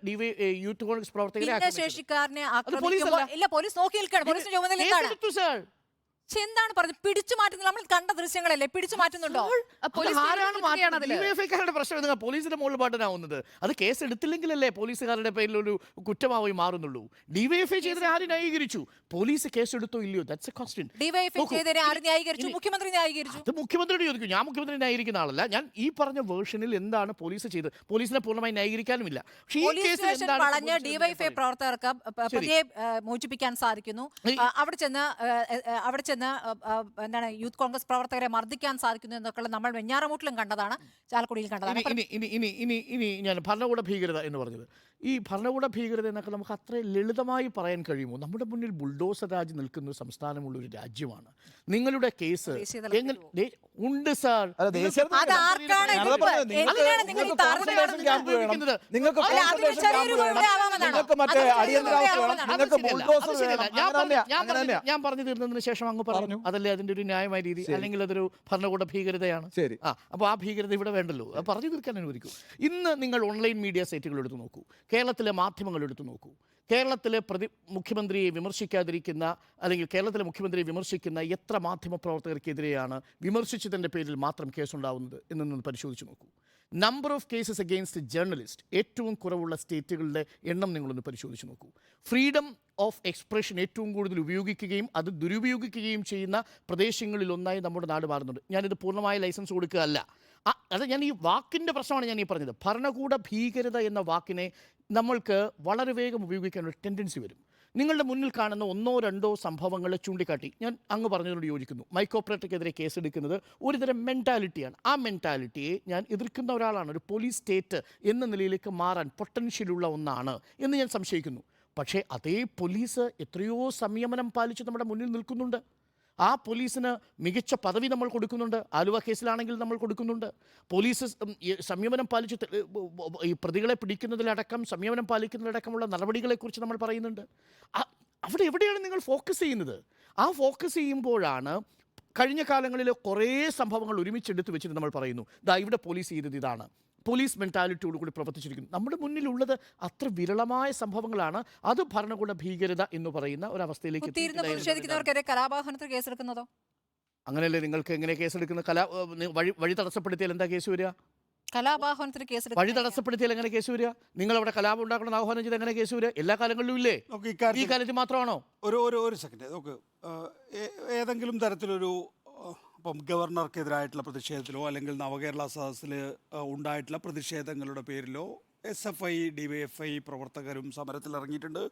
യൂത്ത് കോൺഗ്രസ് പ്രവർത്തകരെ ഭിന്നശേഷിക്കാരനെ പോലീസല്ല. ആക്രമിക്കുമ്പോൾ ഇല്ല, പോലീസ് നോക്കി നിൽക്കുകയാണ്. പോലീസിന്റെ ചുമതല എന്താണ്? സാർ പക്ഷെ എന്താണ് പറഞ്ഞത്? പിടിച്ചു മാറ്റുന്നത് നമ്മൾ കണ്ട ദൃശ്യങ്ങളല്ലേ? പിടിച്ചു മാറ്റുന്നുണ്ടോ? ഡിവൈഎഫ്ഐക്കാരുടെ പ്രശ്നം നിങ്ങൾ പോലീസിന്റെ മുകളിൽ പാട്ടനാവുന്നത്? അത് കേസ് എടുത്തില്ലെങ്കിലല്ലേ പോലീസുകാരുടെ പേരിൽ ഒരു കുറ്റമായി മാറുന്നുള്ളൂ. ഡിവൈഎഫ്ഐ ചെയ്തതിനെ ആര് ന്യായീകരിച്ചു? പോലീസ് കേസ് എടുത്തോ ഇല്ലയോ? That's A question. ഡിവൈഎഫ്ഐ ചെയ്തതിനെ ആര് ന്യായീകരിച്ചു? മുഖ്യമന്ത്രി ന്യായീകരിച്ചു. അത് മുഖ്യമന്ത്രിയോട് ചോദിക്കും. ഞാൻ മുഖ്യമന്ത്രി ന്യായീകരിക്കുന്ന ആളല്ല. ഞാൻ ഈ പറഞ്ഞ വേർഷനിൽ എന്താണ് പോലീസ് ചെയ്തത്? പോലീസിനെ പൂർണ്ണമായി ന്യായീകരിക്കാനുമില്ല. പക്ഷേ ഈ പോലീസ് കേസിൽ സ്റ്റേഷൻ എന്താണ് വളഞ്ഞ് പോലീസ് ഡിവൈഎഫ്ഐ ചെയ്യുന്നത്? പ്രവർത്തകർക്ക് പ്രതിയെ മോചിപ്പിക്കാൻ സാധിക്കുന്നു. അവിടെ ചെന്ന് എന്താണ് യൂത്ത് കോൺഗ്രസ് പ്രവർത്തകരെ മർദ്ദിക്കാൻ സാധിക്കുന്നു എന്നൊക്കെ നമ്മൾ വെഞ്ഞാറമൂട്ടിലും കണ്ടതാണ്, ചാലക്കുടിയിൽ കണ്ടതാണ്. ഇനി ഞാൻ ഭരണകൂട ഭീകരത എന്ന് പറഞ്ഞത്, ഈ ഭരണകൂട ഭീകരത എന്നൊക്കെ നമുക്ക് അത്ര ലളിതമായി പറയാൻ കഴിയുമോ? നമ്മുടെ മുന്നിൽ ബുൾഡോസർ രാജ് നിൽക്കുന്ന ഒരു സംസ്ഥാനമുള്ള ഒരു രാജ്യമാണ്. നിങ്ങളുടെ കേസ് ഉണ്ട് സാർ. അത് ആർക്കാണ് എതിർപ്പ്? എന്തിനാണ് നിങ്ങൾ ഈ താരതമ്യം നടത്തുന്നത്? നിങ്ങൾക്ക് അല്ല, അതിന് ചെറിയൊരു കൂടെ ആവാമെന്നാണ്. നിങ്ങൾക്ക് മറ്റേ അതിന് അടിയന്തരാവസ്ഥ ചെറിയൊരു വേണം, കൂടെ നിങ്ങൾക്ക് അത് ശരിയല്ല. ബുൾഡോസർ അത് ശരിയല്ല. വേണം. ഞാൻ പറഞ്ഞു തീർന്നതിന് ശേഷം അങ്ങ് പറഞ്ഞു. അതല്ലേ അതിന്റെ ഒരു ന്യായമായ രീതി? അല്ലെങ്കിൽ അതൊരു ഭരണകൂട ഭീകരതയാണ്. ശരി. അപ്പോൾ ആ ഭീകരത ഇവിടെ വേണ്ടല്ലോ. അത് പറഞ്ഞു തീർക്കാൻ അനുവദിക്കൂ. ഇന്ന് നിങ്ങൾ ഓൺലൈൻ മീഡിയ സൈറ്റുകൾ എടുത്തു നോക്കൂ, കേരളത്തിലെ മാധ്യമങ്ങൾ എടുത്തു നോക്കൂ. കേരളത്തിലെ മുഖ്യമന്ത്രിയെ വിമർശിക്കാതിരിക്കുന്ന അല്ലെങ്കിൽ കേരളത്തിലെ മുഖ്യമന്ത്രിയെ വിമർശിക്കുന്ന എത്ര മാധ്യമപ്രവർത്തകർക്കെതിരെയാണ് വിമർശിച്ചതിൻ്റെ പേരിൽ മാത്രം കേസുണ്ടാവുന്നത് എന്നൊന്ന് പരിശോധിച്ച് നോക്കൂ. Number of cases against journalist ഏറ്റവും കുറവുള്ള സ്റ്റേറ്റുകളുടെ എണ്ണം നിങ്ങളൊന്ന് പരിശോധിച്ച് നോക്കൂ. ഫ്രീഡം ഓഫ് എക്സ്പ്രഷൻ ഏറ്റവും കൂടുതൽ ഉപയോഗിക്കുകയും അത് ദുരുപയോഗിക്കുകയും ചെയ്യുന്ന പ്രദേശങ്ങളിൽ ഒന്നായി നമ്മുടെ നാട് മാറുന്നുണ്ട്. ഞാനിത് പൂർണ്ണമായ ലൈസൻസ് കൊടുക്കുകയല്ല. അത് ഞാൻ ഈ വാക്കിൻ്റെ പ്രശ്നമാണ് ഞാൻ ഈ പറഞ്ഞത്. ഭരണകൂട ഭീകരത എന്ന വാക്കിനെ നമ്മൾക്ക് വളരെ വേഗം ഉപയോഗിക്കാനുള്ള ടെൻഡൻസി വരും. നിങ്ങളുടെ മുന്നിൽ കാണുന്ന ഒന്നോ രണ്ടോ സംഭവങ്ങളെ ചൂണ്ടിക്കാട്ടി ഞാൻ അങ്ങ് പറഞ്ഞതിനോട് യോജിക്കുന്നു. മൈക്കോപ്പറേറ്റർക്കെതിരെ കേസെടുക്കുന്നത് ഒരുതരം മെൻറ്റാലിറ്റിയാണ്. ആ മെൻറ്റാലിറ്റിയെ ഞാൻ എതിർക്കുന്ന ഒരാളാണ്. ഒരു പോലീസ് സ്റ്റേറ്റ് എന്ന നിലയിലേക്ക് മാറാൻ പൊട്ടൻഷ്യലുള്ള ഒന്നാണ് എന്ന് ഞാൻ സംശയിക്കുന്നു. പക്ഷേ അതേ പോലീസ് എത്രയോ സംയമനം പാലിച്ച് നമ്മുടെ മുന്നിൽ നിൽക്കുന്നുണ്ട്. ആ പോലീസിന് മികച്ച പദവി നമ്മൾ കൊടുക്കുന്നുണ്ട്. ആലുവ കേസിലാണെങ്കിൽ നമ്മൾ കൊടുക്കുന്നുണ്ട്. പോലീസ് സംയമനം പാലിച്ച് ഈ പ്രതികളെ പിടിക്കുന്നതിലടക്കം സംയമനം പാലിക്കുന്നതിലടക്കമുള്ള നടപടികളെക്കുറിച്ച് നമ്മൾ പറയുന്നുണ്ട്. അവിടെ എവിടെയാണ് നിങ്ങൾ ഫോക്കസ് ചെയ്യുന്നത്? ആ ഫോക്കസ് ചെയ്യുമ്പോഴാണ് കഴിഞ്ഞ കാലങ്ങളിൽ കുറേ സംഭവങ്ങൾ ഒരുമിച്ചെടുത്ത് വെച്ചിട്ട് നമ്മൾ പറയുന്നു, ദാ ഇവിടെ പോലീസ് ചെയ്തത് ഇതാണ്. പോലീസ് മെൻറ്റാലിറ്റിയോടുകൂടി പ്രവർത്തിച്ചിരിക്കുന്നു. നമ്മുടെ മുന്നിലുള്ളത് അത്ര വിരളമായ സംഭവങ്ങളാണ്. അത് ഭരണകൂട ഭീകരത എന്ന് പറയുന്ന ഒരവസ്ഥയിലേക്ക് പ്രതിഷേധിക്കുന്നവർക്കെതിരെ കലാപാഹനത്തിന് കേസെടുക്കുന്നതോ? അങ്ങനെയല്ലേ നിങ്ങൾക്ക് എങ്ങനെ കേസെടുക്കുന്നത്? വഴി തടസ്സപ്പെടുത്തിയാൽ എന്താ കേസ് വരിക? കലാപാഹനത്തിന് വഴി കേസെടുക്കുക തടസ്സപ്പെടുത്തിയാൽ എങ്ങനെ കേസ് വരിക? നിങ്ങൾ അവിടെ കലാപം ഉണ്ടാക്കണം ആഹ്വാനം ചെയ്ത് എങ്ങനെ കേസ് വരിക? എല്ലാ കാലങ്ങളിലും ഇല്ലേ? ഈ കാലത്ത് മാത്രമാണോ? ഒരു സെക്കൻഡ് നോക്ക്. ഏതെങ്കിലും തരത്തിലൊരു ഇപ്പം ഗവർണർക്കെതിരായിട്ടുള്ള പ്രതിഷേധത്തിലോ അല്ലെങ്കിൽ നവകേരള സദസ്സിൽ ഉണ്ടായിട്ടുള്ള പ്രതിഷേധങ്ങളുടെ പേരിലോ SFI DYFI പ്രവർത്തകരും സമരത്തിലിറങ്ങിയിട്ടുണ്ട്.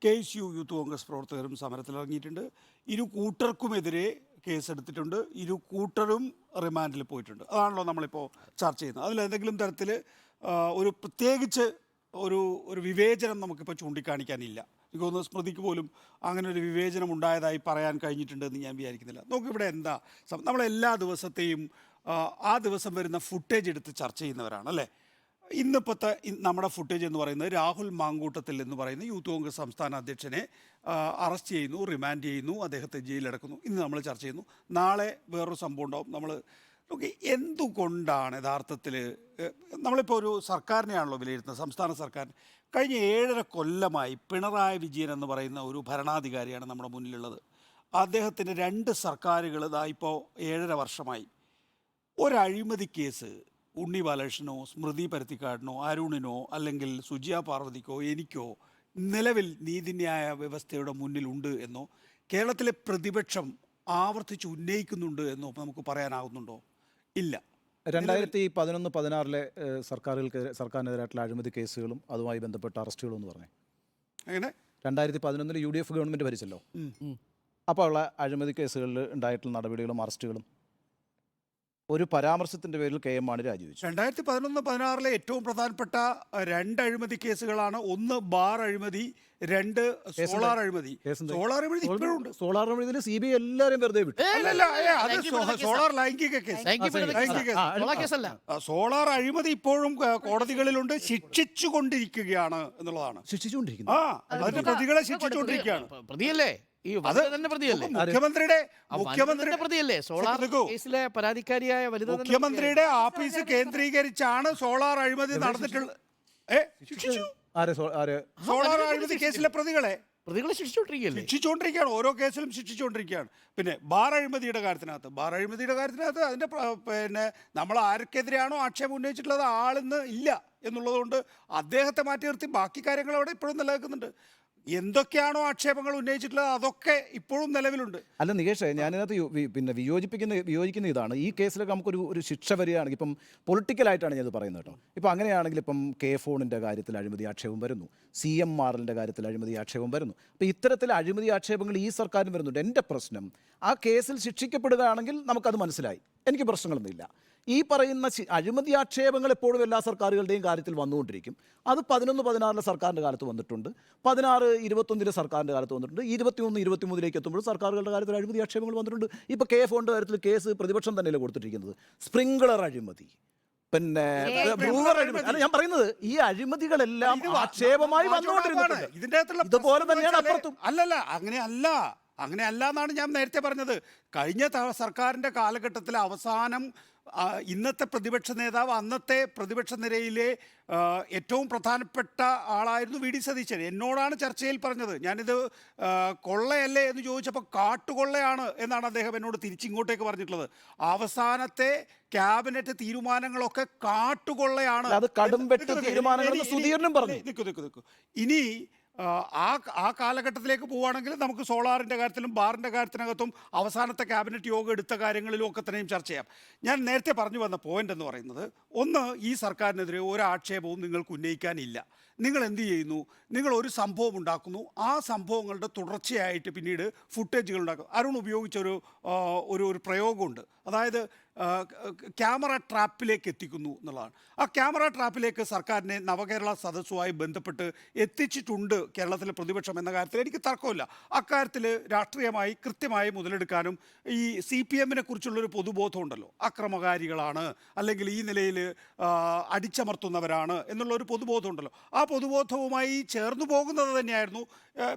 KSU യൂത്ത് കോൺഗ്രസ് പ്രവർത്തകരും സമരത്തിലിറങ്ങിയിട്ടുണ്ട്. ഇരു കൂട്ടർക്കുമെതിരെ കേസെടുത്തിട്ടുണ്ട്. ഇരു കൂട്ടരും റിമാൻഡിൽ പോയിട്ടുണ്ട്. അതാണല്ലോ നമ്മളിപ്പോൾ ചർച്ച ചെയ്യുന്നത്. അതിലെന്തെങ്കിലും തരത്തിൽ ഒരു പ്രത്യേകിച്ച് ഒരു വിവേചനം നമുക്കിപ്പോൾ ചൂണ്ടിക്കാണിക്കാനില്ല. എനിക്ക് തോന്നുന്നു സ്മൃതിക്ക് പോലും അങ്ങനെ ഒരു വിവേചനം ഉണ്ടായതായി പറയാൻ കഴിഞ്ഞിട്ടുണ്ടെന്ന് ഞാൻ വിചാരിക്കുന്നില്ല. നമുക്കിവിടെ എന്താ, നമ്മളെല്ലാ ദിവസത്തെയും ആ ദിവസം വരുന്ന ഫുട്ടേജ് എടുത്ത് ചർച്ച ചെയ്യുന്നവരാണ് അല്ലേ. ഇന്നിപ്പോഴത്തെ നമ്മുടെ ഫുട്ടേജ് എന്ന് പറയുന്നത് രാഹുൽ മാങ്കൂട്ടത്തിൽ എന്ന് പറയുന്ന യൂത്ത് കോൺഗ്രസ് സംസ്ഥാന അധ്യക്ഷനെ അറസ്റ്റ് ചെയ്യുന്നു, റിമാൻഡ് ചെയ്യുന്നു, അദ്ദേഹത്തെ ജയിലിലടക്കുന്നു. ഇന്ന് നമ്മൾ ചർച്ച ചെയ്യുന്നു. നാളെ വേറൊരു സംഭവം ഉണ്ടാവും. നമ്മൾ എന്തുകൊണ്ടാണ് യഥാർത്ഥത്തിൽ നമ്മളിപ്പോൾ ഒരു സർക്കാരിനെയാണല്ലോ വിലയിരുത്തുന്നത്, സംസ്ഥാന സർക്കാരിന്. കഴിഞ്ഞ 7.5 കൊല്ലമായി പിണറായി വിജയൻ എന്ന് പറയുന്ന ഒരു ഭരണാധികാരിയാണ് നമ്മുടെ മുന്നിലുള്ളത്. അദ്ദേഹത്തിൻ്റെ 2 സർക്കാരുകൾ ഇതാ ഇപ്പോൾ 7.5 വർഷമായി. ഒരഴിമതി കേസ് ഉണ്ണി ബാലകൃഷ്ണനോ സ്മൃതി പരുത്തിക്കാടിനോ അരുണിനോ അല്ലെങ്കിൽ സുജിയ പാർവതിക്കോ എനിക്കോ നിലവിൽ നീതിന്യായ വ്യവസ്ഥയുടെ മുന്നിലുണ്ട് എന്നോ കേരളത്തിലെ പ്രതിപക്ഷം ആവർത്തിച്ച് ഉന്നയിക്കുന്നുണ്ട് എന്നോ നമുക്ക് പറയാനാകുന്നുണ്ടോ? ഇല്ല. 2011-16 സർക്കാരിനെതിരായിട്ടുള്ള അഴിമതി കേസുകളും അതുമായി ബന്ധപ്പെട്ട അറസ്റ്റുകളും എന്ന് പറഞ്ഞേ. അങ്ങനെ 2011 UDF ഗവൺമെൻറ് ഭരിച്ചല്ലോ. അപ്പോൾ ഉള്ള അഴിമതി കേസുകളിൽ ഉണ്ടായിട്ടുള്ള നടപടികളും അറസ്റ്റുകളും ഒരു പരാമർശത്തിൻ്റെ പേരിൽ KM മാണി രാജിവെച്ചു. 2011-16 ഏറ്റവും പ്രധാനപ്പെട്ട 2 അഴിമതി കേസുകളാണ്. ഒന്ന് ബാർ അഴിമതി, 2 സോളാർ അഴിമതി. സോളാർ അഴിമതി ഇപ്പോഴും സോളാർ അഴിമതിയിൽ CBI എല്ലാവരും വെറുതെ വിട്ടു. സോളാർ ലൈംഗിക കേസ്. സോളാർ അഴിമതി ഇപ്പോഴും കോടതികളിലുണ്ട്, ശിക്ഷിച്ചുകൊണ്ടിരിക്കുകയാണ് എന്നുള്ളതാണ്. ശിക്ഷിച്ചുകൊണ്ടിരിക്കുന്നു. അതിന്റെ പ്രതികളെ ശിക്ഷിച്ചുകൊണ്ടിരിക്കുകയാണ്. പ്രതിയല്ലേ? ഈ വനിത തന്നെ പ്രതിയല്ലേ? മുഖ്യമന്ത്രിയുടെ പ്രതിയല്ലേ? സോളാർ നിൽക്കൂ. കേസിലെ പരാതിക്കാരിയായ വനിത തന്നെ മുഖ്യമന്ത്രിയുടെ ആഫീസ് കേന്ദ്രീകരിച്ചാണ് സോളാർ അഴിമതി നടന്നിട്ടുള്ളത്. ശിക്ഷിച്ചു. സോളാർ അഴിമതി കേസിലെ പ്രതികളെ ശിക്ഷിച്ചുകൊണ്ടിരിക്കുകയല്ലേ? ശിക്ഷിച്ചുകൊണ്ടിരിക്കുകയാണ്. ഓരോ കേസിലും ശിക്ഷിച്ചുകൊണ്ടിരിക്കുകയാണ്. പിന്നെ ബാർ അഴിമതിയുടെ കാര്യത്തിനകത്ത് അതിൻ്റെ പിന്നെ നമ്മൾ ആർക്കെതിരെയാണോ ആക്ഷേപം ഉന്നയിച്ചിട്ടുള്ളത് ആളിന്ന് ഇല്ല എന്നുള്ളതുകൊണ്ട് അദ്ദേഹത്തെ മാറ്റി നിർത്തി ബാക്കി കാര്യങ്ങൾ അവിടെ ഇപ്പോഴും നിലനിൽക്കുന്നുണ്ട്. എന്തൊക്കെയാണോ ആക്ഷേപങ്ങൾ ഉന്നയിച്ചിട്ടുള്ളത് അതൊക്കെ ഇപ്പോഴും നിലവിലുണ്ട്. അല്ല നികേഷ്, ഞാനിതിനകത്ത് പിന്നെ വിയോജിക്കുന്ന ഇതാണ്. ഈ കേസിലൊക്കെ നമുക്കൊരു ശിക്ഷ വരികയാണെങ്കിൽ ഇപ്പം പൊളിറ്റിക്കലായിട്ടാണ് ഞാനത് പറയുന്നത് കേട്ടോ. ഇപ്പം അങ്ങനെയാണെങ്കിൽ ഇപ്പം കെ ഫോണിൻ്റെ കാര്യത്തിൽ അഴിമതി ആക്ഷേപം വരുന്നു, CMRLൻ്റെ കാര്യത്തിൽ അഴിമതി ആക്ഷേപം വരുന്നു. അപ്പോൾ ഇത്തരത്തിൽ അഴിമതി ആക്ഷേപങ്ങൾ ഈ സർക്കാരിന് വരുന്നുണ്ട്. എൻ്റെ പ്രശ്നം ആ കേസിൽ ശിക്ഷിക്കപ്പെടുകയാണെങ്കിൽ നമുക്കത് മനസ്സിലായി, എനിക്ക് പ്രശ്നങ്ങളൊന്നുമില്ല. ഈ പറയുന്ന അഴിമതി ആക്ഷേപങ്ങൾ എപ്പോഴും എല്ലാ സർക്കാരുകളുടെയും കാര്യത്തിൽ വന്നുകൊണ്ടിരിക്കും. അത് 11-16 സർക്കാരിൻ്റെ കാലത്ത് വന്നിട്ടുണ്ട്, 16-21 സർക്കാരിൻ്റെ കാലത്ത് വന്നിട്ടുണ്ട്, 21-23 എത്തുമ്പോൾ സർക്കാരുകളുടെ കാര്യത്തിൽ അഴിമതി ആക്ഷേപങ്ങൾ വന്നിട്ടുണ്ട്. ഇപ്പോൾ കെ ഫോണിൻ്റെ കാര്യത്തിൽ കേസ് പ്രതിപക്ഷം തന്നെയല്ലേ കൊടുത്തിരിക്കുന്നത്. സ്പ്രിംഗ്ലർ അഴിമതി, പിന്നെ ബ്രൂവർ അഴിമതി. അല്ല ഞാൻ പറയുന്നത് ഈ അഴിമതികളെല്ലാം ആക്ഷേപമായി വന്നുകൊണ്ടിരുന്നുണ്ട്. ഇതുപോലെ തന്നെയാണ് അപ്പുറത്തും. അങ്ങനെയല്ല എന്നാണ് ഞാൻ നേരത്തെ പറഞ്ഞത്. കഴിഞ്ഞ സർക്കാരിൻ്റെ കാലഘട്ടത്തിൽ അവസാനം ഇന്നത്തെ പ്രതിപക്ഷ നേതാവ് അന്നത്തെ പ്രതിപക്ഷ നിരയിലെ ഏറ്റവും പ്രധാനപ്പെട്ട ആളായിരുന്നു VD സതീശൻ. എന്നോടാണ് ചർച്ചയിൽ പറഞ്ഞത്, ഞാനിത് കൊള്ളയല്ലേ എന്ന് ചോദിച്ചപ്പോൾ കാട്ടുകൊള്ളയാണ് എന്നാണ് അദ്ദേഹം എന്നോട് തിരിച്ചിങ്ങോട്ടേക്ക് പറഞ്ഞിട്ടുള്ളത്. അവസാനത്തെ ക്യാബിനറ്റ് തീരുമാനങ്ങളൊക്കെ കാട്ടുകൊള്ളയാണ്. അത് കടുംവെട്ട് തീരുമാനങ്ങൾ സുധീരനും പറഞ്ഞു. നിൽക്കൂ. ഇനി ആ കാലഘട്ടത്തിലേക്ക് പോവുകയാണെങ്കിൽ നമുക്ക് സോളാറിൻ്റെ കാര്യത്തിലും ബാറിൻ്റെ കാര്യത്തിനകത്തും അവസാനത്തെ ക്യാബിനറ്റ് യോഗം എടുത്ത കാര്യങ്ങളിലും ഒക്കെ തന്നെയും ചർച്ച ചെയ്യാം. ഞാൻ നേരത്തെ പറഞ്ഞു വന്ന പോയിന്റ് എന്ന് പറയുന്നത്, ഒന്ന്, ഈ സർക്കാരിനെതിരെ ഒരു ആക്ഷേപവും നിങ്ങൾക്ക് ഉന്നയിക്കാനില്ല. നിങ്ങൾ എന്ത് ചെയ്യുന്നു? നിങ്ങൾ ഒരു സംഭവം ഉണ്ടാക്കുന്നു, ആ സംഭവങ്ങളുടെ തുടർച്ചയായിട്ട് പിന്നീട് ഫുട്ടേജുകൾ ഉണ്ടാക്കും. അരുൺ ഉപയോഗിച്ചൊരു ഒരു പ്രയോഗമുണ്ട്, അതായത് ക്യാമറ ട്രാപ്പിലേക്ക് എത്തിക്കുന്നു എന്നുള്ളതാണ്. ആ ക്യാമറ ട്രാപ്പിലേക്ക് സർക്കാരിനെ നവകേരള സദസ്സുമായി ബന്ധപ്പെട്ട് എത്തിച്ചിട്ടുണ്ട് കേരളത്തിലെ പ്രതിപക്ഷം എന്ന കാര്യത്തിൽ എനിക്ക് തർക്കമില്ല. അക്കാര്യത്തിൽ രാഷ്ട്രീയമായി കൃത്യമായി മുതലെടുക്കാനും ഈ CPM-നെ കുറിച്ചുള്ളൊരു പൊതുബോധമുണ്ടല്ലോ, അക്രമകാരികളാണ് അല്ലെങ്കിൽ ഈ നിലയിൽ അടിച്ചമർത്തുന്നവരാണ് എന്നുള്ളൊരു പൊതുബോധമുണ്ടല്ലോ. ആ പൊതുബോധവുമായി ചേർന്നു പോകുന്നത് തന്നെയായിരുന്നു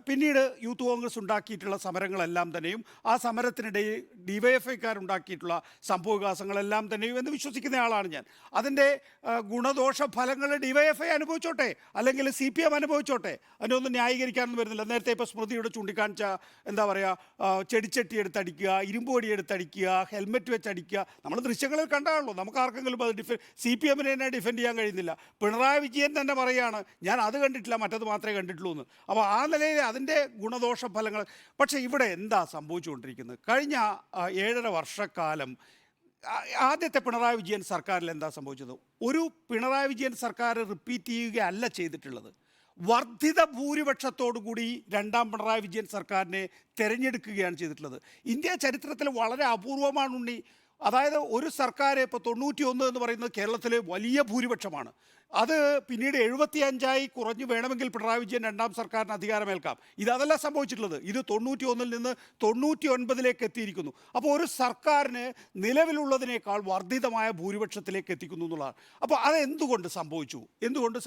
പിന്നീട് യൂത്ത് കോൺഗ്രസ് ഉണ്ടാക്കിയിട്ടുള്ള സമരങ്ങളെല്ലാം തന്നെയും ആ സമരത്തിനിടയിൽ DYFIക്കാരുണ്ടാക്കിയിട്ടുള്ള സംഭവവികാസങ്ങളെല്ലാം തന്നെയും എന്ന് വിശ്വസിക്കുന്ന ആളാണ് ഞാൻ. അതിൻ്റെ ഗുണദോഷ ഫലങ്ങൾ DYFI അനുഭവിച്ചോട്ടെ, അല്ലെങ്കിൽ CPM അനുഭവിച്ചോട്ടെ, അതിനൊന്നും ന്യായീകരിക്കാനൊന്നും വരുന്നില്ല. നേരത്തെ ഇപ്പോൾ സ്മൃതിയുടെ ചൂണ്ടിക്കാണിച്ച എന്താ പറയുക, ചെടിച്ചട്ടി എടുത്തടിക്കുക, ഇരുമ്പുപൊടി എടുത്തടിക്കുക, ഹെൽമെറ്റ് വെച്ചടിക്കുക, നമ്മൾ ദൃശ്യങ്ങളിൽ കണ്ടാണല്ലോ. നമുക്ക് ആർക്കെങ്കിലും അത് CPM-നെ തന്നെ ഡിഫെൻഡ് ചെയ്യാൻ കഴിയുന്നില്ല. പിണറായി വിജയൻ തന്നെ പറയുകയാണ്, ഞാൻ അത് കണ്ടിട്ടില്ല, മറ്റത് മാത്രമേ കണ്ടിട്ടുള്ളൂ എന്ന്. അപ്പോൾ ആ നിലയിൽ അതിൻ്റെ ഗുണദോഷ ഫലങ്ങൾ. പക്ഷേ ഇവിടെ എന്താ സംഭവിച്ചുകൊണ്ടിരിക്കുന്നത്? കഴിഞ്ഞ 7.5 വർഷക്കാലം ആദ്യത്തെ പിണറായി വിജയൻ സർക്കാരിൽ എന്താ സംഭവിച്ചത്? ഒരു പിണറായി വിജയൻ സർക്കാർ റിപ്പീറ്റ് ചെയ്യുകയല്ല ചെയ്തിട്ടുള്ളത്. വർദ്ധിത ഭൂരിപക്ഷത്തോടു കൂടി രണ്ടാം പിണറായി വിജയൻ സർക്കാരിനെ തിരഞ്ഞെടുക്കുകയാണ് ചെയ്തിട്ടുള്ളത്. ഇന്ത്യ ചരിത്രത്തിൽ വളരെ അപൂർവമാണ് ഉണ്ണി. അതായത് ഒരു സർക്കാർ ഇപ്പോൾ 91 എന്ന് പറയുന്നത് കേരളത്തിൽ വലിയ ഭൂരിപക്ഷമാണ്. അത് പിന്നീട് 75 കുറഞ്ഞു വേണമെങ്കിൽ പിണറായി വിജയൻ രണ്ടാം സർക്കാരിന് അധികാരമേൽക്കാം. അതല്ല സംഭവിച്ചിട്ടുള്ളത്. ഇത് 91 നിന്ന് 99 എത്തിയിരിക്കുന്നു. അപ്പോൾ ഒരു സർക്കാരിന് നിലവിലുള്ളതിനേക്കാൾ വർദ്ധിതമായ ഭൂരിപക്ഷത്തിലേക്ക് എത്തിക്കുന്നു എന്നുള്ളതാണ്. അപ്പോൾ അത് എന്തുകൊണ്ട്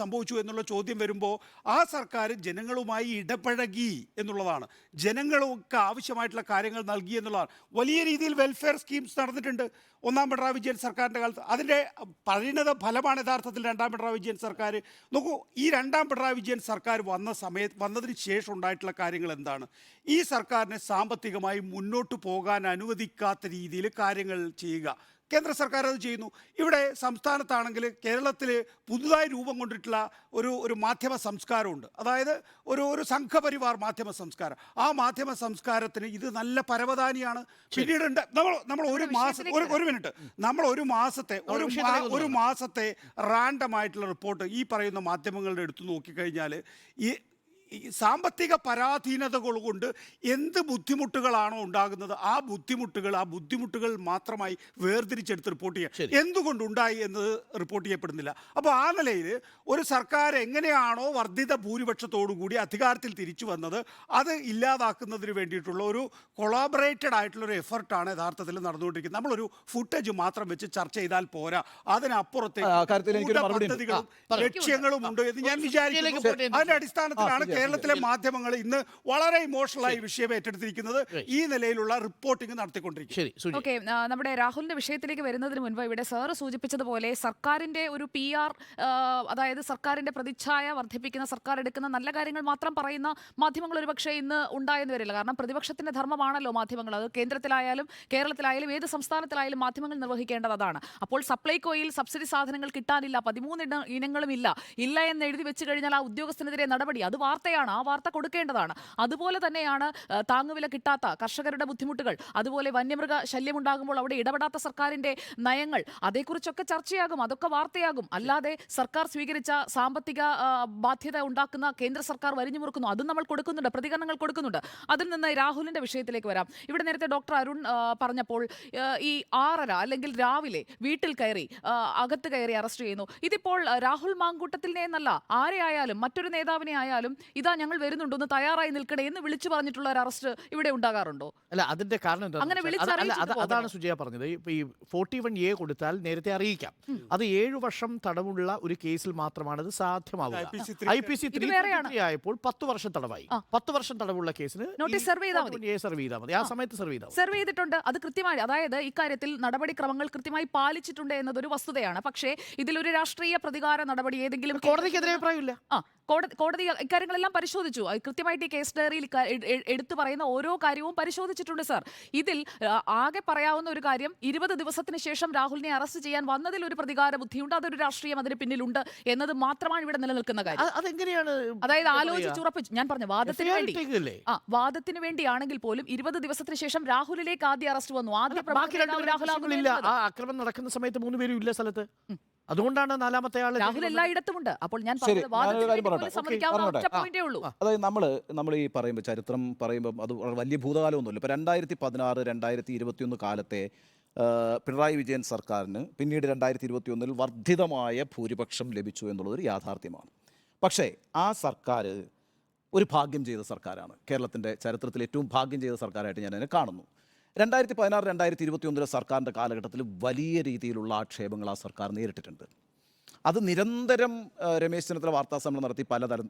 സംഭവിച്ചു എന്നുള്ള ചോദ്യം വരുമ്പോൾ ആ സർക്കാർ ജനങ്ങളുമായി ഇടപഴകി എന്നുള്ളതാണ്. ജനങ്ങൾക്ക് ആവശ്യമായിട്ടുള്ള കാര്യങ്ങൾ നൽകി എന്നുള്ളതാണ്. വലിയ രീതിയിൽ വെൽഫെയർ സ്കീംസ് നടന്നിട്ടുണ്ട് ഒന്നാം പിണറായി വിജയൻ സർക്കാരിൻ്റെ കാലത്ത്. അതിൻ്റെ പരിണത ഫലമാണ് യഥാർത്ഥത്തിൽ രണ്ടാം പിണറായി വിജയൻ സർക്കാർ. നോക്കൂ, ഈ രണ്ടാം പിണറായി വിജയൻ സർക്കാർ വന്നതിന് ശേഷം ഉണ്ടായിട്ടുള്ള കാര്യങ്ങൾ എന്താണ്? ഈ സർക്കാരിനെ സാമ്പത്തികമായി മുന്നോട്ട് പോകാൻ അനുവദിക്കാത്ത രീതിയിൽ കാര്യങ്ങൾ ചെയ്യുക. കേന്ദ്ര സർക്കാർ അത് ചെയ്യുന്നു. ഇവിടെ സംസ്ഥാനത്താണെങ്കിൽ കേരളത്തിൽ പുതുതായി രൂപം കൊണ്ടിട്ടുള്ള ഒരു മാധ്യമ സംസ്കാരമുണ്ട്. അതായത് ഒരു സംഘപരിവാർ മാധ്യമ സംസ്കാരം. ആ മാധ്യമ സംസ്കാരത്തിന് ഇത് നല്ല പരവതാനിയാണ്. പിന്നീട് നമ്മൾ ഒരു മാസത്തെ റാൻഡം ആയിട്ടുള്ള റിപ്പോർട്ട് ഈ പറയുന്ന മാധ്യമങ്ങളുടെ എടുത്തു നോക്കിക്കഴിഞ്ഞാൽ ഈ സാമ്പത്തിക പരാധീനതകൾ കൊണ്ട് എന്ത് ബുദ്ധിമുട്ടുകളാണോ ഉണ്ടാകുന്നത് ആ ബുദ്ധിമുട്ടുകൾ മാത്രമായി വേർതിരിച്ചെടുത്ത് റിപ്പോർട്ട് ചെയ്യുക. എന്തുകൊണ്ടുണ്ടായി എന്നത് റിപ്പോർട്ട് ചെയ്യപ്പെടുന്നില്ല. അപ്പോൾ ആ നിലയിൽ ഒരു സർക്കാർ എങ്ങനെയാണോ വർദ്ധിത ഭൂരിപക്ഷത്തോടുകൂടി അധികാരത്തിൽ തിരിച്ചു വന്നത് അത് ഇല്ലാതാക്കുന്നതിന് വേണ്ടിയിട്ടുള്ള ഒരു കൊളാബറേറ്റഡ് ആയിട്ടുള്ളൊരു എഫർട്ടാണ് യഥാർത്ഥത്തിൽ നടന്നുകൊണ്ടിരിക്കുന്നത്. നമ്മളൊരു ഫുട്ടേജ് മാത്രം വെച്ച് ചർച്ച ചെയ്താൽ പോരാ, അതിനപ്പുറത്തേക്ക് പദ്ധതികളും ലക്ഷ്യങ്ങളും ഉണ്ട് എന്ന് ഞാൻ വിചാരിക്കുന്നു. അതിൻ്റെ അടിസ്ഥാനത്തിലാണ് കേരളത്തിലെ മാധ്യമങ്ങൾ ഇന്ന് വളരെ ഇമോഷണലായി വിഷയം ഏറ്റെടുത്തിരിക്കുന്നത് ഈ നിലയിലുള്ള റിപ്പോർട്ടിംഗ് നടത്തിക്കൊണ്ടിരിക്കും. ശരി സുജി. ഓക്കെ, നമ്മുടെ രാഹുലിന്റെ വിഷയത്തിലേക്ക് വരുന്നതിന് മുൻപ് ഇവിടെ സാറ് സൂചിപ്പിച്ചതുപോലെ സർക്കാരിന്റെ ഒരു PR, അതായത് സർക്കാരിന്റെ പ്രതിച്ഛായ വർദ്ധിപ്പിക്കുന്ന, സർക്കാർ എടുക്കുന്ന നല്ല കാര്യങ്ങൾ മാത്രം പറയുന്ന മാധ്യമങ്ങൾ ഒരുപക്ഷെ ഇന്ന് ഉണ്ടായെന്ന് വരില്ല. കാരണം പ്രതിപക്ഷത്തിന്റെ ധർമ്മമാണല്ലോ മാധ്യമങ്ങൾ. അത് കേന്ദ്രത്തിലായാലും കേരളത്തിലായാലും ഏത് സംസ്ഥാനത്തിലായാലും മാധ്യമങ്ങൾ നിർവഹിക്കേണ്ടത് അതാണ്. അപ്പോൾ സപ്ലൈകോയിൽ സബ്സിഡി സാധനങ്ങൾ കിട്ടാനില്ല, 13 ഇനങ്ങളും ഇല്ല എന്ന് എഴുതി വെച്ച് കഴിഞ്ഞാൽ ആ ഉദ്യോഗസ്ഥനെതിരെ നടപടി, അത് വാർത്തയാണ്, ആ വാർത്ത കൊടുക്കേണ്ടതാണ്. അതുപോലെ തന്നെയാണ് താങ്ങുവില കിട്ടാത്ത കർഷകരുടെ ബുദ്ധിമുട്ടുകൾ, അതുപോലെ വന്യമൃഗ ശല്യമുണ്ടാകുമ്പോൾ അവിടെ ഇടപെടാത്ത സർക്കാരിന്റെ നയങ്ങൾ, അതേക്കുറിച്ചൊക്കെ ചർച്ചയാകും, അതൊക്കെ വാർത്തയാകും. അല്ലാതെ സർക്കാർ സ്വീകരിച്ച സാമ്പത്തിക ബാധ്യത ഉണ്ടാക്കുന്ന കേന്ദ്ര സർക്കാർ വരിഞ്ഞു മുറുക്കുന്നു, അതും നമ്മൾ കൊടുക്കുന്നുണ്ട്, പ്രതികരണങ്ങൾ കൊടുക്കുന്നുണ്ട്. അതിൽ നിന്ന് രാഹുലിന്റെ വിഷയത്തിലേക്ക് വരാം. ഇവിടെ നേരത്തെ ഡോക്ടർ അരുൺ പറഞ്ഞപ്പോൾ ഈ 6:30 അല്ലെങ്കിൽ രാവിലെ വീട്ടിൽ കയറി അകത്ത് കയറി അറസ്റ്റ് ചെയ്യുന്നു. ഇതിപ്പോൾ രാഹുൽ മാങ്കൂട്ടത്തിനെ എന്നല്ല, ആരെ ആയാലും മറ്റൊരു നേതാവിനെ ആയാലും ഇതാ ഞങ്ങൾ വരുന്നുണ്ട്, ഒന്ന് തയ്യാറായി നിൽക്കണേ എന്ന് വിളിച്ചു പറഞ്ഞിട്ടുള്ള ഒരു അറസ്റ്റ് ഇവിടെ ഉണ്ടാകാറുണ്ടോ? അല്ല, അതിന്റെ കാരണം എന്താണെന്ന് അങ്ങനെ വെച്ചാൽ അതാണ് സുജയ പറഞ്ഞത്. ഇപ്പൊ ഈ 41A കൊടുത്താൽ നേരത്തെ അറിയിക്കാം. അത് 7 വർഷം തടവുള്ള ഒരു കേസിൽ മാത്രമാണ് അത് സാധ്യമാവുക. IPC 3 ആയപ്പോൾ 10 വർഷം തടവായി. 10 വർഷം തടവുള്ള കേസിന് നോട്ടീസ് സെർവ് ചെയ്താൽ മതി. സെർവ് ചെയ്താൽ മതി. ആ സമയത്ത് സെർവ് ചെയ്താൽ സെർവ് ചെയ്തിട്ടുണ്ട്. അത് കൃത്യമായി, അതായത് ഇക്കാര്യത്തിൽ നടപടിക്രമങ്ങൾ കൃത്യമായി പാലിച്ചിട്ടുണ്ട് എന്നതൊരു വസ്തുതയാണ്. പക്ഷേ ഇതിലൊരു രാഷ്ട്രീയ പ്രതികാര നടപടി ഏതെങ്കിലും കോടതിക്കെതിരെ അഭിപ്രായമില്ല. കോടതി ഇക്കാര്യങ്ങളെല്ലാം പരിശോധിച്ചു. കൃത്യമായിട്ട് ഈ കേസ് ഡയറിയിൽ എടുത്തു പറയുന്ന ഓരോ കാര്യവും പരിശോധിച്ചിട്ടുണ്ട് സാർ. ഇതിൽ ആകെ പറയാവുന്ന ഒരു കാര്യം, 20 ദിവസത്തിന് ശേഷം രാഹുലിനെ അറസ്റ്റ് ചെയ്യാൻ വന്നതിൽ ഒരു പ്രതികാര ബുദ്ധിയുണ്ട്, അതൊരു രാഷ്ട്രീയം അതിന് പിന്നിലുണ്ട് എന്നത് മാത്രമാണ് ഇവിടെ നിലനിൽക്കുന്ന കാര്യം. അതെങ്ങനെയാണ്? അതായത് ആലോചിച്ചുറപ്പിച്ചു. ഞാൻ പറഞ്ഞു വാദത്തിന് വേണ്ടി, വാദത്തിന് വേണ്ടിയാണെങ്കിൽ പോലും 20 ദിവസത്തിന് ശേഷം രാഹുലിലേക്ക് ആദ്യ അറസ്റ്റ് വന്നു. ആക്രമണം നടക്കുന്ന സമയത്ത് 3 പേരും ഇല്ല സ്ഥലത്ത്. അതുകൊണ്ടാണ് 4ാമത്തെ ആൾ. രാഹുൽ എല്ലായിടത്തുമുണ്ട്. അപ്പോൾ ഞാൻ പോയിന്റേ ഉള്ളൂ. അതായത് നമ്മൾ ഈ പറയുമ്പോൾ ചരിത്രം പറയുമ്പോൾ അത് വലിയ ഭൂതകാലമൊന്നുമില്ല. ഇപ്പോൾ 2016, 2021 കാലത്തെ പിണറായി വിജയൻ സർക്കാരിന് പിന്നീട് 2021 വർദ്ധിതമായ ഭൂരിപക്ഷം ലഭിച്ചു എന്നുള്ളതൊരു യാഥാർത്ഥ്യമാണ്. പക്ഷേ ആ സർക്കാർ ഒരു ഭാഗ്യം ചെയ്ത സർക്കാരാണ്. കേരളത്തിൻ്റെ ചരിത്രത്തിൽ ഏറ്റവും ഭാഗ്യം ചെയ്ത സർക്കാരായിട്ട് ഞാൻ അതിനെ കാണുന്നു. 2016, 2021 സർക്കാരിൻ്റെ കാലഘട്ടത്തിൽ വലിയ രീതിയിലുള്ള ആക്ഷേപങ്ങൾ ആ സർക്കാർ നേരിട്ടിട്ടുണ്ട്. അത് നിരന്തരം രമേശ് ചെന്നിത്തല വാർത്താ സമ്മേളനം നടത്തി പലതരം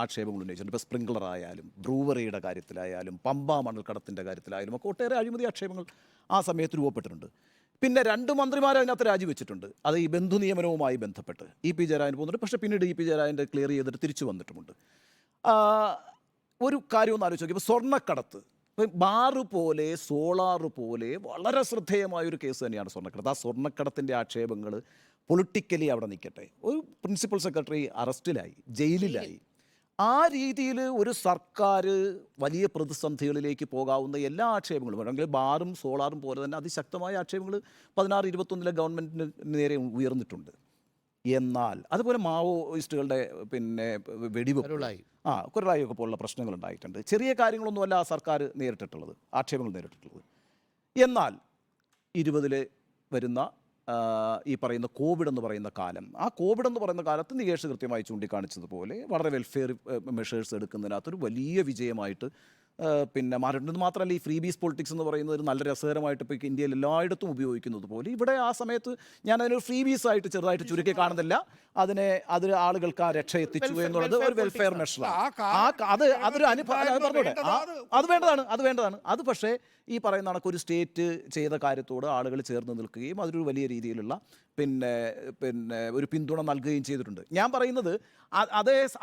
ആക്ഷേപങ്ങൾ ഉന്നയിച്ചിട്ടുണ്ട്. ഇപ്പോൾ സ്പ്രിംഗ്ലർ ആയാലും ബ്രൂവറിയുടെ കാര്യത്തിലായാലും പമ്പ മണൽക്കടത്തിൻ്റെ കാര്യത്തിലായാലും ഒക്കെ ഒട്ടേറെ അഴിമതി ആക്ഷേപങ്ങൾ ആ സമയത്ത് രൂപപ്പെട്ടിട്ടുണ്ട്. പിന്നെ 2 മന്ത്രിമാർ അതിനകത്ത് രാജിവെച്ചിട്ടുണ്ട്. അത് ഈ ബന്ധു നിയമനവുമായി ബന്ധപ്പെട്ട് EP ജയരാജൻ പോകുന്നുണ്ട്. പക്ഷേ പിന്നീട് EP ജയരാജൻ്റെ ക്ലിയർ ചെയ്തിട്ട് തിരിച്ചു വന്നിട്ടുമുണ്ട്. ഒരു കാര്യം ഒന്ന് ആലോചിച്ച് നോക്കി. ഇപ്പോൾ സ്വർണ്ണക്കടത്ത്, ബാറ് പോലെ സോളാറ് പോലെ വളരെ ശ്രദ്ധേയമായൊരു കേസ് തന്നെയാണ് സ്വർണ്ണക്കടത്ത്. ആ സ്വർണ്ണക്കടത്തിൻ്റെ ആക്ഷേപങ്ങൾ പൊളിറ്റിക്കലി അവിടെ നിൽക്കട്ടെ, ഒരു പ്രിൻസിപ്പൽ സെക്രട്ടറി അറസ്റ്റിലായി, ജയിലിലായി. ആ രീതിയിൽ ഒരു സർക്കാർ വലിയ പ്രതിസന്ധികളിലേക്ക് പോകാവുന്ന എല്ലാ ആക്ഷേപങ്ങളും, അല്ലെങ്കിൽ ബാറും സോളാറും പോലെ തന്നെ അതിശക്തമായ ആക്ഷേപങ്ങൾ 16-21 ഗവൺമെൻറ്റിന് നേരെ ഉയർന്നിട്ടുണ്ട്. എന്നാൽ അതുപോലെ മാവോയിസ്റ്റുകളുടെ വെടിവെപ്പ്, കുരളായൊക്കെ പോലുള്ള പ്രശ്നങ്ങൾ ഉണ്ടായിട്ടുണ്ട്. ചെറിയ കാര്യങ്ങളൊന്നുമല്ല ആ സർക്കാർ നേരിട്ടിട്ടുള്ളത്, ആക്ഷേപങ്ങൾ നേരിട്ടിട്ടുള്ളത്. എന്നാൽ 20 വരുന്ന ഈ പറയുന്ന കോവിഡ് എന്ന് പറയുന്ന കാലം, ആ കോവിഡ് എന്ന് പറയുന്ന കാലത്ത് നികേഷ് കൃത്യമായി ചൂണ്ടിക്കാണിച്ചതുപോലെ വളരെ വെൽഫെയർ മെഷേഴ്സ് എടുക്കുന്നതിനകത്തൊരു വലിയ വിജയമായിട്ട് മാറിയിട്ടുണ്ട്. ഇത് മാത്രമല്ല, ഈ ഫ്രീ ബീസ് പൊളിറ്റിക്സ് എന്ന് പറയുന്നത് ഒരു നല്ല രസകരമായിട്ട് ഇപ്പോൾ ഇന്ത്യയിൽ എല്ലായിടത്തും ഉപയോഗിക്കുന്നത് പോലെ ഇവിടെ ആ സമയത്ത് ഞാൻ അതിനൊരു ഫ്രീ ബീസ് ആയിട്ട് ചെറുതായിട്ട് ചുരുക്കി കാണുന്നില്ല. അതിൽ ആളുകൾക്ക് ആ രക്ഷ എത്തിച്ചു എന്നുള്ളത് ഒരു വെൽഫെയർ മെഷറാണ്. അതൊരു അത് വേണ്ടതാണ്. അത് പക്ഷേ ഈ പറയുന്ന കണക്ക് ഒരു സ്റ്റേറ്റ് ചെയ്ത കാര്യത്തോട് ആളുകൾ ചേർന്ന് നിൽക്കുകയും അതൊരു വലിയ രീതിയിലുള്ള ഒരു പിന്തുണ നൽകുകയും ചെയ്തിട്ടുണ്ട്. ഞാൻ പറയുന്നത്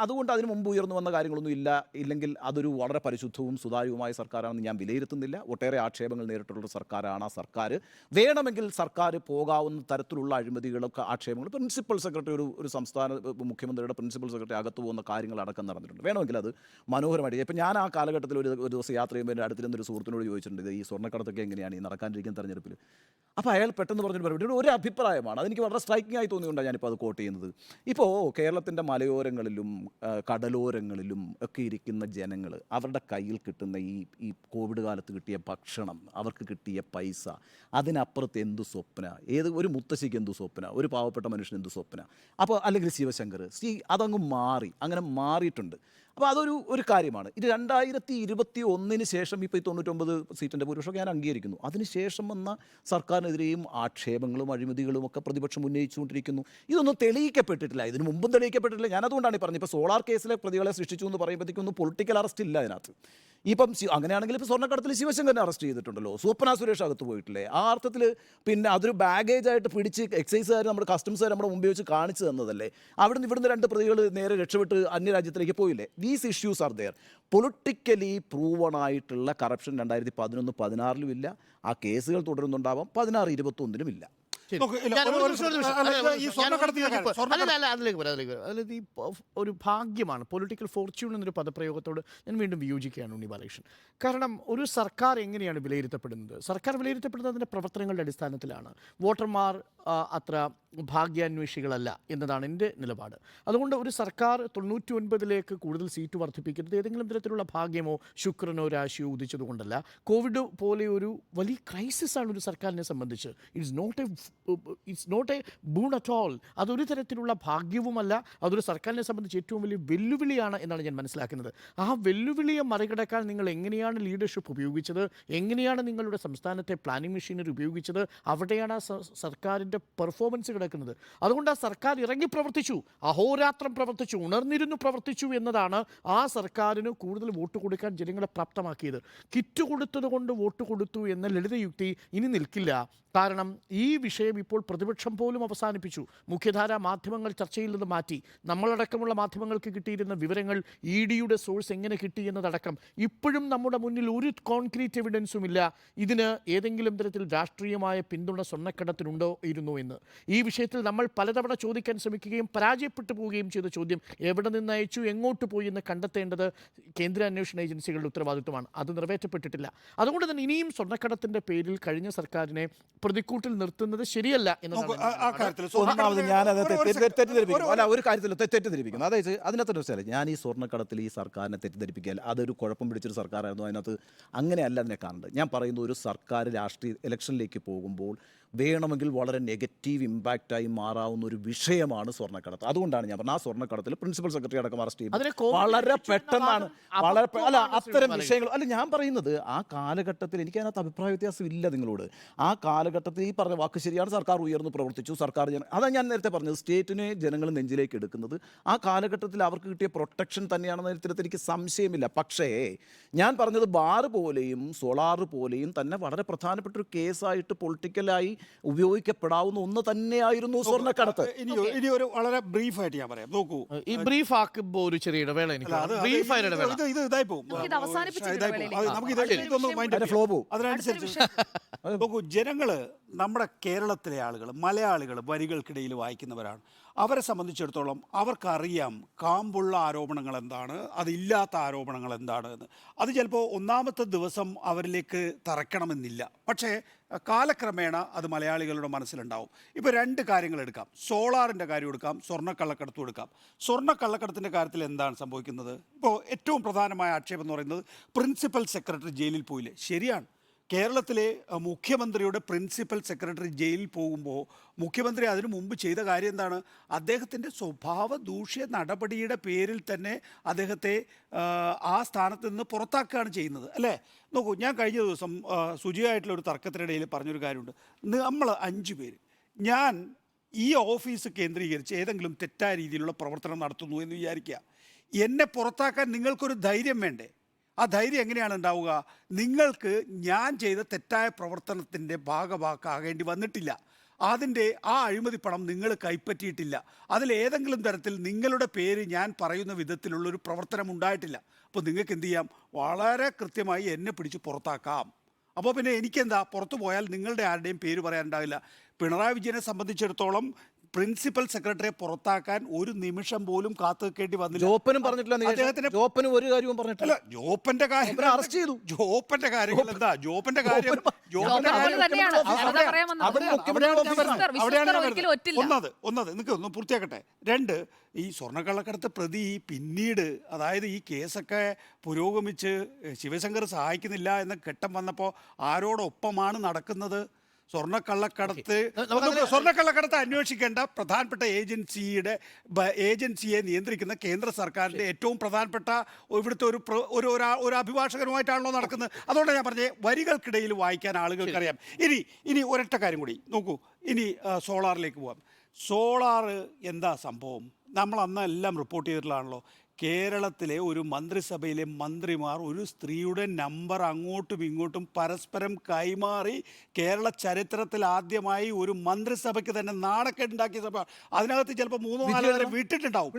അതുകൊണ്ട് അതിന് മുമ്പ് ഉയർന്നു വന്ന കാര്യങ്ങളൊന്നും ഇല്ലെങ്കിൽ അതൊരു വളരെ പരിശുദ്ധവും സുതാര്യവുമായ സർക്കാരാണെന്ന് ഞാൻ വിലയിരുത്തുന്നില്ല. ഒട്ടേറെ ആക്ഷേപങ്ങൾ നേരിട്ടുള്ള സർക്കാരാണ് ആ സർക്കാർ. വേണമെങ്കിൽ സർക്കാർ പോകാവുന്ന തരത്തിലുള്ള അഴിമതികളൊക്കെ ആക്ഷേപങ്ങൾ, പ്രിൻസിപ്പൽ സെക്രട്ടറി ഒരു സംസ്ഥാന മുഖ്യമന്ത്രിയുടെ പ്രിൻസിപ്പൽ സെക്രട്ടറി അകത്ത് പോകുന്ന കാര്യങ്ങളടക്കം നടന്നിട്ടുണ്ട്. വേണമെങ്കിൽ അത് മനോഹരമായിട്ട്. ഇപ്പം ഞാൻ ആ കാലഘട്ടത്തിൽ ഒരു ദിവസം യാത്ര ചെയ്യുമ്പോൾ എൻ്റെ അടുത്തിരുന്നൊരു സുഹൃത്തിനോട് ചോദിച്ചിട്ടുണ്ട്, ഈ സ്വർണ്ണക്കടത്തൊക്കെ എങ്ങനെയാണ് ഈ നടക്കാനിരിക്കുന്ന തെരഞ്ഞെടുപ്പിൽ. അപ്പോൾ അയാൾ പെട്ടെന്ന് പറഞ്ഞൊരു പരിപാടി ഒരു അഭിപ്രായമാണ്, അതെനിക്ക് വളരെ സ്ട്രൈക്കിംഗ് ആയി തോന്നിയുകൊണ്ടാണ് ഞാനിപ്പോൾ അത് കോട്ട് ചെയ്യുന്നത്. ഇപ്പോൾ കേരളത്തിൻ്റെ മലയോരങ്ങളിലും കടലോരങ്ങളിലും ഒക്കെ ഇരിക്കുന്ന ജനങ്ങൾ, അവരുടെ കയ്യിൽ കിട്ടുന്ന ഈ കോവിഡ് കാലത്ത് കിട്ടിയ ഭക്ഷണം, അവർക്ക് കിട്ടിയ പൈസ, അതിനപ്പുറത്ത് എന്ത് സ്വപ്ന, ഒരു മുത്തശ്ശിക്ക് എന്ത് സ്വപ്ന, ഒരു പാവപ്പെട്ട മനുഷ്യന് എന്ത് സ്വപ്ന. അപ്പോൾ അല്ലെങ്കിൽ ശിവശങ്കർ അതങ്ങ് അങ്ങനെ മാറിയിട്ടുണ്ട്. അപ്പോൾ അതൊരു കാര്യമാണ്. ഇത് 2021 ശേഷം ഇപ്പോൾ ഈ 99 സീറ്റിൻ്റെ ഭൂരിപക്ഷം ഞാൻ അംഗീകരിക്കുന്നു. അതിനുശേഷം വന്ന സർക്കാരിനെതിരെയും ആക്ഷേപങ്ങളും അഴിമതികളും ഒക്കെ പ്രതിപക്ഷം ഉന്നയിച്ചുകൊണ്ടിരിക്കുന്നു. ഇതൊന്നും തെളിയിക്കപ്പെട്ടിട്ടില്ല, ഇതിനു മുമ്പും തെളിയിക്കപ്പെട്ടിട്ടില്ല. ഞാനതുകൊണ്ടാണ് പറഞ്ഞത്, ഇപ്പോൾ സോളാർ കേസിലെ പ്രതികളെ സൃഷ്ടിച്ചു എന്ന് പറയുമ്പോഴത്തേക്കൊന്നും പൊളിറ്റിക്കൽ അറസ്റ്റ് ഇല്ല അതിനകത്ത്. ഇപ്പം അങ്ങനെയാണെങ്കിൽ ഇപ്പോൾ സ്വർണ്ണക്കടത്തിൽ ശിവശങ്കരനെ അറസ്റ്റ് ചെയ്തിട്ടുണ്ടല്ലോ, സ്വപ്ന സുരേഷ് അകത്ത് പോയിട്ടില്ലേ. ആ അർത്ഥത്തിൽ പിന്നെ അതൊരു ബാഗേജ് ആയിട്ട് പിടിച്ച് എക്സൈസുകാർ നമ്മുടെ കസ്റ്റംസുകാർ നമ്മുടെ മുമ്പിൽ വെച്ച് കാണിച്ചു തന്നതല്ലേ. അവിടുന്ന് ഇവിടുന്ന് 2 പ്രതികൾ നേരെ രക്ഷപ്പെട്ട് അന്യരാജ്യത്തിലേക്ക് പോയില്ലേ. These issues are there. Politically proven ആയിട്ടുള്ള കറപ്ഷൻ 2011-16 ഇല്ല. ആ കേസുകൾ തുടരുന്നുണ്ടാവാം, 16-21 ഇല്ല. നോക്ക്, ഇല്ല, ഞാൻ ഒരു- ഒരു ഒരു- നിമിഷം, ഒരു നിമിഷം. അല്ല, അല്ല, ഈ ഞാൻ സ്വർണ്ണക്കടത്തിലെ കാര്യം, അല്ല, സ്വർണ്ണക്കടത്ത് അല്ല, അതിലേക്ക് വരാം. അതായത് ഈ ഒരു ഭാഗ്യമാണ്, പൊളിറ്റിക്കൽ ഫോർച്യൂൺ എന്നൊരു പദപ്രയോഗത്തോട് ഞാൻ വീണ്ടും വിയോജിക്കുകയാണ് ഉണ്ണി ബാലകൃഷ്ണൻ. കാരണം ഒരു സർക്കാർ എങ്ങനെയാണ് വിലയിരുത്തപ്പെടുന്നത്? സർക്കാർ വിലയിരുത്തപ്പെടുന്നത് അതിൻ്റെ പ്രവർത്തനങ്ങളുടെ അടിസ്ഥാനത്തിലാണ്. വോട്ടർമാർ അത്ര ഭാഗ്യാന്വേഷികളല്ല എന്നതാണ് എൻ്റെ നിലപാട്. അതുകൊണ്ട് ഒരു സർക്കാർ 99 കൂടുതൽ സീറ്റ് വർദ്ധിപ്പിക്കുന്നത് ഏതെങ്കിലും തരത്തിലുള്ള ഭാഗ്യമോ ശുക്രനോ രാശിയോ ഉദിച്ചതുകൊണ്ടല്ല. കോവിഡ് പോലെ ഒരു വലിയ ക്രൈസിസാണ് ഒരു സർക്കാരിനെ സംബന്ധിച്ച്. It's not a boon at all. അതൊരു തരത്തിലുള്ള ഭാഗ്യവുമല്ല. അതൊരു സർക്കാരിനെ സംബന്ധിച്ച് ഏറ്റവും വലിയ വെല്ലുവിളിയാണ് എന്നാണ് ഞാൻ മനസ്സിലാക്കുന്നത്. ആ വെല്ലുവിളിയെ മറികടക്കാൻ നിങ്ങൾ എങ്ങനെയാണ് ലീഡർഷിപ്പ് ഉപയോഗിച്ചത്, എങ്ങനെയാണ് നിങ്ങളുടെ സംസ്ഥാനത്തെ പ്ലാനിംഗ് മെഷീനറി ഉപയോഗിച്ചത്, അവിടെയാണ് ആ സർക്കാരിൻ്റെ പെർഫോമൻസ് കിടക്കുന്നത്. അതുകൊണ്ട് ആ സർക്കാർ ഇറങ്ങി പ്രവർത്തിച്ചു, അഹോരാത്രം പ്രവർത്തിച്ചു, ഉണർന്നിരുന്നു പ്രവർത്തിച്ചു എന്നതാണ് ആ സർക്കാരിന് കൂടുതൽ വോട്ട് കൊടുക്കാൻ ജനങ്ങളെ പ്രാപ്തമാക്കിയത്. കിറ്റ് കൊടുത്തത് കൊണ്ട് വോട്ട് കൊടുത്തു എന്ന ലളിതയുക്തി ഇനി നിൽക്കില്ല. കാരണം ഈ വിഷയം ഇപ്പോൾ പ്രതിപക്ഷം പോലും അവസാനിപ്പിച്ചു. മുഖ്യധാരാ മാധ്യമങ്ങൾ ചർച്ചയിൽ നിന്ന് മാറ്റി. നമ്മളടക്കമുള്ള മാധ്യമങ്ങൾക്ക് കിട്ടിയിരുന്ന വിവരങ്ങൾ EDയുടെ സോഴ്സ് എങ്ങനെ കിട്ടി എന്നതടക്കം ഇപ്പോഴും നമ്മുടെ മുന്നിൽ ഒരു കോൺക്രീറ്റ് എവിഡൻസും ഇല്ല ഇതിന് ഏതെങ്കിലും തരത്തിൽ രാഷ്ട്രീയമായ പിന്തുണ സ്വർണ്ണക്കടത്തിനുണ്ടോ ഇരുന്നു എന്ന്. ഈ വിഷയത്തിൽ നമ്മൾ പലതവണ ചോദിക്കാൻ ശ്രമിക്കുകയും പരാജയപ്പെട്ടു പോവുകയും ചെയ്ത ചോദ്യം എവിടെ നിന്ന് അയച്ചു, എങ്ങോട്ട് പോയി എന്ന് കണ്ടെത്തേണ്ടത് കേന്ദ്ര അന്വേഷണ ഏജൻസികളുടെ ഉത്തരവാദിത്വമാണ്. അത് നിറവേറ്റപ്പെട്ടിട്ടില്ല. അതുകൊണ്ട് തന്നെ ഇനിയും സ്വർണ്ണക്കടത്തിൻ്റെ പേരിൽ കഴിഞ്ഞ സർക്കാരിനെ പ്രതിക്കൂട്ടിൽ നിർത്തുന്നത് ശരിയല്ല നോക്ക്, ആ എന്നതാണ്. കാര്യത്തിൽ ഒന്നാമത് ഞാൻ അത് തെറ്റിദ്ധരിപ്പിക്കും. ഒരു- ഒരു കാര്യത്തിൽ തെറ്റിദ്ധരിപ്പിക്കുന്നു. അതായത് അതിനകത്തൊരു വെച്ചാൽ ഞാൻ ഈ സ്വർണ്ണക്കടത്തിൽ ഈ സർക്കാരിനെ തെറ്റിദ്ധരിപ്പിക്കാൻ അതൊരു കുഴപ്പം പിടിച്ചൊരു സർക്കാരായിരുന്നു. അതിനകത്ത് അങ്ങനെയല്ല അതിനെ കാണുന്നത്. ഞാൻ പറയുന്നത് ഒരു സർക്കാർ രാഷ്ട്രീയ ഇലക്ഷനിലേക്ക് പോകുമ്പോൾ വേണമെങ്കിൽ വളരെ നെഗറ്റീവ് ഇമ്പാക്റ്റായി മാറാവുന്ന ഒരു വിഷയമാണ് സ്വർണ്ണക്കടത്ത്. അതുകൊണ്ടാണ് ഞാൻ പറഞ്ഞത് ആ സ്വർണ്ണക്കടത്തിൽ പ്രിൻസിപ്പൽ സെക്രട്ടറി അടക്കം അറസ്റ്റ് അതിനെ ചെയ്തു. കോവിഡ് വളരെ ബാധിച്ചു എന്ന പെട്ടെന്നാണ് വാദം വളരെ അല്ല അപക്വമാണ് അത്തരം ശ്രീ വിഷയങ്ങൾ അല്ല ഞാൻ പറയുന്നത് ആ കാലഘട്ടത്തിൽ എനിക്ക് അതിനകത്ത് അഭിപ്രായ വ്യത്യാസം ഇല്ല നിങ്ങളോട്. ആ കാലഘട്ടത്തിൽ ഈ പറഞ്ഞ വാക്ക് ശരിയാണ്. സർക്കാർ ഉയർന്നു പ്രവർത്തിച്ചു. സർക്കാർ അതാണ് ഞാൻ നേരത്തെ പറഞ്ഞത്, സ്റ്റേറ്റിനെ ജനങ്ങൾ നെഞ്ചിലേക്ക് എടുക്കുന്നത് ആ കാലഘട്ടത്തിൽ അവർക്ക് കിട്ടിയ പ്രൊട്ടക്ഷൻ തന്നെയാണെന്ന കാര്യത്തിൽ എനിക്ക് സംശയമില്ല. പക്ഷേ ഞാൻ പറഞ്ഞത് ബാർ പോലെയും സോളാർ പോലെയും തന്നെ വളരെ പ്രധാനപ്പെട്ട ഒരു കേസായിട്ട് പൊളിറ്റിക്കലായി ഉപയോഗിക്കപ്പെടാവുന്ന ഒന്ന് തന്നെയായിരുന്നു സ്വർണ്ണക്കടത്ത്. ഇനി ഒരു വളരെ ബ്രീഫായിട്ട് ഞാൻ പറയാം. നോക്കൂ, ഈ ബ്രീഫ് ആക്കുമ്പോൾ ഒരു ചെറിയ ഇടവേള എനിക്ക് അല്ല, അത് ബ്രീഫ് ആയ ഇടവേള. ഇത് ഇതായി പോകും. ഇത് അവസാനിപ്പിച്ച് ഇതായി പോകും. അത് നമുക്ക് അടുത്തൊരു ഇതൊന്ന് വിഷയം മൈൻഡ് അതിന്റെ ഫ്ലോ പോവും. അതിനനുസരിച്ച് നോക്കൂ, ജനങ്ങള് നമ്മുടെ കേരളത്തിലെ ആളുകൾ, മലയാളികൾ വരികൾക്കിടയിൽ വായിക്കുന്നവരാണ്. അവരെ സംബന്ധിച്ചിടത്തോളം അവർക്കറിയാം കാമ്പുള്ള ആരോപണങ്ങൾ എന്താണ്, അതില്ലാത്ത ആരോപണങ്ങൾ എന്താണ് എന്ന്. അത് ചിലപ്പോൾ ഒന്നാമത്തെ ദിവസം അവരിലേക്ക് തറയ്ക്കണമെന്നില്ല. പക്ഷേ കാലക്രമേണ അത് മലയാളികളുടെ മനസ്സിലുണ്ടാവും. ഇപ്പോൾ 2 കാര്യങ്ങൾ എടുക്കാം. സോളാറിൻ്റെ കാര്യം എടുക്കാം, സ്വർണ്ണക്കള്ളക്കടത്തും എടുക്കാം. സ്വർണ്ണക്കള്ളക്കടത്തിൻ്റെ കാര്യത്തിൽ എന്താണ് സംഭവിക്കുന്നത്? ഇപ്പോൾ ഏറ്റവും പ്രധാനമായ ആക്ഷേപം എന്ന് പറയുന്നത് പ്രിൻസിപ്പൽ സെക്രട്ടറി ജയിലിൽ പോയില്ലേ. ശരിയാണ്. കേരളത്തിലെ മുഖ്യമന്ത്രിയുടെ പ്രിൻസിപ്പൽ സെക്രട്ടറി ജയിലിൽ പോകുമ്പോൾ മുഖ്യമന്ത്രി അതിനു മുമ്പ് ചെയ്ത കാര്യം എന്താണ്? അദ്ദേഹത്തിൻ്റെ സ്വഭാവ ദൂഷ്യ നടപടിയുടെ പേരിൽ തന്നെ അദ്ദേഹത്തെ ആ സ്ഥാനത്ത് നിന്ന് പുറത്താക്കുകയാണ് ചെയ്യുന്നത്, അല്ലേ? നോക്കൂ, ഞാൻ കഴിഞ്ഞ ദിവസം ശുചിയായിട്ടുള്ള ഒരു തർക്കത്തിനിടയിൽ പറഞ്ഞൊരു കാര്യമുണ്ട്. നമ്മൾ 5 പേര്, ഞാൻ ഈ ഓഫീസ് കേന്ദ്രീകരിച്ച് ഏതെങ്കിലും തെറ്റായ രീതിയിലുള്ള പ്രവർത്തനം നടത്തുന്നു എന്ന് വിചാരിക്കുക. എന്നെ പുറത്താക്കാൻ നിങ്ങൾക്കൊരു ധൈര്യം വേണ്ടേ? ആ ധൈര്യം എങ്ങനെയാണ് ഉണ്ടാവുക? നിങ്ങൾക്ക് ഞാൻ ചെയ്ത തെറ്റായ പ്രവർത്തനത്തിൻ്റെ ഭാഗമാകാകേണ്ടി വന്നിട്ടില്ല. അതിൻ്റെ ആ അഴിമതി പണം നിങ്ങൾ കൈപ്പറ്റിയിട്ടില്ല. അതിലേതെങ്കിലും തരത്തിൽ നിങ്ങളുടെ പേര് ഞാൻ പറയുന്ന വിധത്തിലുള്ളൊരു പ്രവർത്തനം ഉണ്ടായിട്ടില്ല. അപ്പോൾ നിങ്ങൾക്ക് എന്ത് ചെയ്യാം? വളരെ കൃത്യമായി എന്നെ പിടിച്ച് പുറത്താക്കാം. അപ്പോൾ പിന്നെ എനിക്കെന്താ? പുറത്തു പോയാൽ നിങ്ങളുടെ ആരുടെയും പേര് പറയാനുണ്ടാവില്ല. പിണറായി വിജയനെ സംബന്ധിച്ചിടത്തോളം പ്രിൻസിപ്പൽ സെക്രട്ടറിയെ പുറത്താക്കാൻ ഒരു നിമിഷം പോലും കാത്തു നിൽക്കേണ്ടി വന്നില്ല. ജോപ്പനും പറഞ്ഞിട്ടില്ല. അദ്ദേഹത്തിന് ജോപ്പനും ഒരു കാര്യവും പറഞ്ഞിട്ടില്ല. ജോപ്പന്റെ കാര്യം അറസ്റ്റ് ചെയ്തു. ജോപ്പന്റെ കാര്യങ്ങൾ എന്താ? ജോപ്പന്റെ കാര്യം തന്നെയാണ്. അതാ പറയാൻ വന്നത്. അതും മുഖ്യമന്ത്രിയുടെ ഓഫീസാണ്. വിശ്വസ്തർ ഒരിക്കലും ഒറ്റില്ല. നിനക്ക് ഒന്ന് പൂർത്തിയാക്കട്ടെ. 2, ഈ സ്വർണ്ണക്കള്ളക്കടത്ത് പ്രതി പിന്നീട്, അതായത് ഈ കേസൊക്കെ പുരോഗമിച്ച് ശിവശങ്കർ സഹായിക്കുന്നില്ല എന്ന ഘട്ടം വന്നപ്പോൾ ആരോടൊപ്പമാണ് നടക്കുന്നത്? സ്വർണ്ണക്കള്ളക്കടത്ത് അന്വേഷിക്കേണ്ട പ്രധാനപ്പെട്ട ഏജൻസിയെ നിയന്ത്രിക്കുന്ന കേന്ദ്ര സർക്കാരിന്റെ ഏറ്റവും പ്രധാനപ്പെട്ട ഇവിടുത്തെ ഒരു അഭിഭാഷകനുമായിട്ടാണല്ലോ നടക്കുന്നത്. അതുകൊണ്ടാണ് ഞാൻ പറഞ്ഞത് വരികൾക്കിടയിൽ വായിക്കാൻ ആളുകൾക്കറിയാം. ഇനി ഒരൊറ്റ കാര്യം കൂടി നോക്കൂ. ഇനി സോളാറിലേക്ക് പോവാം. സോളാർ എന്താ സംഭവം? നമ്മൾ അന്ന് എല്ലാം റിപ്പോർട്ട് ചെയ്തിട്ടുള്ളതാണല്ലോ. കേരളത്തിലെ ഒരു മന്ത്രിസഭയിലെ മന്ത്രിമാർ ഒരു സ്ത്രീയുടെ നമ്പർ അങ്ങോട്ടും ഇങ്ങോട്ടും പരസ്പരം കൈമാറി കേരള ചരിത്രത്തിൽ ആദ്യമായി ഒരു മന്ത്രിസഭയ്ക്ക് തന്നെ നാണക്കേടുണ്ടാക്കിയ സഭ. അതിനകത്ത് ചിലപ്പോൾ 3-4 പേരെ വിട്ടിട്ടുണ്ടാവും.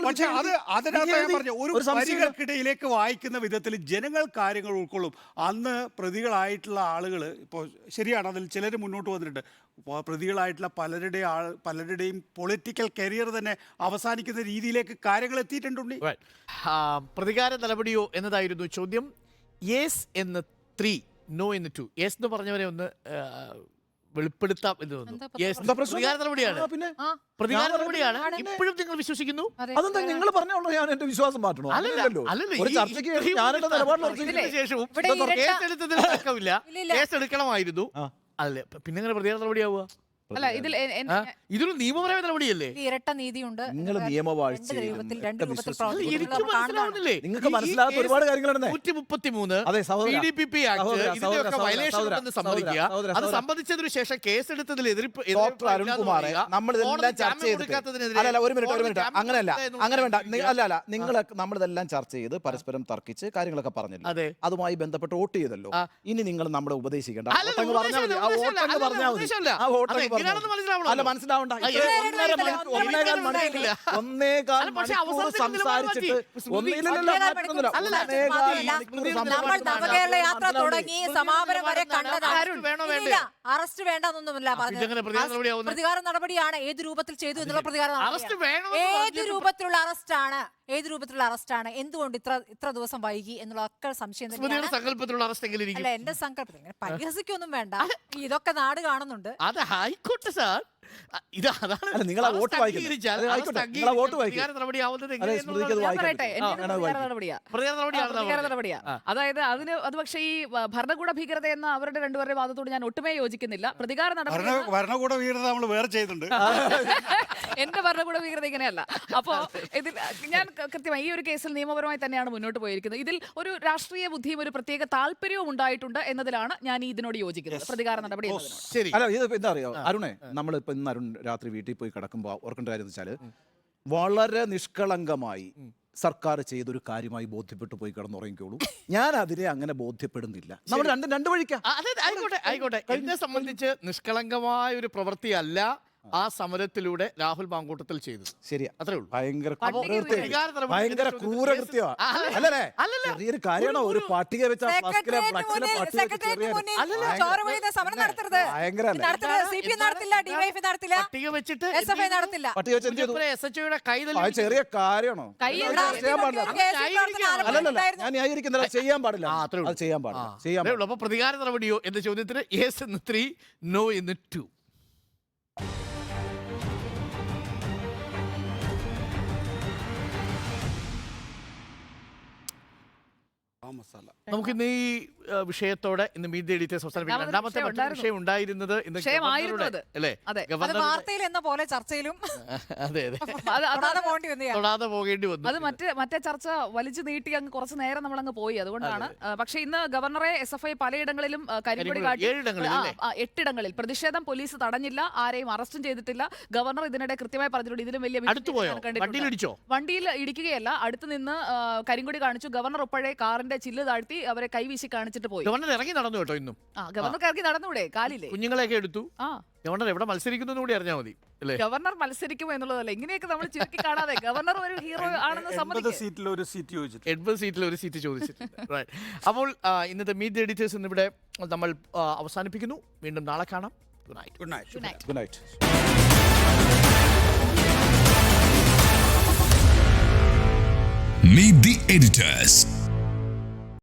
പക്ഷേ അതിനകത്ത് ഞാൻ പറഞ്ഞു, ഒരു വരികൾക്കിടയിലേക്ക് വായിക്കുന്ന വിധത്തിൽ ജനങ്ങൾ കാര്യങ്ങൾ ഉൾക്കൊള്ളും. അന്ന് പ്രതികളായിട്ടുള്ള ആളുകൾ ഇപ്പോൾ ശരിയാണ്, അതിൽ ചിലർ മുന്നോട്ട് വന്നിട്ടുണ്ട്. പ്രതികളായിട്ടുള്ള പലരുടെയും പൊളിറ്റിക്കൽ കരിയർ തന്നെ അവസാനിക്കുന്ന രീതിയിലേക്ക് കാര്യങ്ങൾ എത്തിയിട്ടുണ്ട്. പ്രതികാര നടപടിയോ എന്നതായിരുന്നു ചോദ്യം. യെസ് എന്ന് 3, നോ എന്ന് 2. യെസ് എന്ന് പറഞ്ഞവരെ ഒന്ന് വെളിപ്പെടുത്താം എന്ന് തോന്നുന്നു. യെസ് പ്രതികാര നടപടിയാണ്. പ്രതികാര നടപടിയാണ്. ഇപ്പോഴും നിങ്ങൾ വിശ്വസിക്കുന്നു? അതെന്താ നിങ്ങൾ പറഞ്ഞോളൂ, ഞാൻ എന്റെ വിശ്വാസം മാറ്റണോ? ഒരു ചർച്ചയ്ക്ക് ഞാനെന്റെ നിലപാടിൽ ശേഷവും കേസ് എടുത്തതിൽ തർക്കമില്ല. കേസ് എടുക്കണമായിരുന്നു. അല്ലേ, പിന്നെ എങ്ങനെ പ്രതികാര നടപടിയാവുക? അല്ല, ഇതൊരു നിയമപരമായ നടപടിയല്ലേ? ഇരട്ട നീതിയുണ്ട്. നിങ്ങൾ നിയമവാഴ്ച മനസ്സിലാവുന്നില്ലേ? നിങ്ങൾക്ക് മനസ്സിലാത്ത ഒരുപാട് കാര്യങ്ങളുണ്ട്. 133 അതെ, സഹോദരാ. PDPP ആക്ട് ഇതിന്റെയൊക്കെ വയലേഷൻ ഉണ്ടെന്ന് സമ്മതിക്കുക. അത് സംബന്ധിച്ചതിനു ശേഷം കേസെടുത്തതിൽ എതിർപ്പ് ഡോക്ടർ അരുൺകുമാറെ, നമ്മൾ ഇതെല്ലാം ചർച്ച ചെയ്തിട്ട് അല്ല ഒരു മിനിറ്റ് അങ്ങനെയല്ല, അങ്ങനെ വേണ്ട. അല്ല നിങ്ങൾ നമ്മളിതെല്ലാം ചർച്ച ചെയ്ത് പരസ്പരം തർക്കിച്ച് കാര്യങ്ങളൊക്കെ പറഞ്ഞല്ലോ. അതുമായി ബന്ധപ്പെട്ട് വോട്ട് ചെയ്തല്ലോ. ഇനി നിങ്ങൾ നമ്മളെ ഉപദേശിക്കേണ്ട. അല്ല, മനസ്സിലാവണ്ട. 1.25 മണിക്കൂർ സംസാരിച്ചിട്ട് നമ്മൾ നവകേരള യാത്ര തുടങ്ങി സമാപനം വരെ കണ്ടതാണ്. അറസ്റ്റ് വേണ്ടെന്നൊന്നുമില്ല പറഞ്ഞത്. പ്രതികാര നടപടിയാണ്. ഏത് രൂപത്തിൽ ചെയ്തു എന്നുള്ള പ്രതികാര ഏത് രൂപത്തിലുള്ള അറസ്റ്റാണ്, എന്തുകൊണ്ട് ഇത്ര ദിവസം വൈകി എന്നുള്ള ഒക്കെ സംശയം തന്നെയാണ്. അല്ല, എന്റെ സങ്കല്പത്തിൽ പരിഹസിക്കൊന്നും വേണ്ട. ഇതൊക്കെ നാട് കാണുന്നുണ്ട്. അത് ഹൈക്കോട്ടെ സാർ. നിങ്ങൾ വോട്ട് അതായത് അത് പക്ഷേ ഈ ഭരണകൂട ഭീകരത എന്ന അവരുടെ രണ്ടുപേരുടെ വാദത്തോട് ഞാൻ ഒട്ടുമേ യോജിക്കുന്നില്ല. പ്രതികാര നടപടി ഭരണകൂട ഭീകരത നമ്മൾ വേറെ ചെയ്തിട്ടുണ്ട്. എന്റെ ഭരണകൂട ഭീകരത ഇങ്ങനെയല്ല. അപ്പോ ഇതിൽ ഞാൻ കൃത്യമായി ഈ ഒരു കേസിൽ നിയമപരമായി തന്നെയാണ് മുന്നോട്ട് പോയിരിക്കുന്നത്. ഇതിൽ ഒരു രാഷ്ട്രീയ ബുദ്ധിയും ഒരു പ്രത്യേക താല്പര്യവും ഉണ്ടായിട്ടുണ്ട് എന്നതിലാണ് ഞാൻ ഇതിനോട് യോജിക്കുന്നത്. പ്രതികാര നടപടി ശരി. അല്ല, ഇത് എന്താ അറിയോ അരുണേ, നമ്മളിപ്പോ ഇന്ന് അരുൺ രാത്രി വീട്ടിൽ പോയി കിടക്കുമ്പോൾ ഓർക്കേണ്ട കാര്യം എന്ന് വെച്ചാൽ വളരെ നിഷ്കളങ്കമായി സർക്കാർ ചെയ്തൊരു കാര്യമായി ബോധ്യപ്പെട്ടു പോയി കിടന്നുറങ്ങിക്കോളൂ. ഞാൻ അതിനെ അങ്ങനെ ബോധ്യപ്പെടുന്നില്ല. നമ്മൾ രണ്ട് വഴിക്കാം. ആയിക്കോട്ടെ. എന്നെ സംബന്ധിച്ച് നിഷ്കളങ്കമായ ഒരു പ്രവൃത്തിയല്ല ആ സമരത്തിലൂടെ രാഹുൽ മാങ്കൂട്ടത്തിൽ ചെയ്തത്. ശരിയാ, അത്രേ ഉള്ളൂ. ഭയങ്കര ക്രൂരകൃത്യമാണ്. അല്ലല്ലേ? ചെറിയൊരു കാര്യമാണോ ഒരു പട്ടിക വെച്ച ചെറിയ കാര്യമാണോ? അല്ലല്ല, ഞാൻ ന്യായീകരിക്കുന്നില്ല. ചെയ്യാൻ പാടില്ല. അത് ചെയ്യാൻ പാടില്ല. അപ്പൊ പ്രതികാര നടപടിയോ എന്ന ചോദ്യത്തിന് യെസ് എന്ന് 3, നോ എന്ന് 2. നമുക്കിന്ന് ഈ വിഷയത്തോടെ ഇന്ന് മീറ്റ് എഡിറ്റേഴ്സ് അവസാനിപ്പിക്കും. രണ്ടാമത്തെ വിഷയം ഉണ്ടായിരുന്നത് വാർത്തയിൽ എന്ന പോലെ ചർച്ചയിലും തൊടാതെ പോകേണ്ടി വന്നു. അത് മറ്റേ ചർച്ച വലിച്ചു നീട്ടി അങ്ങ് കുറച്ച് നേരം നമ്മൾ അങ്ങ് പോയി. അതുകൊണ്ടാണ്. പക്ഷേ ഇന്ന് ഗവർണറെ SFI പലയിടങ്ങളിലും കരിങ്കൊടി കാട്ടി. 8 ഇടങ്ങളിൽ പ്രതിഷേധം പോലീസ് തടഞ്ഞില്ല, ആരെയും അറസ്റ്റും ചെയ്തിട്ടില്ല. ഗവർണർ ഇതിനിടെ കൃത്യമായി പറഞ്ഞിട്ടുണ്ട് ഇതിലും വലിയ വണ്ടിയിൽ ഇടിക്കുകയല്ല, അടുത്ത് നിന്ന് കരിങ്കൊടി കാണിച്ചു. ഗവർണർ ഉൾപ്പെടെ കാറിന്റെ ചില്ല് താഴ്ത്തി അവരെ കൈവീശി കാണിച്ചിട്ട് പോയി. ഗവർണർ ഇറങ്ങി നടന്നു കേട്ടോ. ഇന്നും ഗവർണർക്ക് ഇറങ്ങി നടന്നൂടെ? കാലില്ലേ? കുഞ്ഞുങ്ങളെയൊക്കെ എടുത്തു. ഗവർണർ എവിടെ മത്സരിക്കുന്നു കൂടി അറിഞ്ഞാൽ മതി. ഗവർണർ മത്സരിക്കുമോ എന്നുള്ളതല്ല, ഇങ്ങനെയൊക്കെ നമ്മൾ ചുരുക്കി കാണാതെ ഗവർണർ ഒരു ഹീറോ ആണെന്ന് സമ്മതിക്കും. 80 സീറ്റിൽ ഒരു സീറ്റ് ചോദിച്ചിട്ടുണ്ട്. അപ്പോൾ ഇന്നത്തെ മീറ്റ് എഡിറ്റേഴ്സ് എന്നിവിടെ നമ്മൾ അവസാനിപ്പിക്കുന്നു. വീണ്ടും നാളെ കാണാം. Good night. Meet the editors.